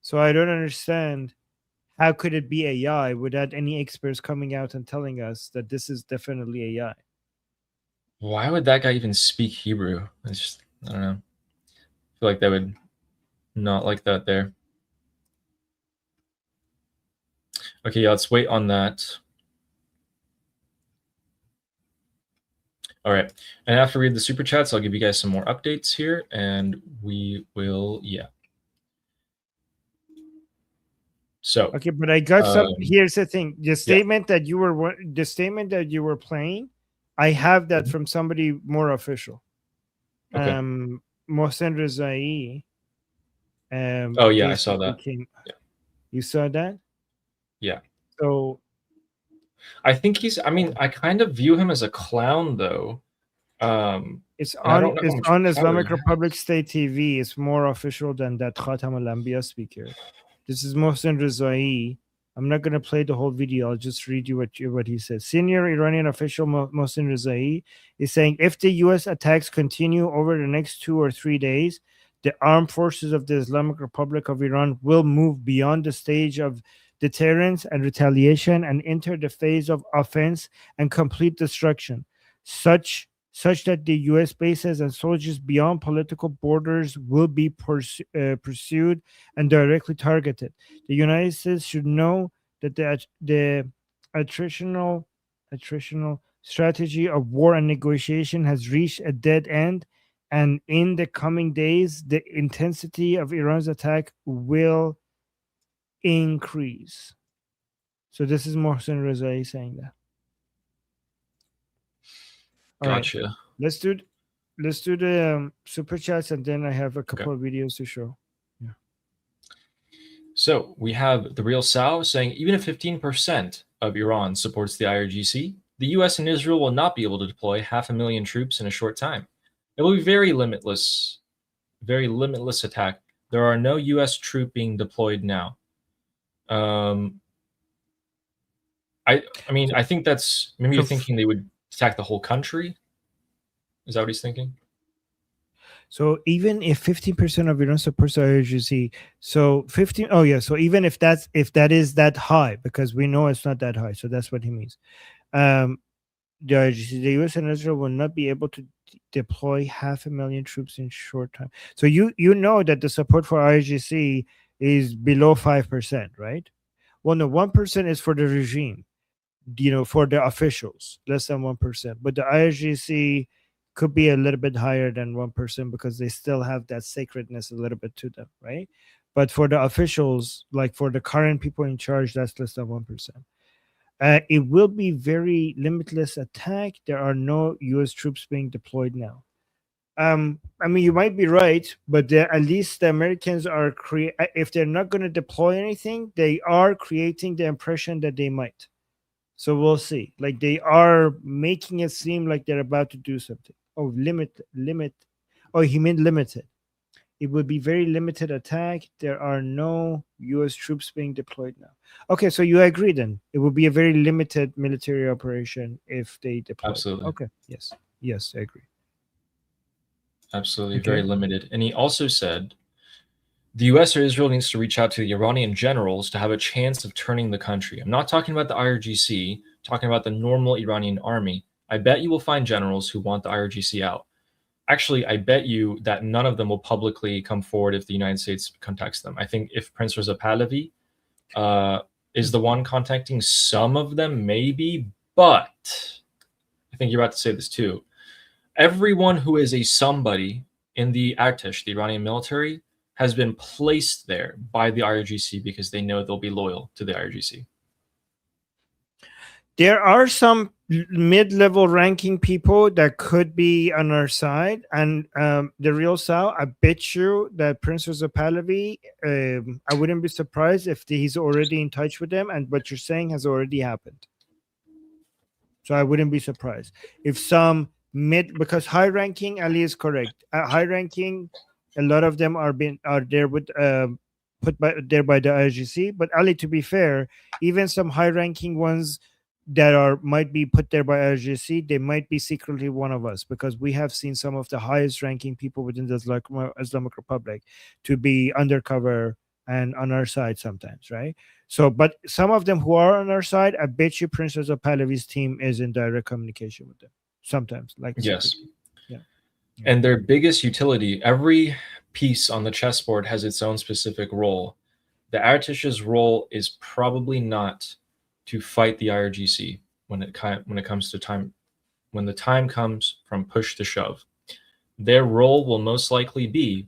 So I don't understand how could it be AI without any experts coming out and telling us that this is definitely AI. Why would that guy even speak Hebrew? It's just, I don't know. I feel like they would not like that there. Okay, yeah, let's wait on that. All right. And after we read the super chats, I'll give you guys some more updates here, and we will, yeah. So Okay, but I got some. Here's the thing: the statement that you were playing, I have that from somebody more official. Okay. Mohsen Rezai. Oh yeah, I saw that. Yeah. You saw that? Yeah. So I think he's. I mean, I kind of view him as a clown, though. It's on Islamic Republic State TV. It's more official than that Khatam al-Anbiya speaker. This is Mohsen Rezai. I'm not going to play the whole video. I'll just read you what he says. Senior Iranian official Mohsen Rezai is saying if the U.S. attacks continue over the next 2 or 3 days, the armed forces of the Islamic Republic of Iran will move beyond the stage of deterrence and retaliation and enter the phase of offense and complete destruction, such that the U.S. bases and soldiers beyond political borders will be pursued and directly targeted. The United States should know that the attritional strategy of war and negotiation has reached a dead end, and in the coming days, the intensity of Iran's attack will increase. So this is Mohsen Rezai saying that. Gotcha. Right. Let's do the super chats, and then I have a couple of videos to show. Yeah. So we have the real Sal saying even if 15% of Iran supports the IRGC, the U.S. and Israel will not be able to deploy 500,000 troops in a short time. It will be very limitless attack. There are no U.S. troops being deployed now. I mean, I think that's maybe you're thinking they would attack the whole country. Is that what he's thinking? So even if 15% of Iran supports the IRGC, so 15. Oh yeah. So even if that is that high, because we know it's not that high, so that's what he means. The IRGC, the U.S. and Israel will not be able to deploy 500,000 troops in short time. So you know that the support for IRGC is below 5%, right? Well, no, 1% is for the regime, for the officials, less than 1%. But the IRGC could be a little bit higher than 1% because they still have that sacredness a little bit to them, right? But for the officials, like for the current people in charge, that's less than 1%. It will be very limitless attack. There are no U.S. troops being deployed now. I mean, you might be right, but at least the Americans are if they're not going to deploy anything, they are creating the impression that they might. So we'll see. Like they are making it seem like they're about to do something. Oh, limit. Oh, he meant limited. It would be very limited attack. There are no U.S. troops being deployed now. Okay, so you agree then? It would be a very limited military operation if they deploy. Absolutely. Okay. Yes, I agree. Absolutely, Okay. very limited. And he also said the US or Israel needs to reach out to the Iranian generals to have a chance of turning the country. I'm not talking about the IRGC, I'm talking about the normal Iranian army. I bet you will find generals who want the IRGC out. Actually, I bet you that none of them will publicly come forward if the United States contacts them. I think if Prince Reza Pahlavi is the one contacting some of them, maybe, but I think you're about to say this too. Everyone who is a somebody in the Artesh, the Iranian military, has been placed there by the IRGC because they know they'll be loyal to the IRGC. There are some mid-level ranking people that could be on our side, and the real Sal, I bet you that Prince Reza Pahlavi, I wouldn't be surprised if he's already in touch with them, and what you're saying has already happened. So I wouldn't be surprised if some because high ranking, Ali is correct. High ranking, a lot of them are there with put there by the IRGC. But Ali, to be fair, even some high ranking ones that might be put there by IRGC, they might be secretly one of us, because we have seen some of the highest ranking people within the Islamic Republic to be undercover and on our side sometimes, right? So, but some of them who are on our side, I bet you Prince Reza Pahlavi's team is in direct communication with them sometimes. Like yes, yeah. And their biggest utility, every piece on the chessboard has its own specific role. The Artish's role is probably not to fight the IRGC when it comes to time, when the time comes from push to shove. Their role will most likely be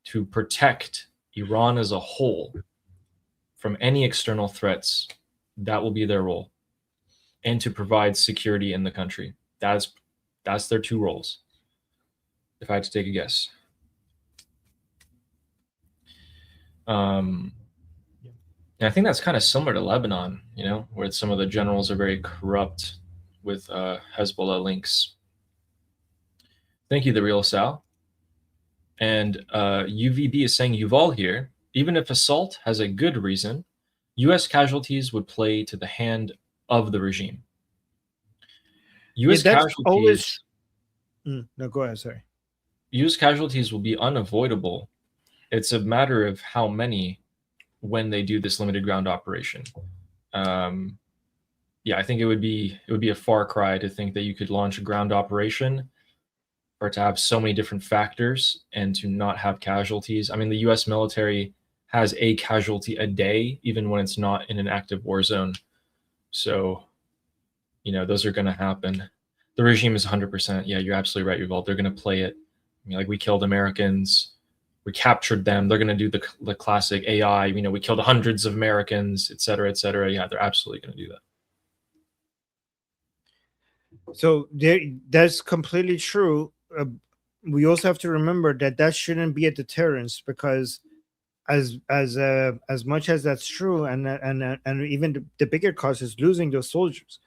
to protect Iran as a whole from any external threats. That will be their role, and to provide security in the country. That's their two roles, if I had to take a guess. And I think that's kind of similar to Lebanon, you know, where some of the generals are very corrupt with Hezbollah links. Thank you, The Real Sal. And UVB is saying, Yuval here, even if assault has a good reason, U.S. casualties would play to the hand of the regime. U.S. casualties... Always... No, go ahead, sorry. U.S. casualties will be unavoidable. It's a matter of how many when they do this limited ground operation. Yeah, I think it would be a far cry to think that you could launch a ground operation or to have so many different factors and to not have casualties. I mean, the U.S. military has a casualty a day, even when it's not in an active war zone. So, you know, those are going to happen. The regime is 100%. Yeah, you're absolutely right, Yuval. They're going to play it. I mean, like, we killed Americans. We captured them. They're going to do the classic AI. You know, we killed hundreds of Americans, et cetera, et cetera. Yeah, they're absolutely going to do that. So that's completely true. We also have to remember that shouldn't be a deterrence, because as much as that's true, and even the bigger cost is losing those soldiers.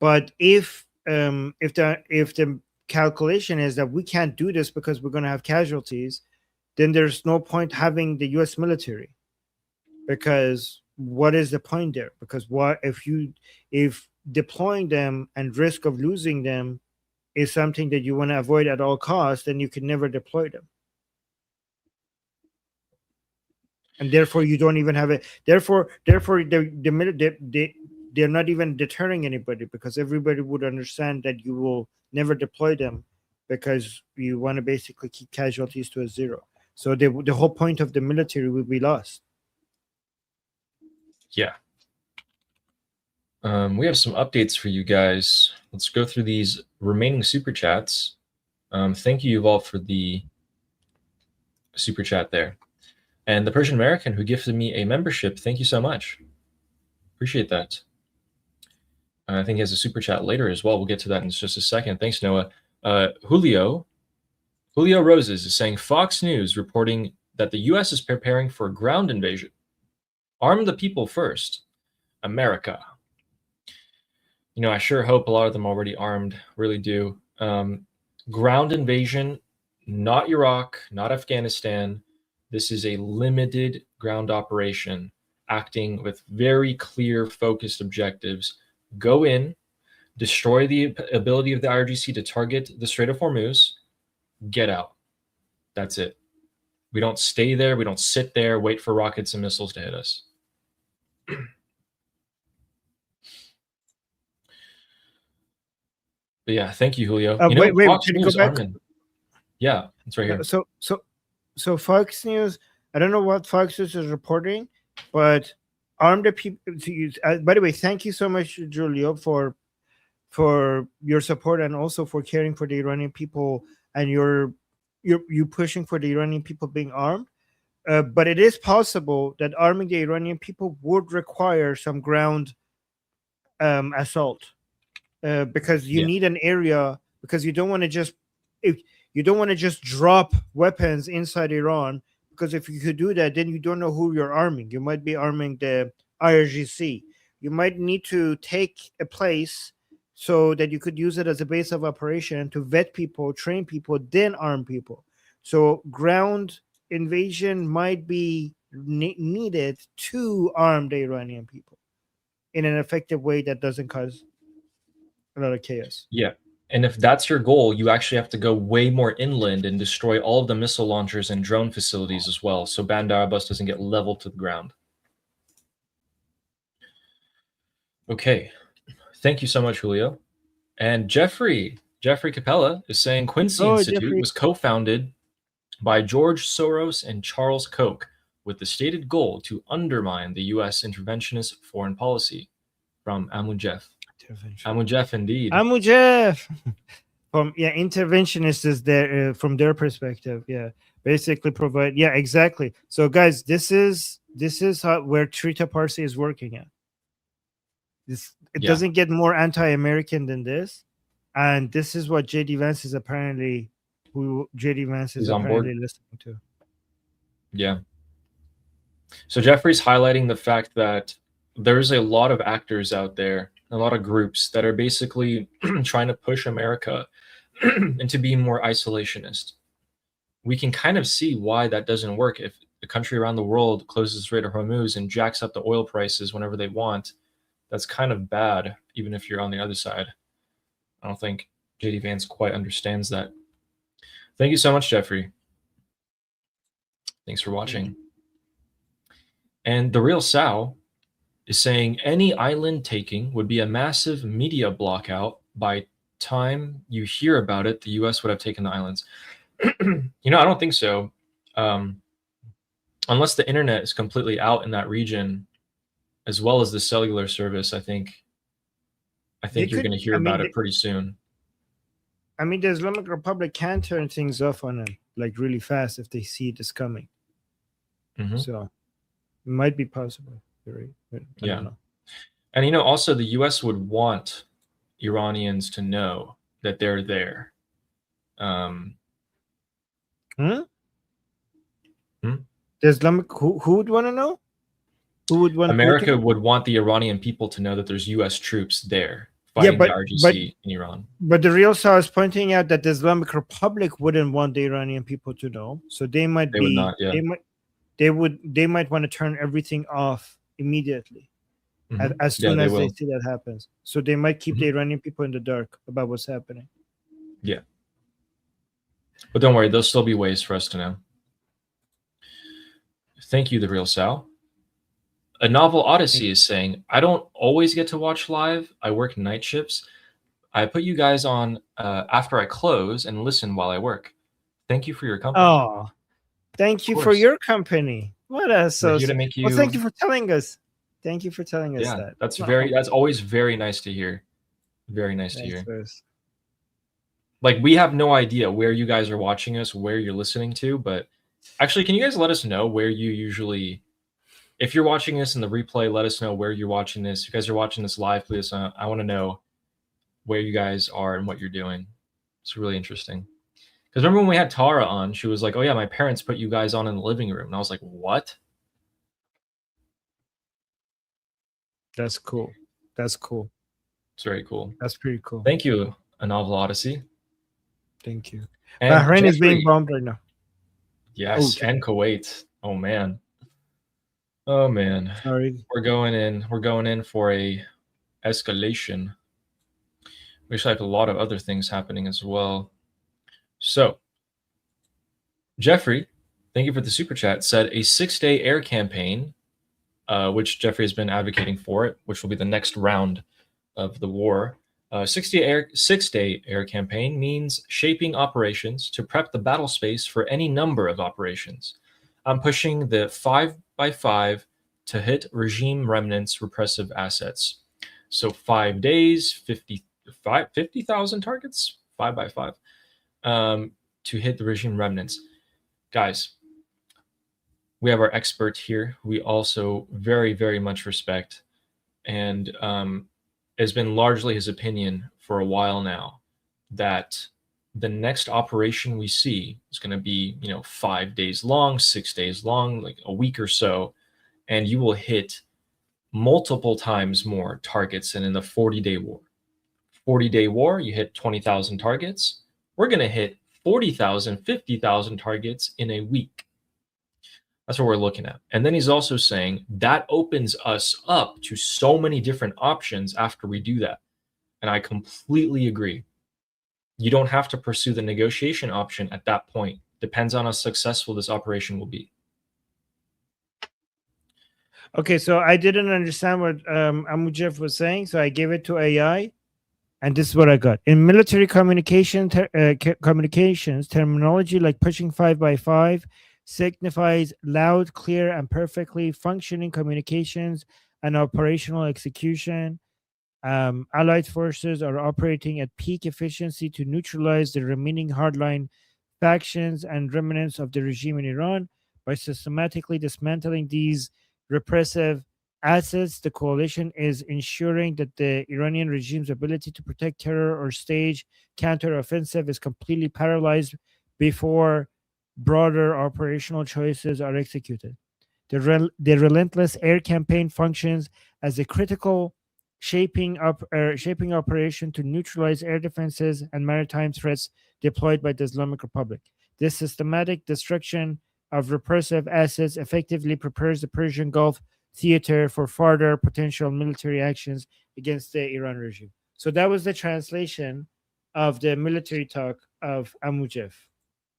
But if the calculation is that we can't do this because we're going to have casualties, then there's no point having the U.S. military, because what is the point there? Because what if deploying them and risk of losing them is something that you want to avoid at all costs, then you can never deploy them. And therefore you don't even have it. Therefore they're not even deterring anybody, because everybody would understand that you will never deploy them because you want to basically keep casualties to a zero. So the whole point of the military will be lost. Yeah. We have some updates for you guys. Let's go through these remaining super chats. Thank you, Yuval, for the super chat there. And the Persian American who gifted me a membership, thank you so much. Appreciate that. I think he has a super chat later as well. We'll get to that in just a second. Thanks, Noah. Julio Roses is saying Fox News reporting that the U.S. is preparing for a ground invasion. Arm the people first. America. You know, I sure hope a lot of them already armed, really do. Ground invasion, not Iraq, not Afghanistan. This is a limited ground operation acting with very clear, focused objectives. Go in, destroy the ability of the IRGC to target the Strait of Hormuz, get out. That's it. We don't stay there. We don't sit there, wait for rockets and missiles to hit us. But yeah, thank you, Julio. Wait, Fox can you News, go back? Armin. Yeah, it's right here. So Fox News, I don't know what Fox News is reporting, but arm the people to use. By the way, thank you so much, Julio, for your support and also for caring for the Iranian people and you pushing for the Iranian people being armed. But it is possible that arming the Iranian people would require some ground assault. Because you need an area, because you don't want to just drop weapons inside Iran, because if you could do that, then you don't know who you're arming. You might be arming the IRGC. You might need to take a place so that you could use it as a base of operation to vet people, train people, then arm people. So ground invasion might be needed to arm the Iranian people in an effective way that doesn't cause a lot of chaos. Yeah. And if that's your goal, you actually have to go way more inland and destroy all of the missile launchers and drone facilities as well, so Bandar Abbas doesn't get leveled to the ground. Okay. Thank you so much, Julio. And Jeffrey Capella is saying Quincy Institute was co-founded by George Soros and Charles Koch with the stated goal to undermine the U.S. interventionist foreign policy. From Amu Jeff. Amu Jeff, indeed. Amu Jeff. Interventionist is there from their perspective. Yeah, basically provide. Yeah, exactly. So, guys, this is where Trita Parsi is working at. It doesn't get more anti-American than this, and this is what JD Vance is apparently listening to. Yeah. So Jeffrey's highlighting the fact that there's a lot of actors out there, a lot of groups that are basically trying to push America into being more isolationist. We can kind of see why that doesn't work. If the country around the world closes the Strait of Hormuz and jacks up the oil prices whenever they want, that's kind of bad, even if you're on the other side. I don't think JD Vance quite understands that. Thank you so much, Jeffrey. Thanks for watching. And The Real Sow is saying any island taking would be a massive media blockout. By time you hear about it, the U.S. would have taken the islands. I don't think so. Unless the internet is completely out in that region, as well as the cellular service, I think you're going to hear about it pretty soon. I mean, the Islamic Republic can turn things off on them like really fast if they see it is coming. Mm-hmm. So it might be possible. I don't know. And also the U.S. would want Iranians to know that they're there. The Islamic who would want to know? Who would want? America would want the Iranian people to know that there's U.S. troops there fighting the RGC in Iran. But the Real Sow is pointing out that the Islamic Republic wouldn't want the Iranian people to know, so they might would not. Yeah. They might want to turn everything off immediately as soon as they see that happens. So they might keep the Iranian people in the dark about what's happening. Yeah. But don't worry, there'll still be ways for us to know. Thank you, The Real Sow. A Novel Odyssey is saying, I don't always get to watch live. I work night shifts. I put you guys on after I close and listen while I work. Thank you for your company. Oh, thank you for your company. What a so. Well, thank you for telling us. Thank you for telling us that. That's always very nice to hear. Very nice to hear. Like, we have no idea where you guys are watching us, where you're listening to, but actually, can you guys let us know where you usually, if you're watching this in the replay, let us know where you're watching this. If you guys are watching this live, please, I want to know where you guys are and what you're doing. It's really interesting. Because remember when we had Tara on, she was like, oh yeah, my parents put you guys on in the living room. And I was like, what? That's cool. That's cool. It's very cool. That's pretty cool. Thank you, A Novel Odyssey. Thank you. And Bahrain is being Jeffrey, bombed right now. yes, Okay. and Kuwait. Oh man. Oh man. Sorry. We're going in for a escalation. We actually have a lot of other things happening as well. So, Jeffrey, thank you for the super chat, said a 6-day air campaign, which Jeffrey has been advocating for it, which will be the next round of the war. 6-day air campaign means shaping operations to prep the battle space for any number of operations. I'm pushing the 5x5 to hit regime remnants repressive assets. So 5 days, 50,000 targets, 5x5, to hit the regime remnants. Guys, we have our expert here. We also very, very much respect, and has been largely his opinion for a while now, that the next operation we see is going to be, 5 days long, 6 days long, like a week or so, and you will hit multiple times more targets than in the 40-day war. 40-day war, you hit 20,000 targets. We're going to hit 40,000, 50,000 targets in a week. That's what we're looking at. And then he's also saying that opens us up to so many different options after we do that. And I completely agree. You don't have to pursue the negotiation option at that point. Depends on how successful this operation will be. Okay, so I didn't understand what Amujef was saying, so I gave it to AI, and this is what I got. In military communications, terminology like pushing 5x5 signifies loud, clear, and perfectly functioning communications and operational execution. Allied forces are operating at peak efficiency to neutralize the remaining hardline factions and remnants of the regime in Iran. By systematically dismantling these repressive assets, the coalition is ensuring that the Iranian regime's ability to protect terror or stage counteroffensive is completely paralyzed before broader operational choices are executed. The relentless air campaign functions as a critical shaping operation to neutralize air defenses and maritime threats deployed by the Islamic Republic. This systematic destruction of repressive assets effectively prepares the Persian Gulf theater for further potential military actions against the Iran regime. So that was the translation of the military talk of Amujef.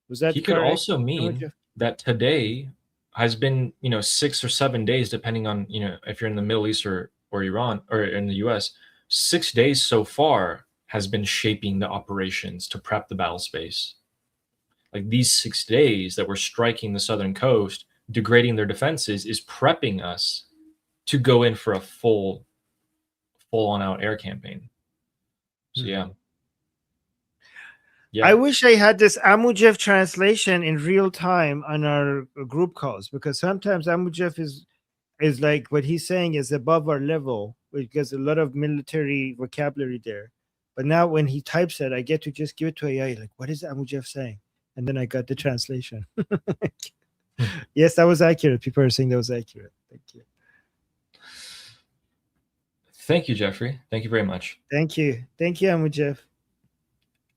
Was that He could correct, also mean Amujef? that today has been, 6 or 7 days, depending on, if you're in the Middle East or Iran or in the US, 6 days so far has been shaping the operations to prep the battle space. Like these 6 days that we're striking the southern coast, degrading their defenses, is prepping us to go in for a full on out air campaign. So yeah. I wish I had this Amujef translation in real time on our group calls, because sometimes Amujef is like what he's saying is above our level because a lot of military vocabulary there. But now when he types it, I get to just give it to AI. Like, what is Amujef saying? And then I got the translation. Yes, that was accurate. People are saying that was accurate. Thank you. Thank you, Jeffrey. Thank you very much. Thank you. Thank you, Amujef.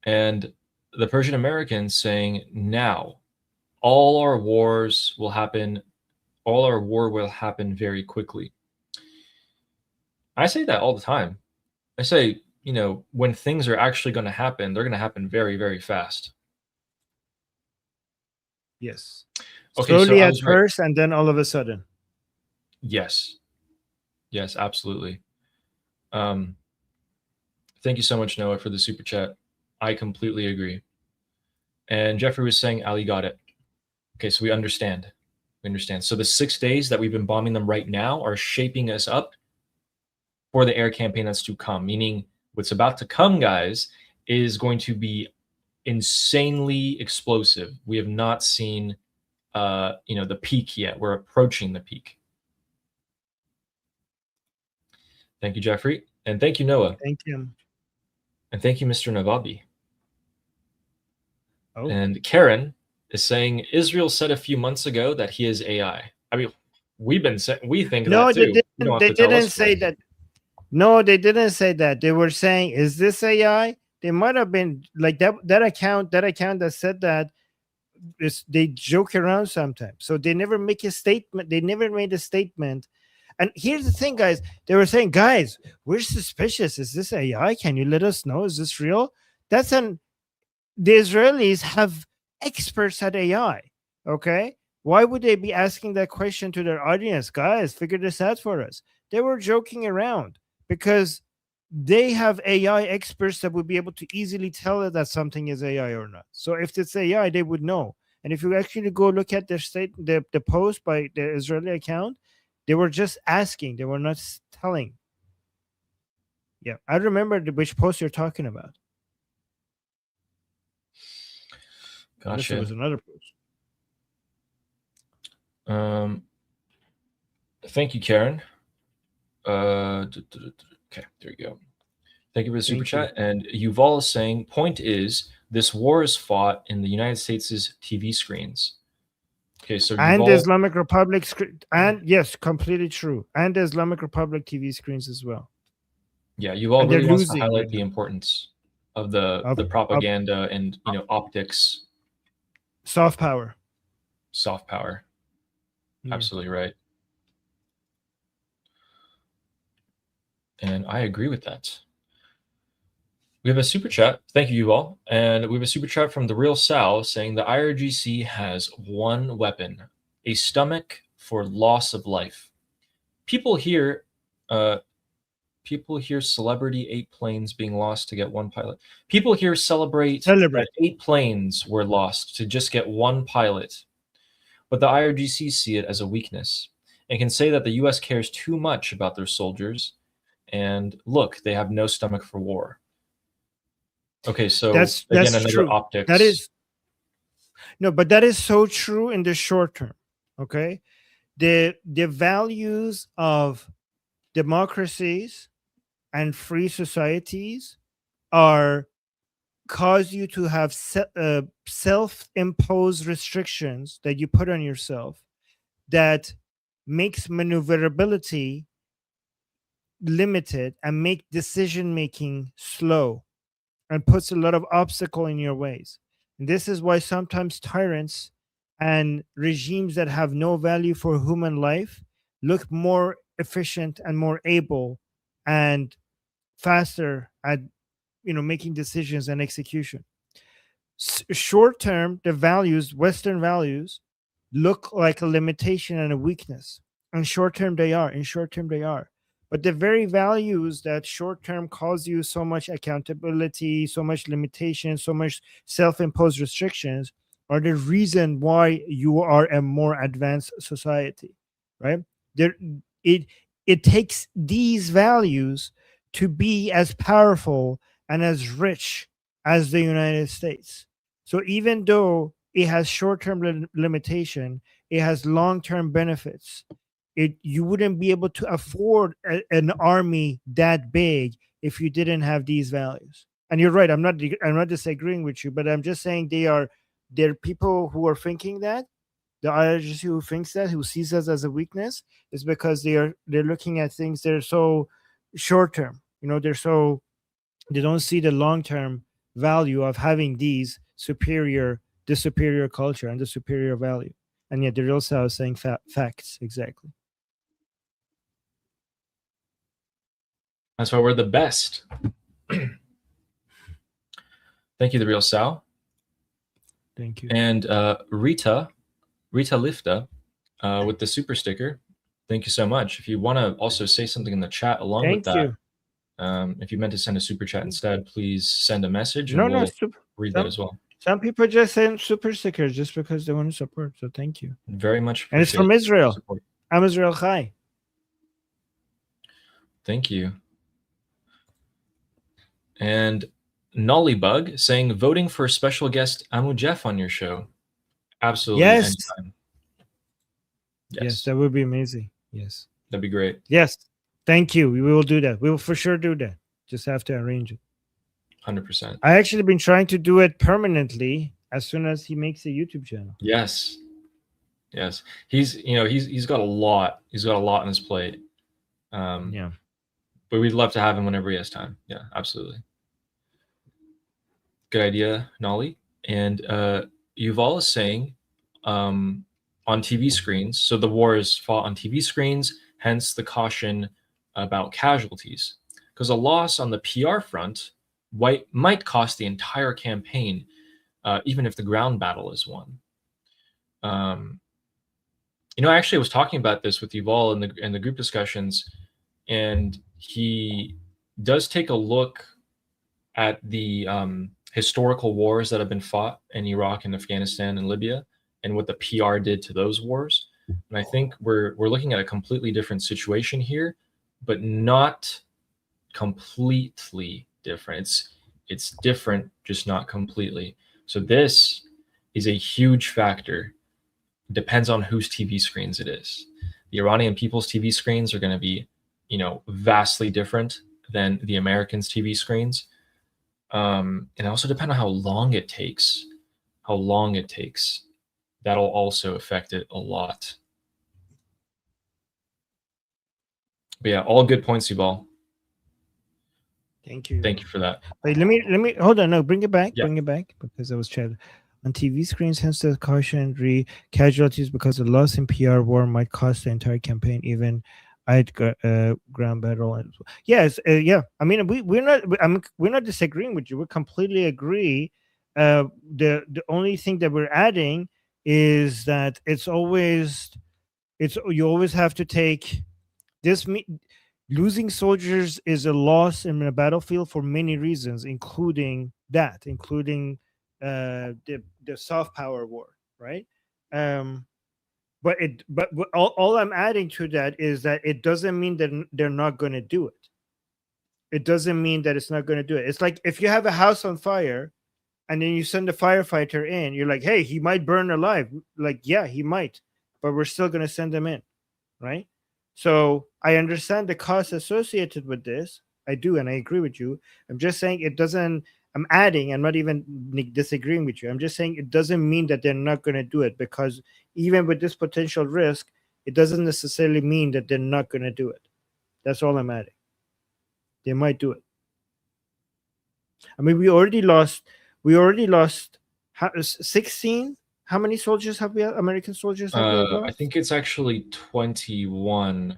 And the Persian Americans saying, now all our war will happen very quickly. I say that all the time. I say, when things are actually going to happen, they're going to happen very, very fast. Yes. Okay, slowly so I at was right. first, and then all of a sudden. Yes. Yes, absolutely. Thank you so much, Noah, for the super chat. I completely agree. And Jeffrey was saying Ali got it. Okay, so we understand. We understand. So the 6 days that we've been bombing them right now are shaping us up for the air campaign that's to come, meaning what's about to come, guys, is going to be insanely explosive. We have not seen, the peak yet. We're approaching the peak. Thank you, Jeffrey. And thank you, Noah. Thank you. And thank you, Mr. Navabi. Oh. And Karen is saying Israel said a few months ago that he is AI. I mean, we think No, that too. they didn't say that. No, they didn't say that. They were saying, "Is this AI?" They might have been like that account that said that. They joke around sometimes, so they never make a statement. They never made a statement. And here's the thing, guys. They were saying, "Guys, we're suspicious. Is this AI? Can you let us know? Is this real?" The Israelis have experts at AI. Okay, why would they be asking that question to their audience? Guys, figure this out for us. They were joking around because they have AI experts that would be able to easily tell it that something is AI or not. So if it's AI, they would know. And if you actually go look at their the post by the Israeli account, they were just asking. They were not telling. Yeah, I remember which post you're talking about. Gotcha. There was another post. Thank you, Karen. Okay, there you go. Thank you for the super chat. And Yuval is saying, point is, this war is fought in the United States' TV screens. Okay, so and Yuval, the Islamic Republic and yes, completely true. And the Islamic Republic TV screens as well. Yeah, Yuval really wants to highlight the importance of the propaganda and optics. Soft power. Soft power. Absolutely right. And I agree with that. We have a super chat. Thank you all. And we have a super chat from the Real Sal saying the IRGC has one weapon, a stomach for loss of life. People hear celebrity 8 planes being lost to get one pilot. People here celebrate that 8 planes were lost to just get one pilot. But the IRGC see it as a weakness and can say that the US cares too much about their soldiers. And look, they have no stomach for war. Okay, so that's another true. Optics. That is but that is so true in the short term. Okay, the values of democracies and free societies cause you to have self-imposed restrictions that you put on yourself that makes maneuverability limited and make decision making slow and puts a lot of obstacle in your ways. And this is why sometimes tyrants and regimes that have no value for human life look more efficient and more able and faster at making decisions and execution. Short term, the values, Western values, look like a limitation and a weakness. And short term they are. But the very values that short term cause you so much accountability, so much limitation, so much self-imposed restrictions are the reason why you are a more advanced society, right? It takes these values to be as powerful and as rich as the United States. So even though it has short-term limitation, it has long-term benefits. You wouldn't be able to afford an army that big if you didn't have these values. And you're right. I'm not disagreeing with you, but I'm just saying there are people who are thinking that the IRGC who thinks that, who sees us as a weakness, is because they're looking at things that are so short term. They don't see the long term value of having the superior culture and the superior value. And yet the Real Sal is saying facts exactly. That's why we're the best. Thank you, the Real Sal. Thank you. And Rita Lifta with the super sticker. Thank you so much. If you want to also say something in the chat along with that, if you meant to send a super chat instead, please send a message and we'll read that as well. Some people just send super stickers just because they want to support. So thank you very much. And it's from Israel. I'm Israel Chai. Thank you. And Nollybug saying voting for special guest Amu Jeff on your show. Absolutely, Yes. anytime. Yes, that would be amazing. Yes. That'd be great. Yes. Thank you. We will do that. We will for sure do that. Just have to arrange it. 100%. I actually been trying to do it permanently as soon as he makes a YouTube channel. Yes. Yes. He's got a lot. He's got a lot on his plate. Yeah. But we'd love to have him whenever he has time. Yeah, absolutely. Good idea, Nolly. And Yuval is saying on TV screens, so the war is fought on TV screens, hence the caution about casualties. Because a loss on the PR front might cost the entire campaign, even if the ground battle is won. I actually was talking about this with Yuval in the group discussions, and he does take a look at the historical wars that have been fought in Iraq and Afghanistan and Libya, and what the PR did to those wars. And I think we're looking at a completely different situation here, but not completely different. It's different, just not completely. So this is a huge factor. Depends on whose TV screens it is. The Iranian people's TV screens are going to be, vastly different than the Americans' TV screens. And it also depends on how long it takes. That'll also affect it a lot. But yeah, all good points, Yuval. Thank you. Thank you for that. Wait, let me hold on. No, bring it back. Yeah. Bring it back because I was chatting. On TV screens, hence the cautionary casualties because the loss in PR war might cost the entire campaign, even I'd ground battle. Yes, yeah. I mean, we're not disagreeing with you. We completely agree. The only thing that we're adding is that you always have to take this. Losing soldiers is a loss in a battlefield for many reasons, including the soft power war, right? But all I'm adding to that is that it doesn't mean that they're not going to do it. It doesn't mean that it's not going to do it. It's like if you have a house on fire and then you send a firefighter in, you're like, hey, he might burn alive. Like, yeah, he might, but we're still going to send him in, right? So I understand the cost associated with this. I do, and I agree with you. I'm just saying it doesn't. I'm adding. I'm not even disagreeing with you. I'm just saying it doesn't mean that they're not going to do it, because even with this potential risk, it doesn't necessarily mean that they're not going to do it. That's all I'm adding. They might do it. I mean, we already lost 16. How many soldiers have we? American soldiers have we lost? I think it's actually 21.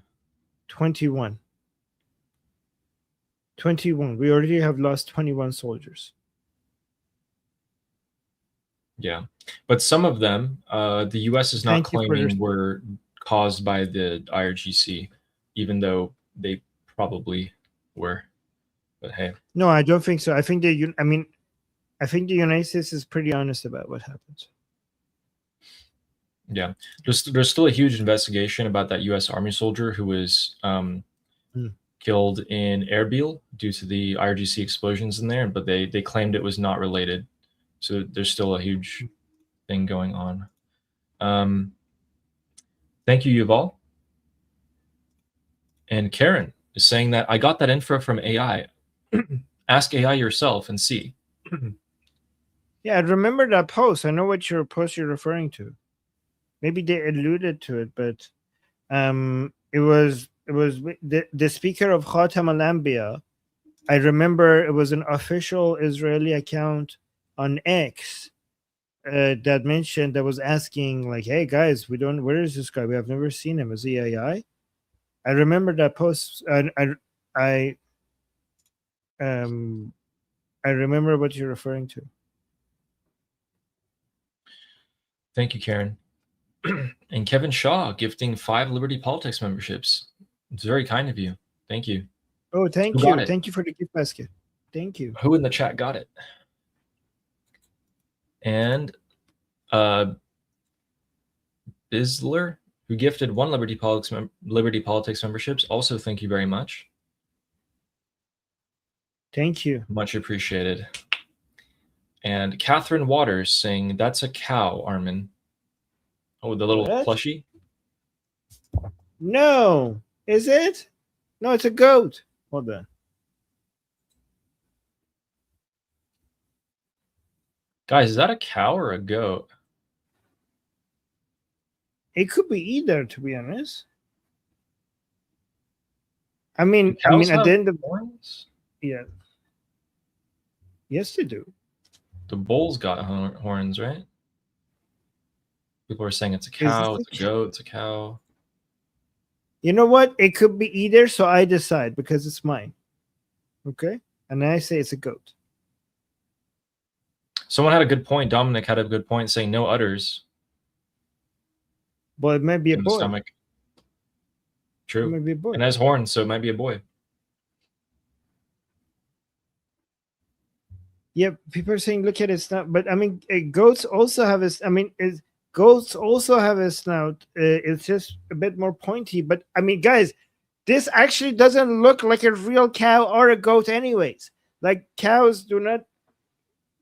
21. 21. We already have lost 21 soldiers. Yeah, but some of them, the U.S. is not claiming were caused by the IRGC, even though they probably were. But hey, no, I don't think so. I think the United States is pretty honest about what happens. Yeah, there's still a huge investigation about that U.S. Army soldier who was killed in Erbil due to the IRGC explosions in there, but they claimed it was not related. So there's still a huge thing going on. Thank you, Yuval. And Karen is saying that I got that info from AI. Ask AI yourself and see. Yeah, I remember that post. I know what post you're referring to. Maybe they alluded to it, but it was the speaker of Khatam al-Anbiya. I remember it was an official Israeli account on X that mentioned, that was asking like, hey guys, where is this guy? We have never seen him. Is he AI? I remember that post. I remember what you're referring to. Thank you, Karen. And Kevin Shaw gifting 5 Liberty Politics memberships. It's very kind of you. Thank you. Oh, thank you. Thank you for the gift basket. Thank you. Who in the chat got it? And Bisler, who gifted 1 Liberty Politics memberships. Also, thank you very much. Thank you. Much appreciated. And Catherine Waters saying, that's a cow, Armin. Oh, the little What? plushie? No. Is it? No, it's a goat. Hold on. Guys, is that a cow or a goat? It could be either, to be honest. I mean, Do cows at the have end of horns? yeah. Yes, they do. The bull's got horns, right? People are saying it's a cow, this it's a goat, it's a cow. You know what? It could be either, so I decide because it's mine. Okay? And I say it's a goat. Someone had a good point. Dominic had a good point saying no udders But it might be a in the boy. stomach. It True. might be a boy. And has horns, so it might be a boy. Yeah, people are saying, look at its snout. But I mean, goats also have a. I mean, goats also have a snout. It's just a bit more pointy. But I mean, guys, this actually doesn't look like a real cow or a goat, anyways. Like cows do not.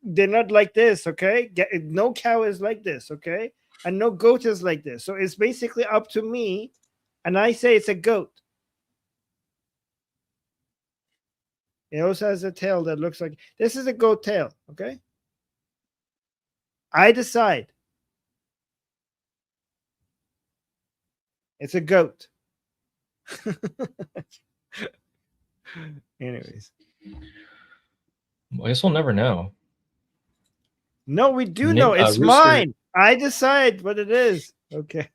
They're not like this, okay? No cow is like this, okay? And no goat is like this. So it's basically up to me, and I say it's a goat. It also has a tail that looks like this is a goat tail, okay? I decide. It's a goat. Anyways. I guess we'll never know. No, we do know. It's mine. I decide what it is. Okay.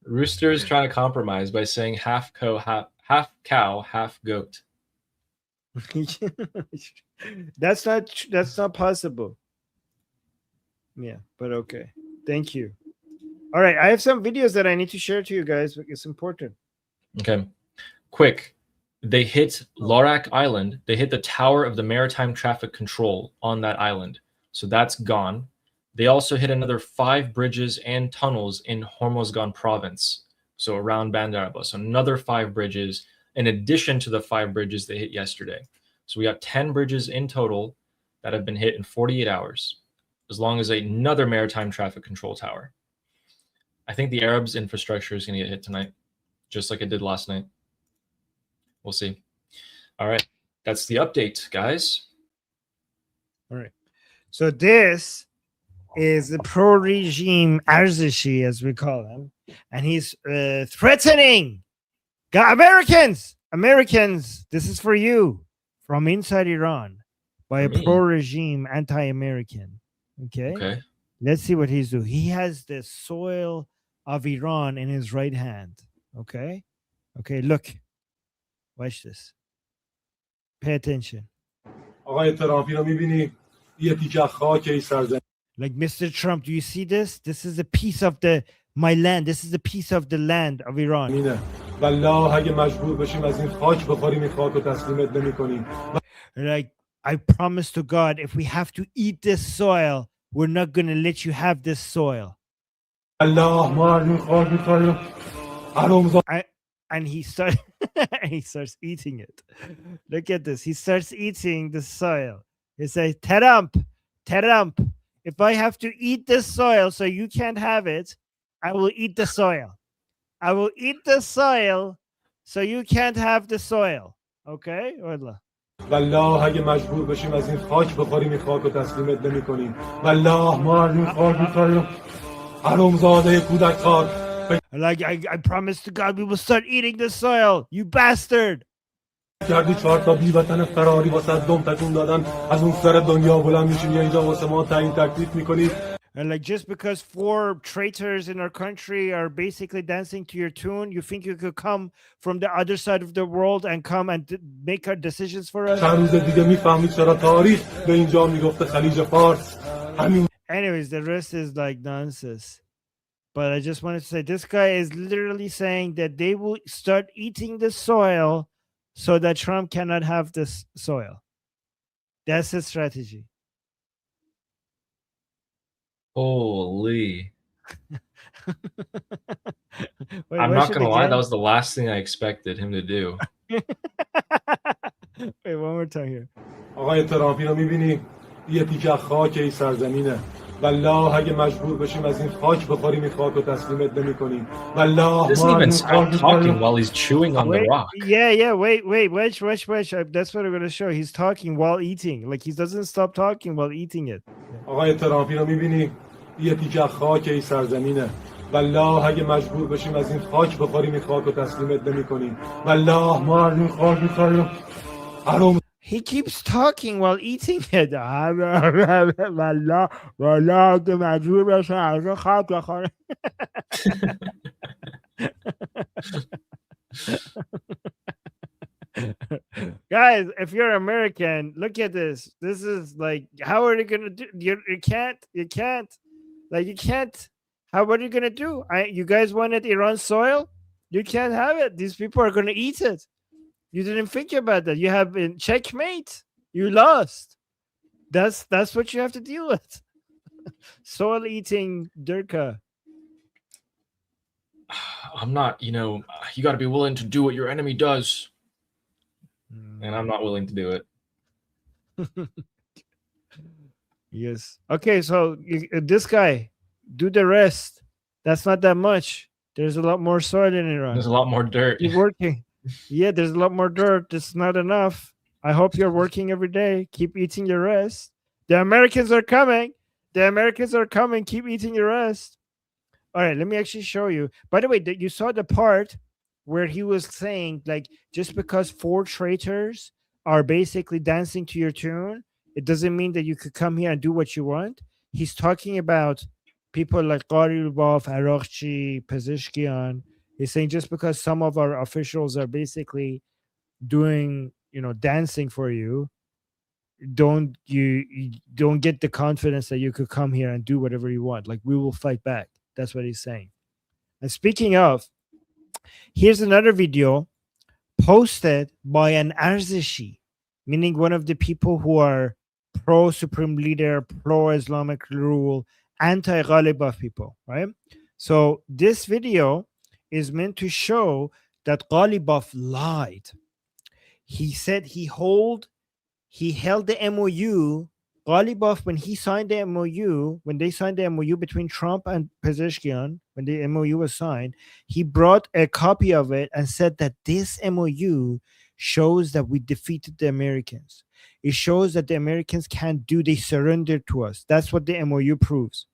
Rooster is trying to compromise by saying half cow, half goat. That's not possible. Yeah, but okay. Thank you. All right, I have some videos that I need to share to you guys. It's important. Okay. Quick. They hit Lorak Island. They hit the tower of the Maritime Traffic Control on that island. So that's gone. They also hit another 5 bridges and tunnels in Hormozgan province. So around Bandar Abbas. So another 5 bridges in addition to the 5 bridges they hit yesterday. So we got 10 bridges in total that have been hit in 48 hours, as long as another maritime traffic control tower. I think the Arabs' infrastructure is going to get hit tonight, just like it did last night. We'll see. All right. That's the update, guys. All right. So this is the pro-regime Arzishi, as we call him. And he's threatening Americans, this is for you, from inside Iran, by a pro-regime anti-American. Okay. Let's see what he's doing. He has the soil of Iran in his right hand. Okay, look. Watch this. Pay attention. Like Mr. Trump, do you see this? This is a piece of my land. This is a piece of the land of Iran. Like, I promise to God, if we have to eat this soil, we're not going to let you have this soil. And he starts eating it. Look at this. He starts eating the soil. He says, Trump, if I have to eat this soil so you can't have it, I will eat the soil. I will eat the soil so you can't have the soil. Okay? والله. والله اگه مجبور بشیم از این خاک بخوریم این خاک رو تسلیمت نمی‌کنیم والله ما از این خاک می‌خوریم حرومزاده کودک خار. Like I promise to God we will start eating the soil, you bastard. کردی 4 تا بی‌وطن فراری واسه دم تکون دادن از اون سر دنیا بلند میشین یا اینجا واسه ما تعیین تکلیف می‌کنید. And like just because 4 traitors in our country are basically dancing to your tune, you think you could come from the other side of the world and come and make our decisions for us? چند روز دیگه میفهمید چرا تاریخ به اینجا میگفته خلیج فارس. Anyways, the rest is like nonsense. But I just wanted to say this guy is literally saying that they will start eating the soil so that Trump cannot have this soil. That's his strategy. Holy. Wait, I'm not going to lie. That was the last thing I expected him to do. Wait, one more time here. آقای ترامپ اینو می‌بینی؟ یه تیکه خاک این سرزمینه والله اگه مجبور بشیم از این خاک بخوریم این خاک رو تسلیمت نمی‌کنیم والله Doesn't even stop talking while he's chewing on the rock. Yeah, wait, watch. That's what I'm gonna show. He's talking while eating. Like he doesn't stop talking while eating it. آقای ترامپی رو می‌بینی یه تیکه خاک این سرزمینه والله اگه مجبور بشیم از این خاک بخوریم این خاک رو تسلیمت نمی‌کنیم والله ما از این خاک می‌خوریم حرام. He keeps talking while eating it. والله اگه مجبور بشم از این خاک بخورم. Guys, if you're American, look at this. This is like, how are you gonna do? You can't. Like you can't. What are you gonna do? You guys wanted Iran's soil? You can't have it. These people are gonna eat it. You didn't think about that. You have been checkmate. You lost. That's what you have to deal with. Soil eating Durka. I'm not, you got to be willing to do what your enemy does. And I'm not willing to do it. Yes. Okay, so this guy, do the rest. That's not that much. There's a lot more soil in Iran. There's a lot more dirt. Keep working. Yeah, there's a lot more dirt. It's not enough. I hope you're working every day. Keep eating your rest. The Americans are coming. Keep eating your rest. All right, let me actually show you. By the way, you saw the part where he was saying, like, just because 4 traitors are basically dancing to your tune, it doesn't mean that you could come here and do what you want. He's talking about people like Ghalibaf, Iraqi, Pezeshkian. He's saying just because some of our officials are basically doing, dancing for you, don't get the confidence that you could come here and do whatever you want. Like, we will fight back. That's what he's saying. And speaking of, here's another video posted by an Arzishi, meaning one of the people who are pro-supreme leader, pro-Islamic rule, anti-Ghalibaf people, right? So this video is meant to show that Ghalibaf lied. He said he held the MOU. Ghalibaf, when they signed the MOU between Trump and Pezeshkian, when the MOU was signed, he brought a copy of it and said that this MOU shows that we defeated the Americans. It shows that the Americans they surrendered to us. That's what the MOU proves.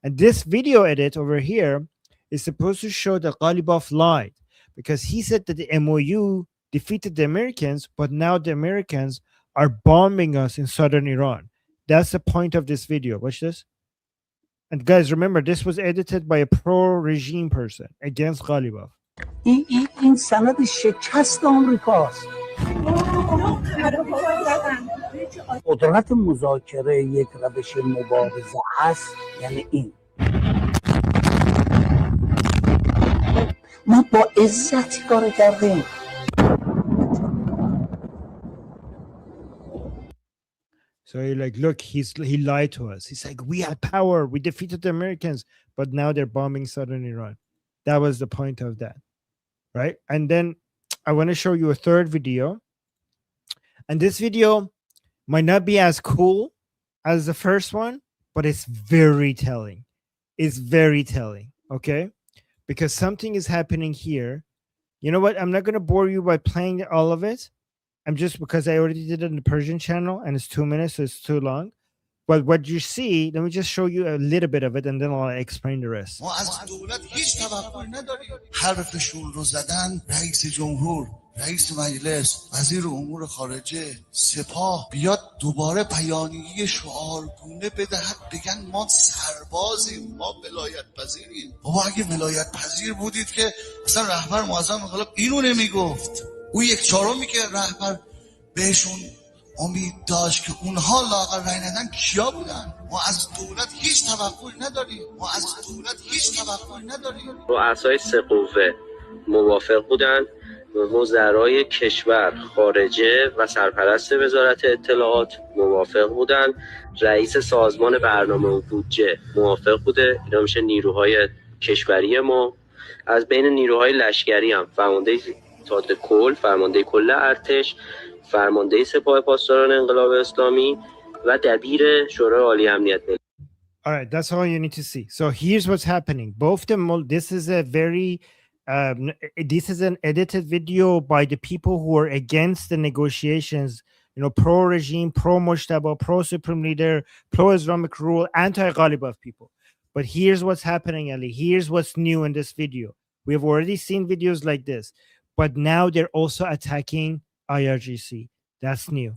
And this video edit over here is supposed to show that Ghalibaf lied, because he said that the MOU defeated the Americans, but now the Americans are bombing us in southern Iran. That's the point of this video. Watch this. And guys, remember, this was edited by a pro-regime person against Ghalibaf. این سند شکست آمریکاست. قدرت مذاکره یک روش مبارزه هست، یعنی این. ما با عزت کار کردیم. So you're like, look, he lied to us. He's like, we had power, we defeated the Americans, but now they're bombing southern Iran. That was the point of that, right? And then I want to show you a third video. And this video might not be as cool as the first one, but it's very telling. It's very telling, okay? Because something is happening here. You know what? I'm not going to bore you by playing all of it. Because I already did it in the Persian channel and it's 2 minutes, so it's too long. But what you see, let me just show you a little bit of it and then I'll explain the rest. ما از دولت هیچ توقعی نداریم. حرفشون رو زدن رئیس جمهور، رئیس مجلس، وزیر امور خارجه، سپاه بیاد دوباره بیانیه شعارگونه بدهد بگن ما سربازیم، ما ولایت پذیریم. بابا اگه ولایت پذیر بودید که اصلا رهبر معظم انقلاب اینو نمیگفت. او 1/4 که رهبر بهشون امید داشت که اونها لااقل رای ندن کیا بودن؟ ما از دولت هیچ توقعی نداریم. رؤسای 3 قوه موافق بودن، وزرای کشور، خارجه و سرپرست وزارت اطلاعات موافق بودن، رئیس سازمان برنامه و بودجه موافق بوده. اینا میشه نیروهای کشوری ما. از بین نیروهای لشکری هم فرمانده فرمانده کل ارتش، فرمانده سپاه پاسداران انقلاب اسلامی و دبیر شورای عالی امنیت ملی. All right, that's all you need to see. So here's what's happening. Both them. This is a very, this is an edited video by the people who are against the negotiations. You know, pro-regime, pro-Mujtaba, pro-supreme leader, pro-Islamic rule, anti-Ghalibaf people. But here's what's happening, Ali. Here's what's new in this video. We have already seen videos like this, but now they're also attacking IRGC. That's new.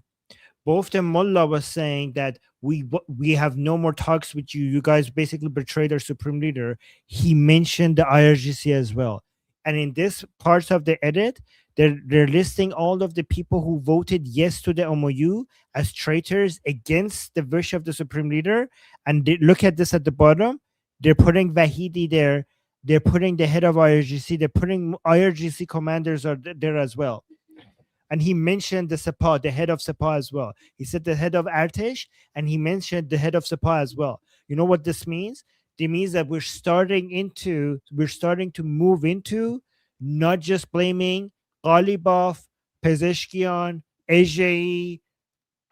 Both the mullah was saying that we have no more talks with you. You guys basically betrayed our supreme leader. He mentioned the IRGC as well. And in this parts of the edit, they're listing all of the people who voted yes to the MOU as traitors against the wish of the supreme leader. And look at this at the bottom. They're putting Vahidi there. They're putting the head of IRGC. They're putting IRGC commanders are there as well. And he mentioned the Sepah, the head of Sepah as well. He said the head of Artesh, and he mentioned the head of Sepah as well. You know what this means? It means that we're starting to move into not just blaming Ghalibaf, Pezeshkian, Ejei,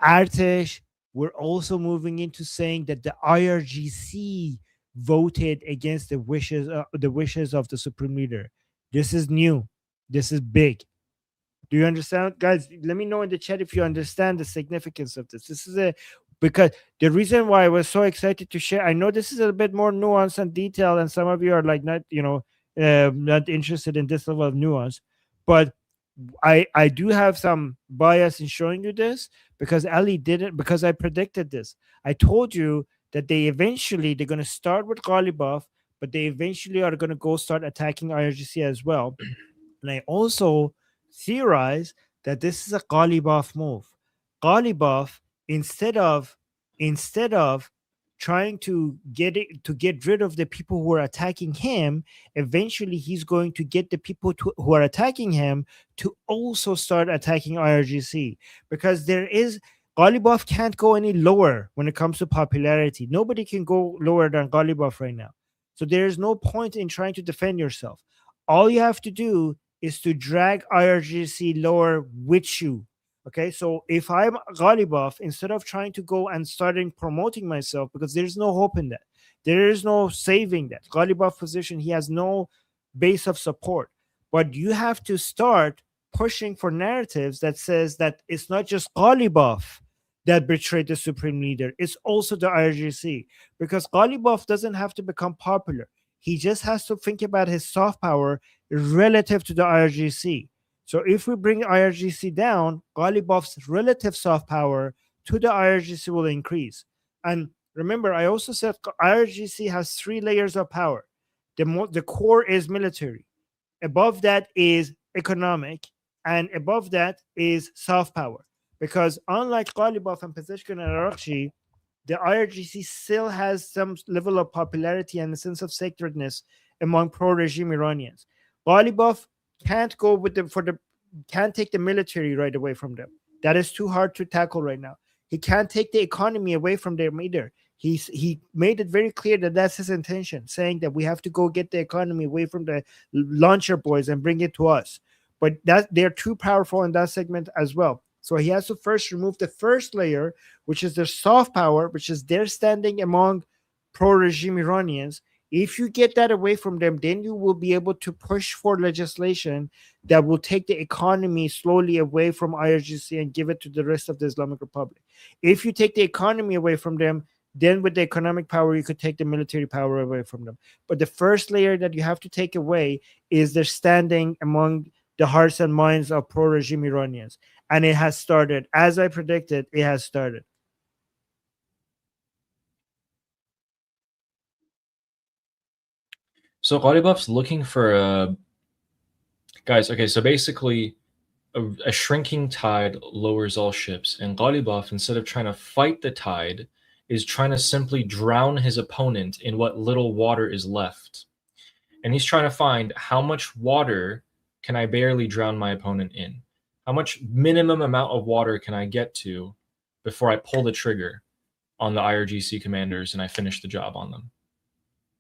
Artesh. We're also moving into saying that the IRGC voted against the wishes of the supreme leader. This is new. This is big. Do you understand? Guys, let me know in the chat if you understand the significance of this. This is because the reason why I was so excited to share, I know this is a bit more nuance and detail, and some of you are like not interested in this level of nuance, but I do have some bias in showing you this because Ali didn't, because I predicted this. I told you that they're going to start with Ghalibaf, but they eventually are going to go start attacking IRGC as well. And I also theorize that this is a Ghalibaf move. Ghalibaf, instead of trying to get rid of the people who are attacking him, eventually he's going to get the people who are attacking him to also start attacking IRGC, because Ghalibaf can't go any lower when it comes to popularity. Nobody can go lower than Ghalibaf right now. So there is no point in trying to defend yourself. All you have to do is to drag IRGC lower with you. Okay, so if I'm Ghalibaf, instead of trying to go and starting promoting myself, because there's no hope in that, there is no saving that Ghalibaf position, he has no base of support. But you have to start pushing for narratives that says that it's not just Ghalibaf that betrayed the supreme leader, it's also the IRGC, because Ghalibaf doesn't have to become popular. He just has to think about his soft power relative to the IRGC. So if we bring IRGC down, Ghalibaf's relative soft power to the IRGC will increase. And remember, I also said IRGC has 3 layers of power. The core is military. Above that is economic. And above that is soft power. Because unlike Ghalibaf and Pezeshkian and Arakshi, the IRGC still has some level of popularity and a sense of sacredness among pro-regime Iranians. Ghalibaf can't go with them can't take the military right away from them. That is too hard to tackle right now. He can't take the economy away from them either. He made it very clear that that's his intention, saying that we have to go get the economy away from the launcher boys and bring it to us. But that they're too powerful in that segment as well. So he has to first remove the first layer, which is their soft power, which is their standing among pro-regime Iranians. If you get that away from them, then you will be able to push for legislation that will take the economy slowly away from IRGC and give it to the rest of the Islamic Republic. If you take the economy away from them, then with the economic power, you could take the military power away from them. But the first layer that you have to take away is their standing among the hearts and minds of pro-regime Iranians. And it has started. As I predicted, it has started. So Ghalibaf's looking for guys. Okay, so basically, a shrinking tide lowers all ships, and Ghalibaf, instead of trying to fight the tide, is trying to simply drown his opponent in what little water is left. And he's trying to find how much water can I barely drown my opponent in? How much minimum amount of water can I get to before I pull the trigger on the IRGC commanders and I finish the job on them?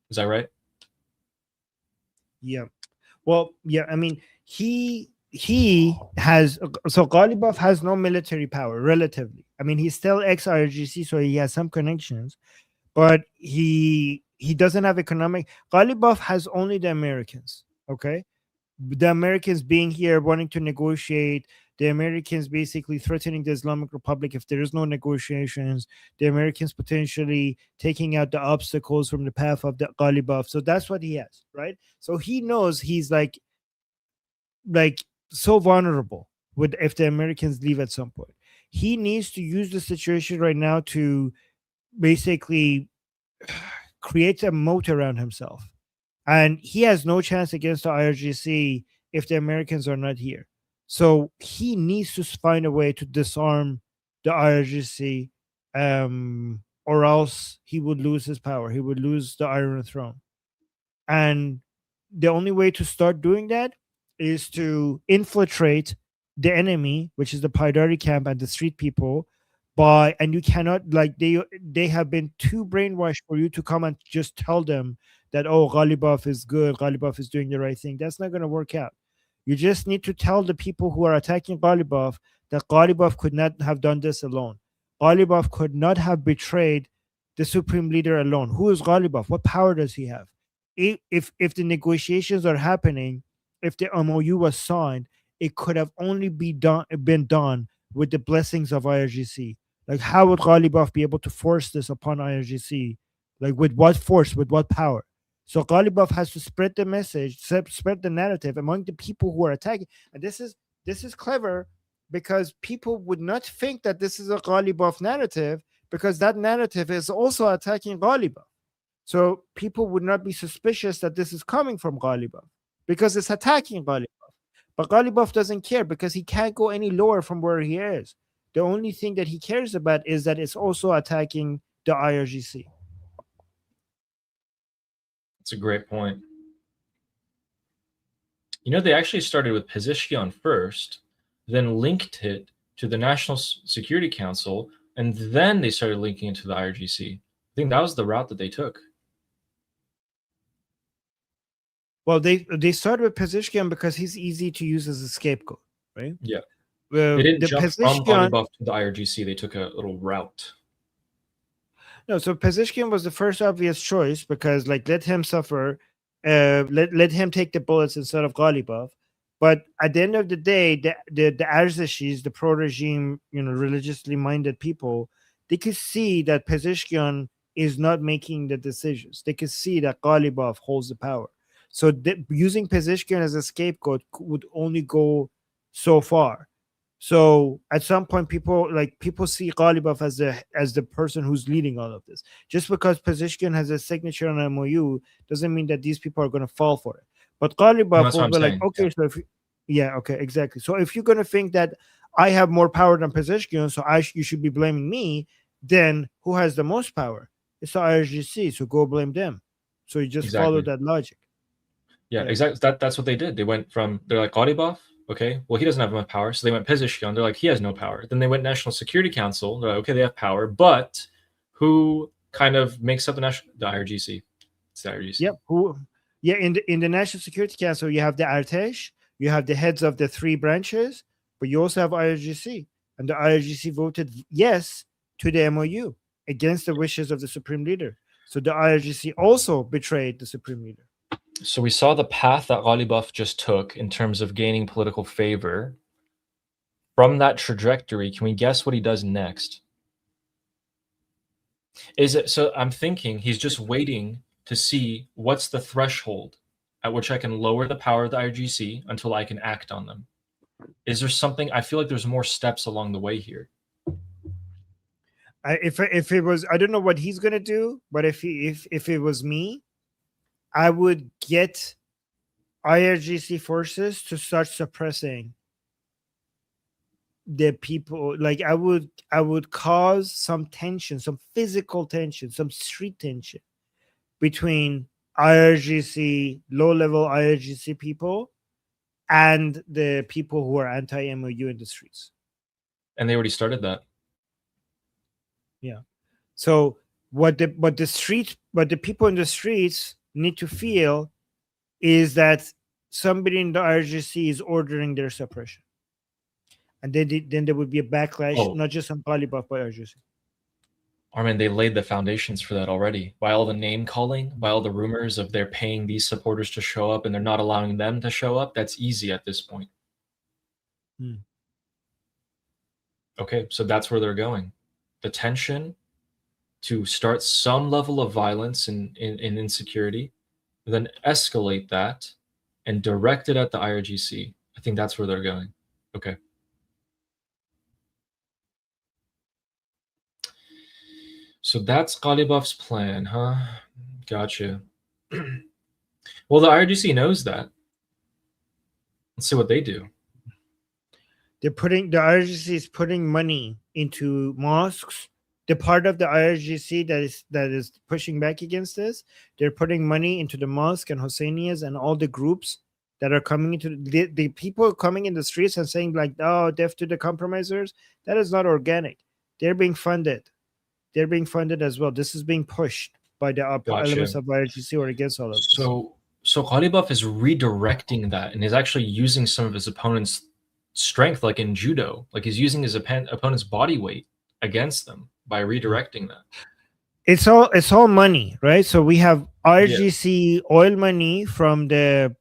Is that right? Yeah. Well, yeah, I mean, he has, so Ghalibaf has no military power relatively. I mean, he's still ex-IRGC, so he has some connections, but he doesn't have economic. Ghalibaf has only the Americans, okay? The Americans being here, wanting to negotiate, the Americans basically threatening the Islamic Republic if there is no negotiations, the Americans potentially taking out the obstacles from the path of the Ghalibaf. So that's what he has, right? So he knows he's like so vulnerable with if the Americans leave at some point. He needs to use the situation right now to basically create a moat around himself. And he has no chance against the IRGC if the Americans are not here. So he needs to find a way to disarm the IRGC, or else he would lose his power. He would lose the Iron Throne. And the only way to start doing that is to infiltrate the enemy, which is the Paidari camp and the street people, and you cannot, like, they have been too brainwashed for you to come and just tell them that, oh, Ghalibaf is good, Ghalibaf is doing the right thing. That's not going to work out. You just need to tell the people who are attacking Ghalibaf that Ghalibaf could not have done this alone. Ghalibaf could not have betrayed the supreme leader alone. Who is Ghalibaf? What power does he have? If the negotiations are happening, if the MOU was signed, it could have only been done with the blessings of IRGC. Like, how would Ghalibaf be able to force this upon IRGC? Like, with what force, with what power? So Ghalibaf has to spread the message, spread the narrative among the people who are attacking. And this is clever, because people would not think that this is a Ghalibaf narrative, because that narrative is also attacking Ghalibaf. So people would not be suspicious that this is coming from Ghalibaf, because it's attacking Ghalibaf. But Ghalibaf doesn't care, because he can't go any lower from where he is. The only thing that he cares about is that it's also attacking the IRGC. That's a great point. You know, they actually started with Pezeshkian first, then linked it to the National Security Council, and then they started linking it to the IRGC. I think that was the route that they took. Well, they started with Pezeshkian because he's easy to use as a scapegoat, right? Yeah. They didn't jump from Ghalibaf to the IRGC. They took a little route. No, so Pezeshkian was the first obvious choice, because, like, let him suffer, let him take the bullets instead of Ghalibaf. But at the end of the day, the Arzashis, the pro-regime, religiously minded people, they could see that Pezeshkian is not making the decisions. They could see that Ghalibaf holds the power. So using Pezeshkian as a scapegoat would only go so far. So at some point, people see Ghalibaf as the person who's leading all of this. Just because Pezeshkian has a signature on an MOU doesn't mean that these people are going to fall for it. But Ghalibaf will be like, okay, so okay, exactly. So if you're going to think that I have more power than Pezeshkian, so you should be blaming me, then who has the most power? It's the IRGC, so go blame them. So you just follow that logic. Yeah, exactly. That's what they did. They're like, Ghalibaf, okay, well, he doesn't have enough power. So they went Pezeshkian. They're like, he has no power. Then they went National Security Council. They're like, okay, they have power. But who kind of makes up the IRGC? It's the IRGC. Yep. In the National Security Council, you have the Artesh, you have the heads of the three branches, but you also have IRGC. And the IRGC voted yes to the MOU against the wishes of the Supreme Leader. So the IRGC also betrayed the Supreme Leader. So we saw the path that Ghalibaf just took in terms of gaining political favor. From that trajectory, can we guess what he does next? So I'm thinking he's just waiting to see what's the threshold at which I can lower the power of the IRGC until I can act on them. Is there something? I feel like there's more steps along the way here. If it was, I don't know what he's gonna do, but if it was me, I would get IRGC forces to start suppressing the people. Like, I would cause some tension, some physical tension, some street tension between IRGC, low-level IRGC people and the people who are anti-MOU in the streets. And they already started that. Yeah. So what the people in the streets need to feel is that somebody in the IRGC is ordering their suppression. and then there would be a backlash, Oh. not just on Ghalibaf but RGC. Armin, they laid the foundations for that already. By all the name calling, by all the rumors of they're paying these supporters to show up and they're not allowing them to show up, that's easy at this point. Okay, so that's where they're going. The tension to start some level of violence and insecurity, then escalate that and direct it at the IRGC. I think that's where they're going. Okay. So that's Ghalibaf's plan, huh? Gotcha. Well, the IRGC knows that. Let's see what they do. The IRGC is putting money into mosques. The part of the IRGC that is pushing back against this, they're putting money into the mosque and Husseinias and all the groups that are coming into the people coming in the streets and saying like, "Oh, death to the compromisers." That is not organic. They're being funded. They're being funded as well. This is being pushed by the elements of IRGC or against all of this. So Ghalibaf is redirecting that and is actually using some of his opponent's strength, like in judo. Like he's using his opponent's body weight against them by redirecting that. It's all money, right? So we have IRGC oil money from the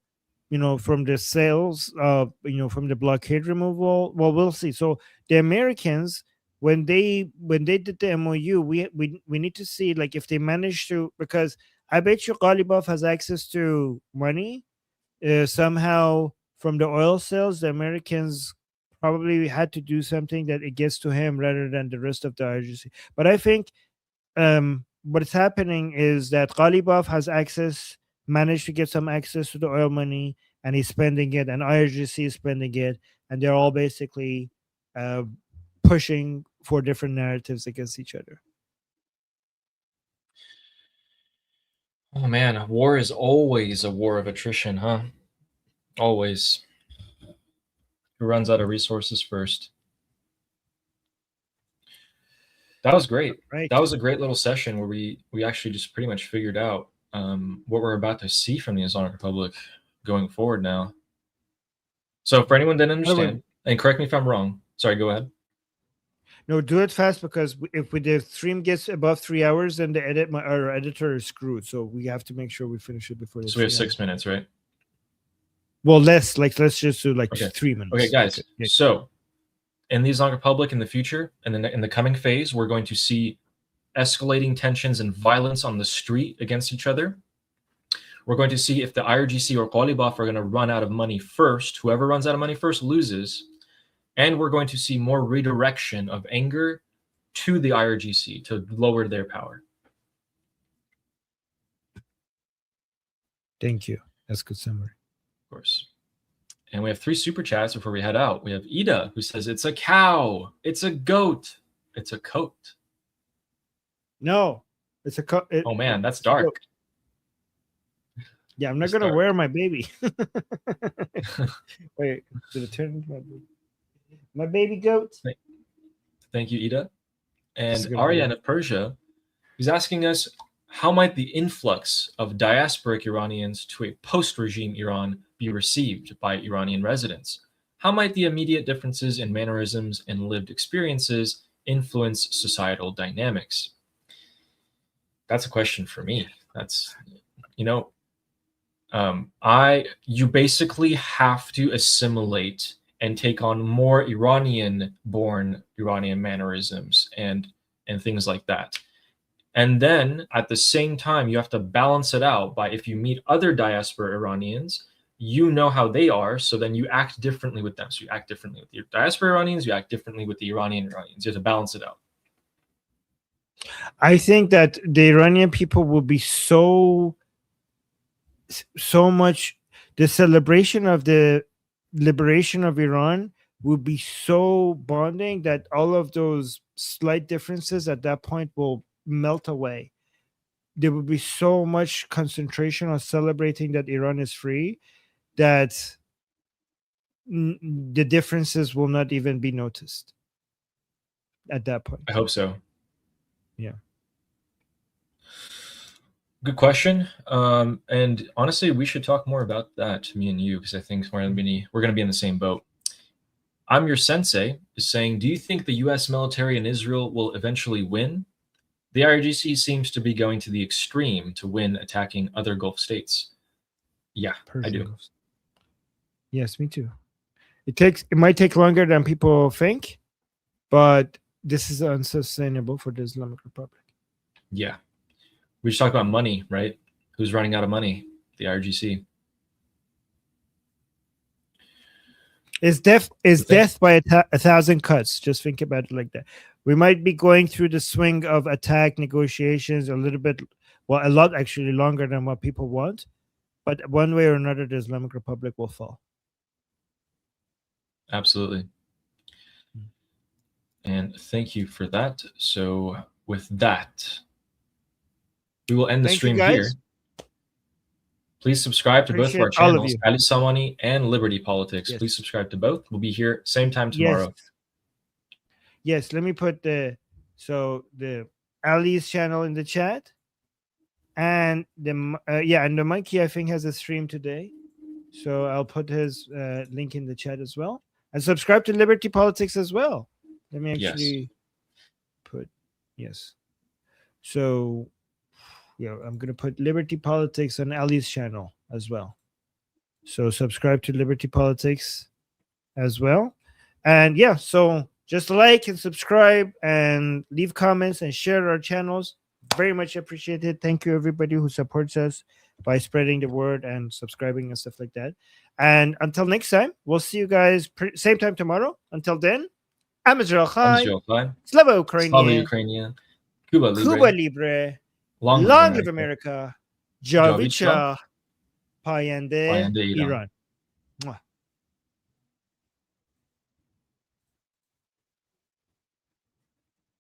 from the sales from the blockade removal. Well, we'll see. So the Americans, when they did the MOU, we need to see like if they manage to, because I bet you Ghalibaf has access to money somehow from the oil sales. The Americans probably had to do something that it gets to him rather than the rest of the IRGC. But I think what's happening is that Ghalibaf has managed to get some access to the oil money, and he's spending it, and IRGC is spending it, and they're all basically pushing for different narratives against each other. Oh man, war is always a war of attrition, huh? Always. Who runs out of resources first? That was great. Right. That was a great little session where we actually just pretty much figured out what we're about to see from the Islamic Republic going forward now. So for anyone that didn't understand, and correct me if I'm wrong. Sorry, go ahead. No, do it fast, because if the stream gets above 3 hours, then our editor is screwed. So we have to make sure we finish it before. So we have 6 minutes, right? Well, let's just do 3 minutes. Okay, guys. Okay. So in the Islamic Republic in the future, and then in the coming phase, we're going to see escalating tensions and violence on the street against each other. We're going to see if the IRGC or Ghalibaf are going to run out of money first. Whoever runs out of money first loses. And we're going to see more redirection of anger to the IRGC to lower their power. Thank you. That's a good summary. Of course. And we have 3 super chats before we head out. We have Ida, who says, "It's a cow. It's a goat. It's a coat." No, it's a coat. Oh man, that's dark. Yeah, I'm not going to wear my baby. Wait, did it turn into my baby? My baby goat. Thank you, Ida. And Aryan of Persia is asking us, how might the influx of diasporic Iranians to a post-regime Iran be received by Iranian residents? How might the immediate differences in mannerisms and lived experiences influence societal dynamics? That's a question for me. That's, you basically have to assimilate and take on more Iranian-born Iranian mannerisms and things like that. And then at the same time, you have to balance it out by, if you meet other diaspora Iranians, you know how they are, so then you act differently with them. So you act differently with your diaspora Iranians, you act differently with the Iranians. You have to balance it out. I think that the Iranian people will be so much, the celebration of the liberation of Iran will be so bonding that all of those slight differences at that point will melt away. There will be so much concentration on celebrating that Iran is free that the differences will not even be noticed at that point. I hope so. Yeah. Good question. And honestly, we should talk more about that, me and you, because I think we're going to be in the same boat. I'm Your Sensei is saying, do you think the US military in Israel will eventually win? The IRGC seems to be going to the extreme to win attacking other Gulf states. Yeah, I do. Yes, me too. It might take longer than people think, but this is unsustainable for the Islamic Republic. Yeah. We just talked about money, right? Who's running out of money? The IRGC. Is death by a thousand cuts? Just think about it like that. We might be going through the swing of attack negotiations a little bit, well, a lot actually longer than what people want, but one way or another, the Islamic Republic will fall. Absolutely. And thank you for that. So with that, we will end the stream here. Please subscribe to both of our channels, Ali Samani and Liberty Politics. Yes. Please subscribe to both. We'll be here same time tomorrow. Yes, let me put the Ali's channel in the chat, and the monkey I think has a stream today, so I'll put his link in the chat as well, and subscribe to Liberty Politics as well. Let me actually put So yeah, I'm gonna put Liberty Politics on Ali's channel as well. So subscribe to Liberty Politics as well, and yeah, so just like and subscribe and leave comments and share our channels. Very much appreciated. Thank you everybody who supports us by spreading the word and subscribing and stuff like that. And until next time, we'll see you guys same time tomorrow. Until then, I'm Israel Khan. Slava Ukrainian. Cuba Libre. Long live America. Javid Shah. Payande Iran.